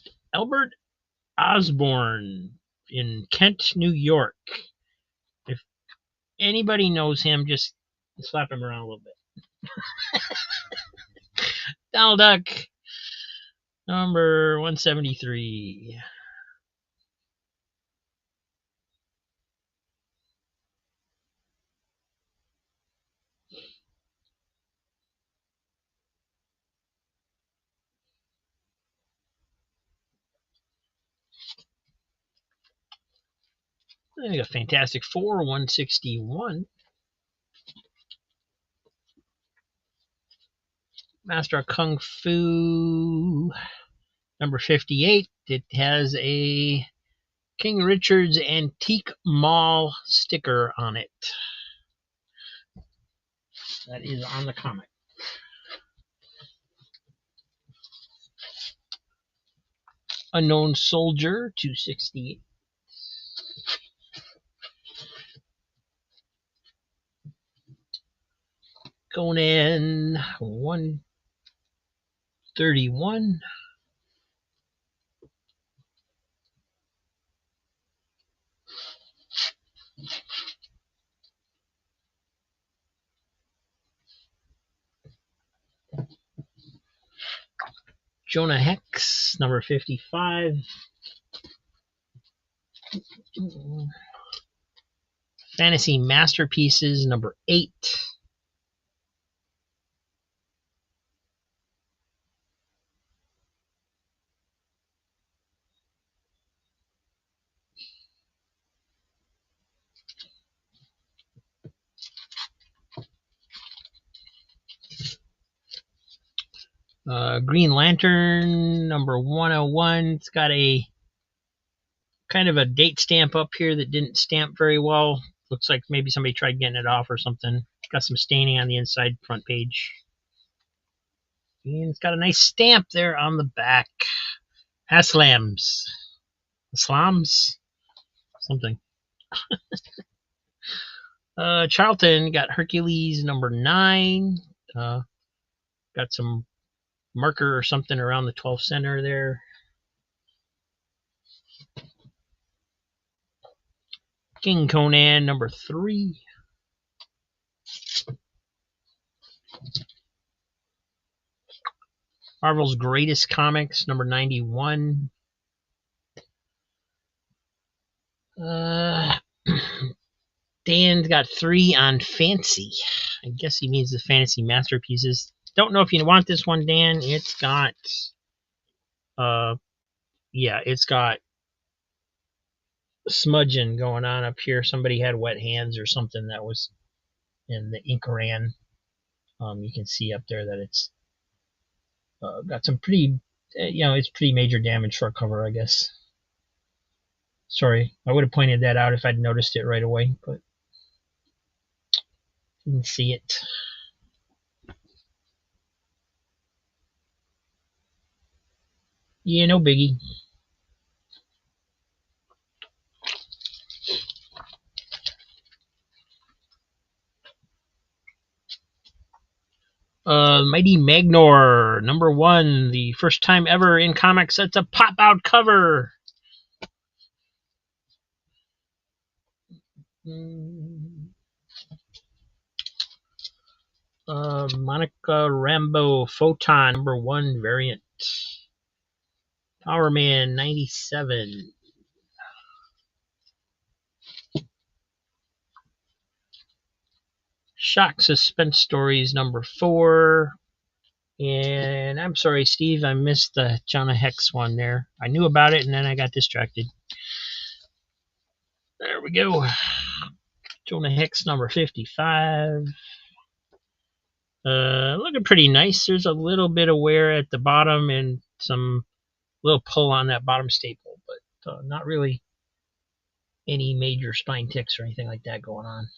Osborne in Kent, New York. If anybody knows him, just slap him around a little bit. Donald Duck, number 173. I think a Fantastic Four, 161. Master of Kung Fu, number 58. It has a King Richard's Antique Mall sticker on it. That is on the comic. Unknown Soldier, 268. Conan, 131. Jonah Hex, number 55. Fantasy Masterpieces, number 8. Green Lantern, number 101. It's got a kind of a date stamp up here that didn't stamp very well. Looks like maybe somebody tried getting it off or something. Got some staining on the inside front page. And it's got a nice stamp there on the back. Haslams. Slams? Something. Charlton got Hercules number 9. Got some marker or something around the 12th center there. King Conan number 3. Marvel's Greatest Comics number 91. Dan's got 3 on Fancy. I guess he means the Fantasy Masterpieces. Don't know if you want this one, Dan. It's got it's got smudging going on up here. Somebody had wet hands or something that was in the ink ran. You can see up there that it's got some pretty, it's pretty major damage for a cover, I guess. Sorry, I would have pointed that out if I'd noticed it right away, but didn't see it. Yeah, no biggie. Mighty Magnor, number 1, the first time ever in comics that's a pop-out cover. Monica Rambeau Photon, number 1 variant. Power Man 97. Shock Suspense Stories, number 4. And I'm sorry, Steve, I missed the Jonah Hex one there. I knew about it and then I got distracted. There we go. Jonah Hex number 55. Looking pretty nice. There's a little bit of wear at the bottom and some little pull on that bottom staple, but not really any major spine ticks or anything like that going on.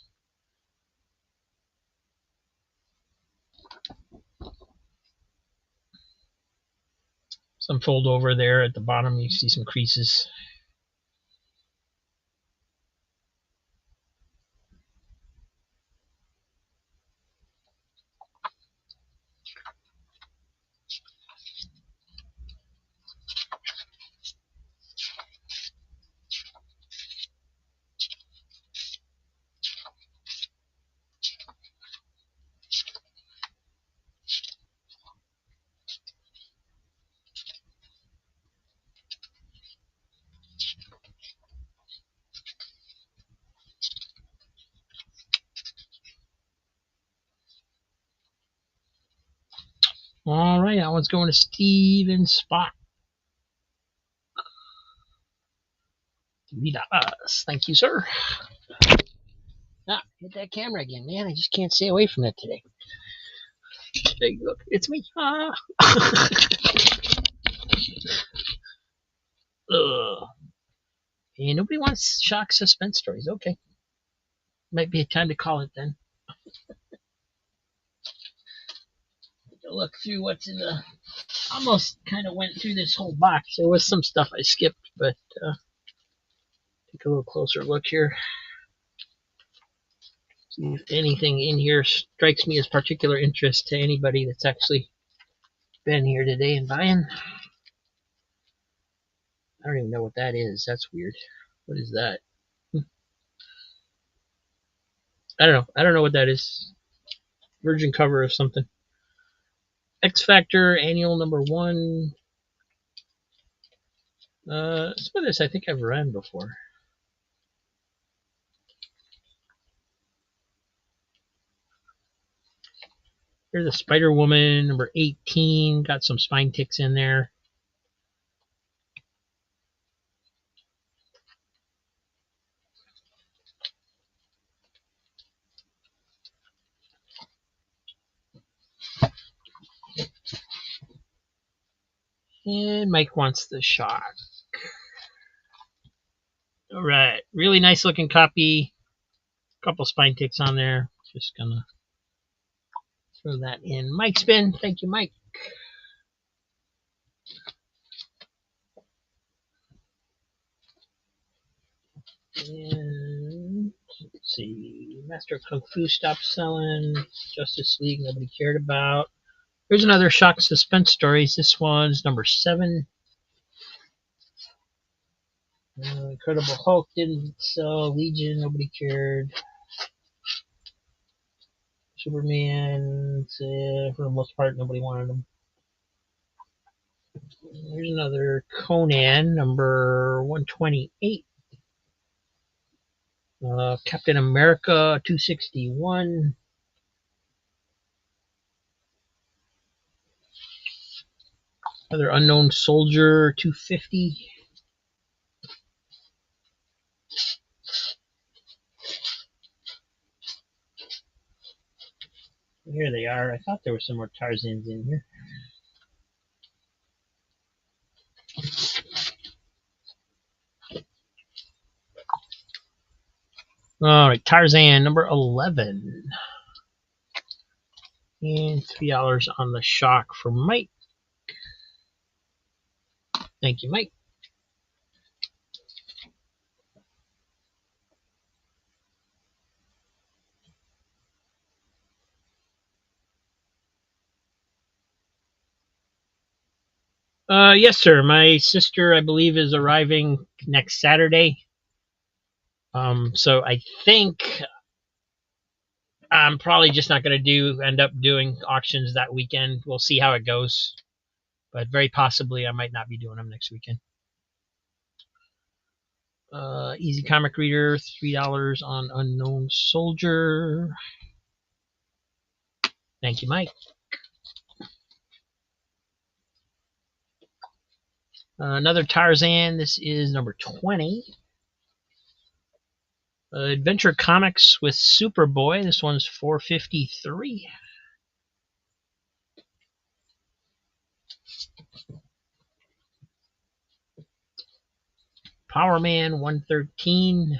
Some fold over there at the bottom. You see some creases. All right, that one's going to Steven Spot. $3. Thank you, sir. Hit that camera again, man. I just can't stay away from it today. Hey, look, it's me. And nobody wants Shock Suspense Stories. Okay. Might be a time to call it then. Look through what's in the. Almost kind of went through this whole box. There was some stuff I skipped, but take a little closer look here. See if anything in here strikes me as particular interest to anybody that's actually been here today and buying. I don't even know what that is. That's weird. What is that? I don't know. I don't know what that is. Virgin cover of something. X Factor annual number 1. Some of this I think I've read before. Here's a Spider Woman, number 18. Got some spine ticks in there. And Mike wants the shock. All right, really nice looking copy. Couple spine ticks on there. Just gonna throw that in Mike's bin. Thank you, Mike. And let's see, Master of Kung Fu stopped selling. Justice League nobody cared about. Here's another shock suspense stories. This one's number 7. Incredible Hulk didn't sell. Legion nobody cared. Superman, for the most part, nobody wanted them. Here's another Conan, number 128. Captain America 261. Another Unknown Soldier 250. Here they are. I thought there were some more Tarzans in here. All right, Tarzan number 11. And $3 on the shock for Mike. Thank you, Mike. Yes, sir. My sister, I believe, is arriving next Saturday. So I think I'm probably just not going to end up doing auctions that weekend. We'll see how it goes, but very possibly I might not be doing them next weekend. Easy Comic Reader, $3 on Unknown Soldier. Thank you, Mike. Another Tarzan. This is number 20. Adventure Comics with Superboy. This one's $4.53. Power Man $113.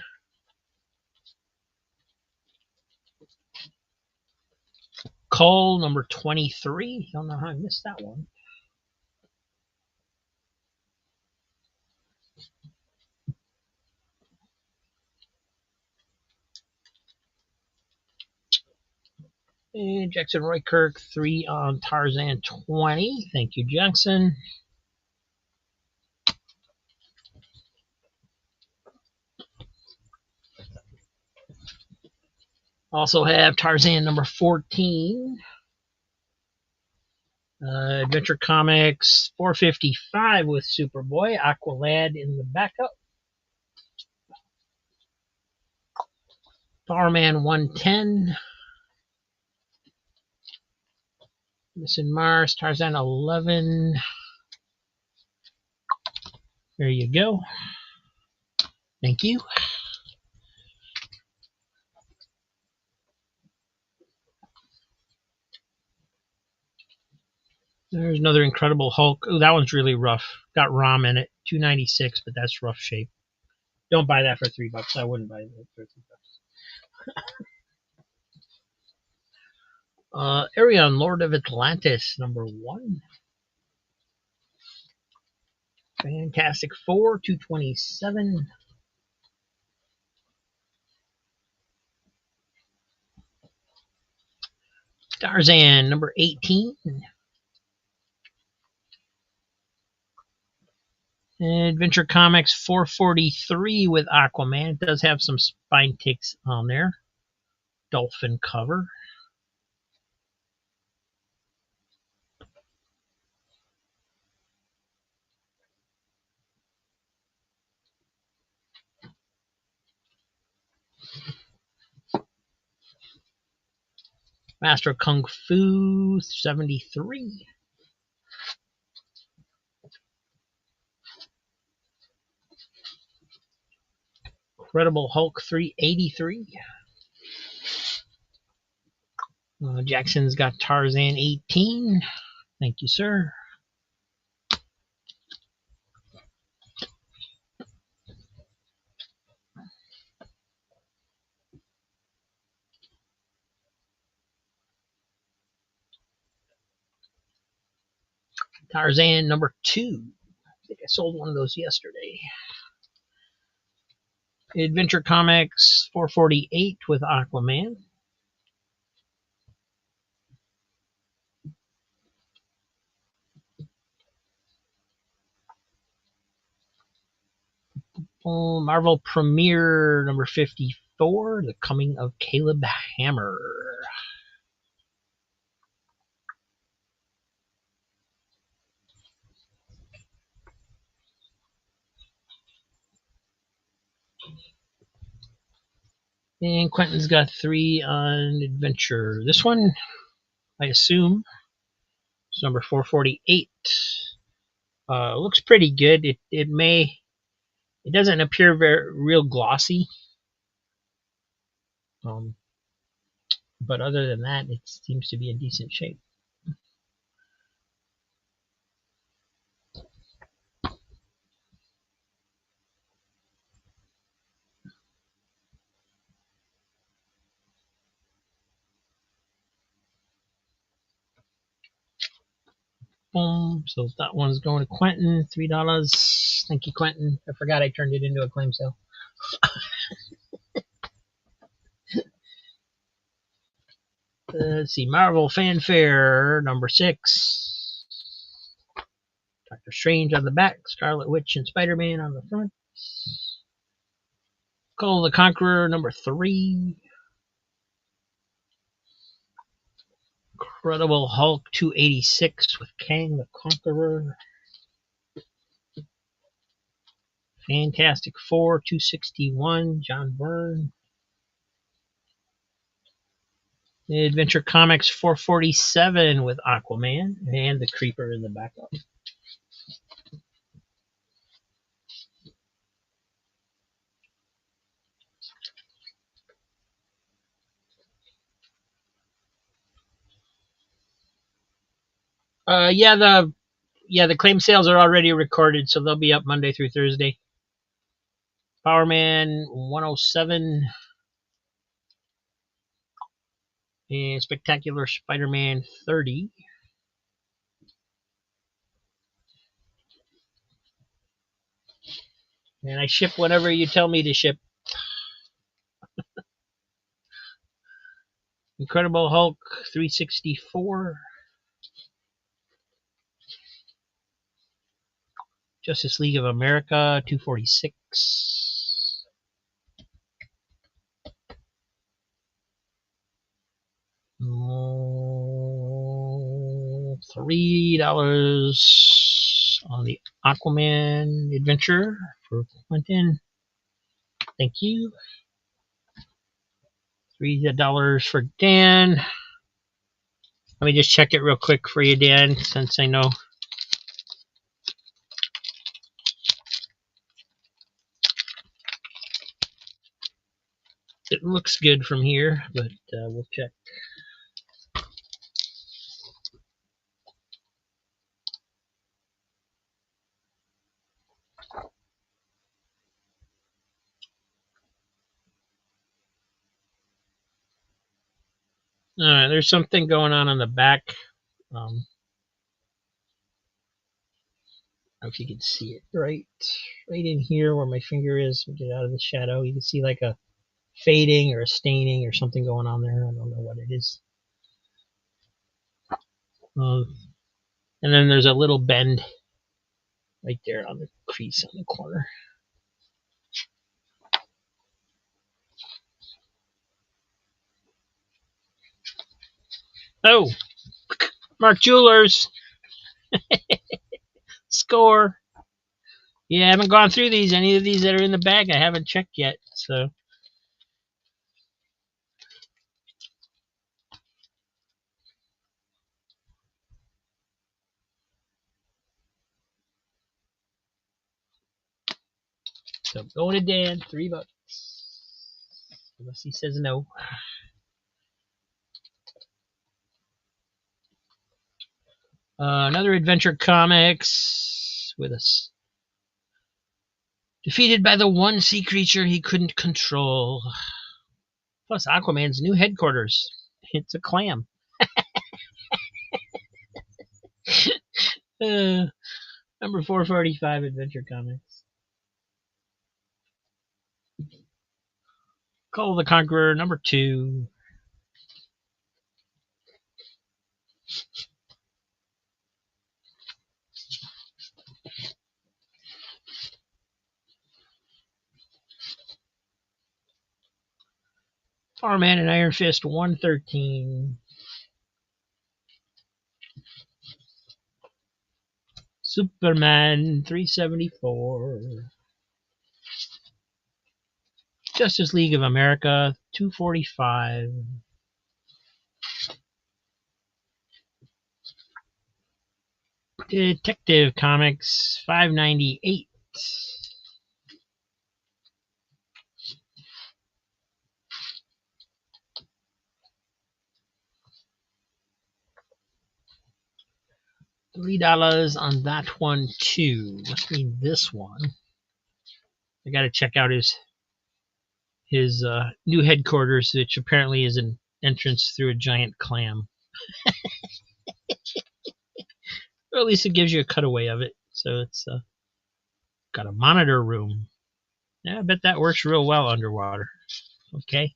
Cole number 23. Don't know how I missed that one. And Jackson Roykirk 3 on Tarzan 20. Thank you, Jackson. Also have Tarzan number 14. Adventure Comics $4.55 with Superboy. Aqualad in the backup. Power Man $110. Missing Mars, Tarzan 11. There you go. Thank you. There's another Incredible Hulk. Oh, that one's really rough. Got ROM in it. $2.96, but that's rough shape. Don't buy that for $3. I wouldn't buy that for $3. Arion, Lord of Atlantis, number 1. Fantastic Four, $2.27. Tarzan, number 18. Adventure Comics $4.43 with Aquaman. It does have some spine ticks on there. Dolphin cover. Master of Kung Fu 73. Incredible Hulk 383. Jackson's got Tarzan 18. Thank you, sir. Tarzan number 2. I think I sold one of those yesterday. Adventure Comics 448 with Aquaman. Marvel Premiere number 54, The Coming of Caleb Hammer. And Quentin's got 3 on Adventure. This one, I assume, is number 448. Looks pretty good. It doesn't appear very real glossy. But other than that, it seems to be in decent shape. Boom. So that one's going to Quentin. $3. Thank you, Quentin. I forgot I turned it into a claim sale. Let's see. Marvel Fanfare number 6. Doctor Strange on the back. Scarlet Witch and Spider-Man on the front. Call the Conqueror number 3. Incredible Hulk 286 with Kang the Conqueror. Fantastic Four 261, John Byrne. Adventure Comics 447 with Aquaman and the Creeper in the backup. The claim sales are already recorded, so they'll be up Monday through Thursday. Power Man 107 and Spectacular Spider-Man 30. And I ship whatever you tell me to ship. Incredible Hulk 364. Justice League of America 246. $3 on the Aquaman Adventure for Quentin. Thank you. $3 for Dan. Let me just check it real quick for you, Dan, since I know. It looks good from here, but we'll check. Alright, there's something going on the back. I don't know if you can see it right in here where my finger is. Get out of the shadow. You can see like a fading or a staining or something going on there. I don't know what it is. And then there's a little bend right there on the crease on the corner. Oh, Mark Jewelers. Score. Yeah, I haven't gone through these. Any of these that are in the bag, I haven't checked yet. So So going to Dan, $3. Unless he says no. Another Adventure Comics with us. Defeated by the one sea creature he couldn't control. Plus Aquaman's new headquarters. It's a clam. Number 445 Adventure Comics. Call the Conqueror, number 2. Farman and Iron Fist, 113. Superman, 374. Justice League of America, 245. Detective Comics, 598. $3 on that one too. Must be this one. I got to check out his new headquarters, which apparently is an entrance through a giant clam. Or at least it gives you a cutaway of it. So it's got a monitor room. Yeah, I bet that works real well underwater. Okay.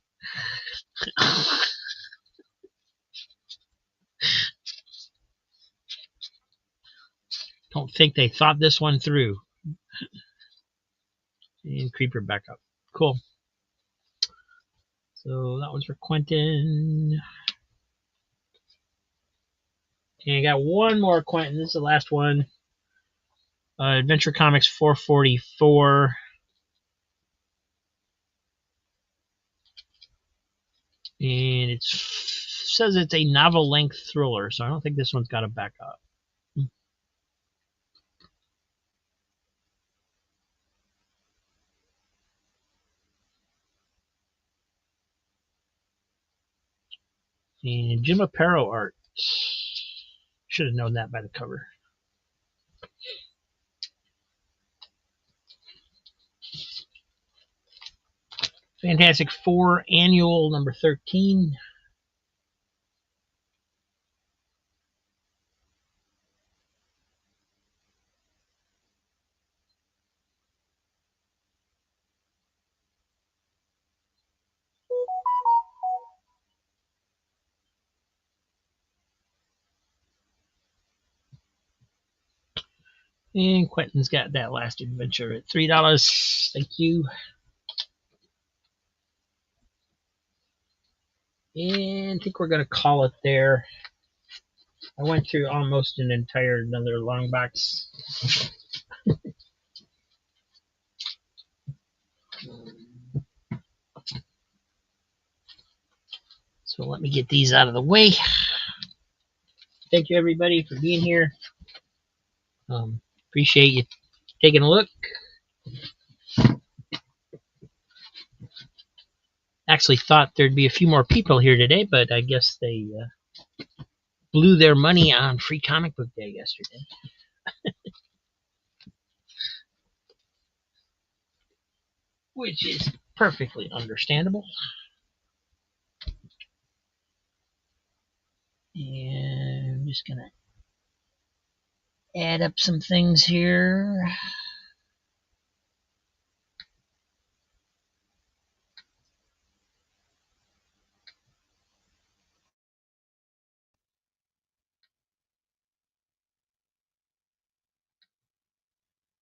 Don't think they thought this one through. And Creeper back up. Cool. So that was for Quentin. And I got one more Quentin. This is the last one. Adventure Comics 444. And it says it's a novel-length thriller, so I don't think this one's got a backup. And Jim Aparo art. Should have known that by the cover. Fantastic Four Annual number 13. And Quentin's got that last adventure at $3. Thank you. And I think we're going to call it there. I went through almost an entire another long box. So let me get these out of the way. Thank you, everybody, for being here. Appreciate you taking a look. Actually thought there'd be a few more people here today, but I guess they blew their money on Free Comic Book Day yesterday. Which is perfectly understandable. And I'm just going to add up some things here.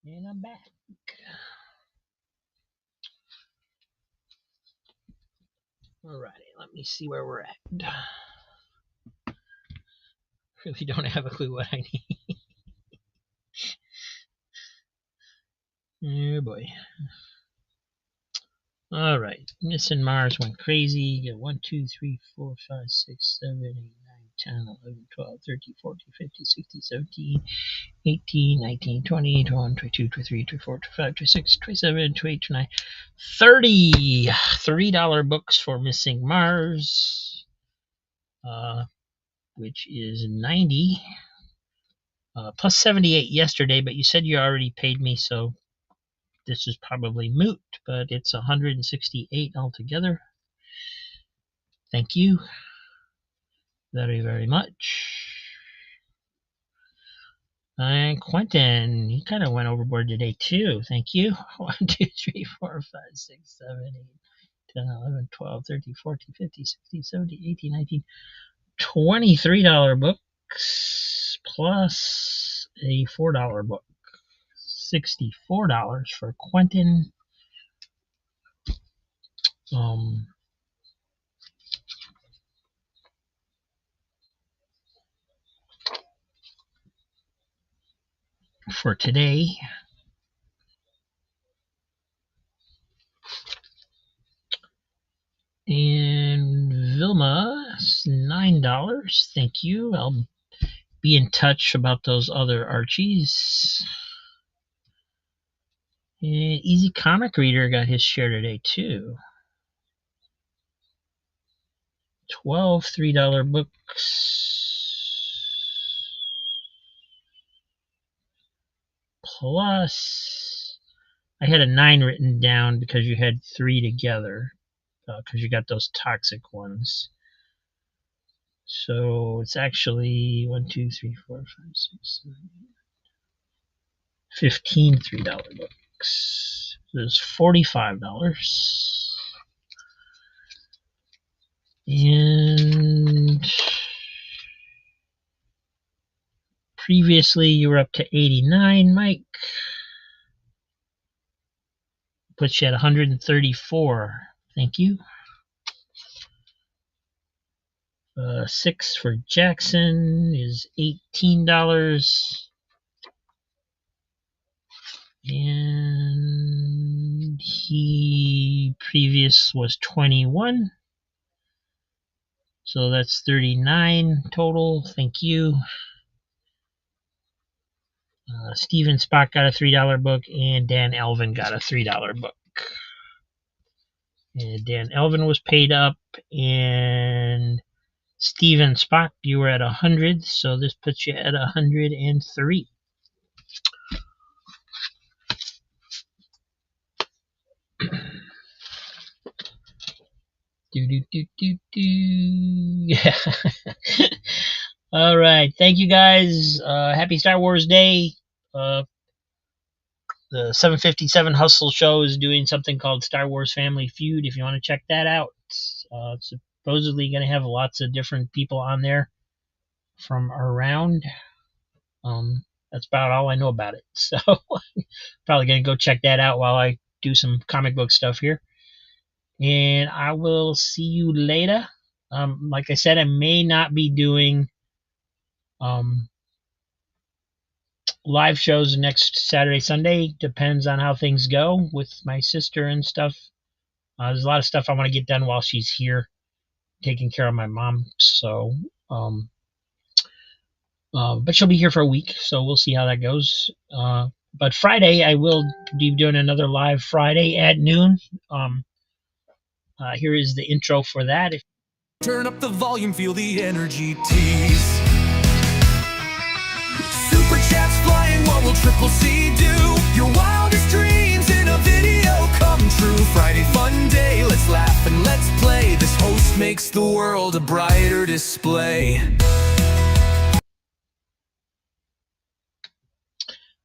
And I'm back. Alrighty, let me see where we're at. Really don't have a clue what I need. Oh boy. Alright, Missing Mars went crazy. You got 1, 2, 3, 4, 5, 6, 7, 8, 9, 10, 11, 12, 13, 14, 15, 16, 17, 18, 19, 20, 21, 22, 23, 24, 25, 26, 27, 28, 29, 30 $3 books for Missing Mars, which is 90, plus 78 yesterday, but you said you already paid me, so this is probably moot, but it's 168 altogether. Thank you very, very much. And Quentin, he kind of went overboard today too. Thank you. 1, 2, 3, 4, 5, 6, 7, 8, 10, 11, 12, 13, 14, 15, 16, 17, 18, 19, $23 books plus a $4 book. $64 for Quentin. For today. And Vilma, $9. Thank you. I'll be in touch about those other Archies. And Easy Comic Reader got his share today too. 12 $3 books. Plus, I had a 9 written down because you had 3 together. Because you got those toxic ones. So it's actually 1, 2, 3, 4, 5, 6, 7, 8, 15 $3 books. There's $45. And previously you were up to 89, Mike. Puts you at 134. Thank you. 6 for Jackson is $18. And he previous was 21. So that's 39 total. Thank you. Steven Spock got a $3 book, and Dan Elvin got a $3 book. And Dan Elvin was paid up, and Steven Spock, you were at 100, so this puts you at 103. Yeah. All right. Thank you guys. Happy Star Wars Day. The 757 Hustle Show is doing something called Star Wars Family Feud. If you want to check that out, it's supposedly going to have lots of different people on there from around. That's about all I know about it. So probably going to go check that out while I do some comic book stuff here. And I will see you later. Like I said, I may not be doing live shows next Saturday, Sunday. Depends on how things go with my sister and stuff. There's a lot of stuff I want to get done while she's here taking care of my mom. So, but she'll be here for a week, so we'll see how that goes. But Friday, I will be doing another live Friday at noon. Here is the intro for that. Turn up the volume, feel the energy tease. Super chats flying, what will Triple C do? Your wildest dreams in a video come true. Friday fun day, let's laugh and let's play. This host makes the world a brighter display.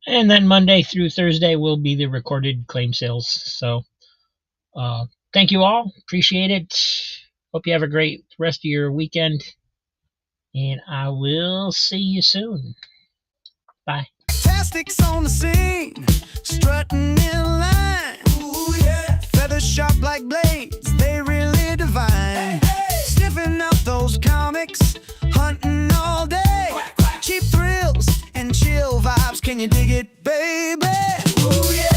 And then Monday through Thursday will be the recorded claim sales. So thank you all. Appreciate it. Hope you have a great rest of your weekend. And I will see you soon. Bye. Fantastics on the scene, strutting in line. Ooh, yeah. Feathers sharp like blades, they really divine. Hey, hey. Sniffing out those comics, hunting all day. Quack, quack. Cheap thrills and chill vibes, can you dig it, baby? Ooh, yeah.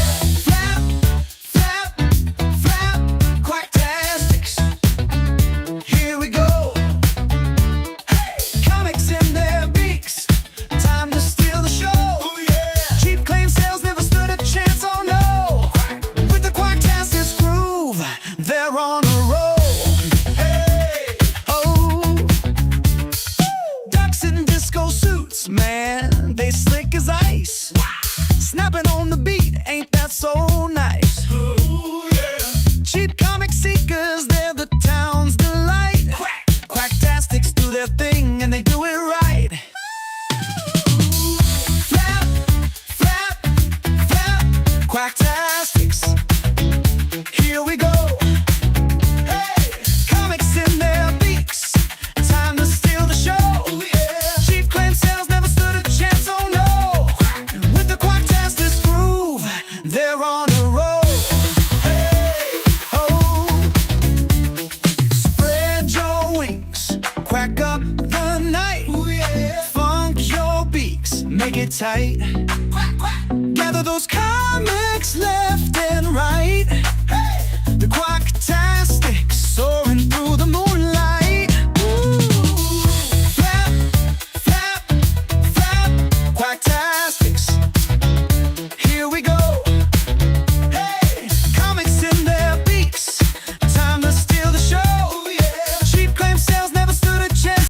Quacktastics. Here we go. Hey. rapping on the beat, ain't that so nice? Ooh, yeah. Cheap comic seekers, they're the town's delight. Quacktastics do their thing and they do it right. Flap, flap, flap, Quacktastics. Here we go. Hey, comics in their beaks, time to steal the show. Cheap claim sales never stood a chance, oh no. With the Quacktastics groove, they're on a roll. Hey, oh, spread your wings, quack up the night. Funk your beaks, make it tight. Gather those comics left and right.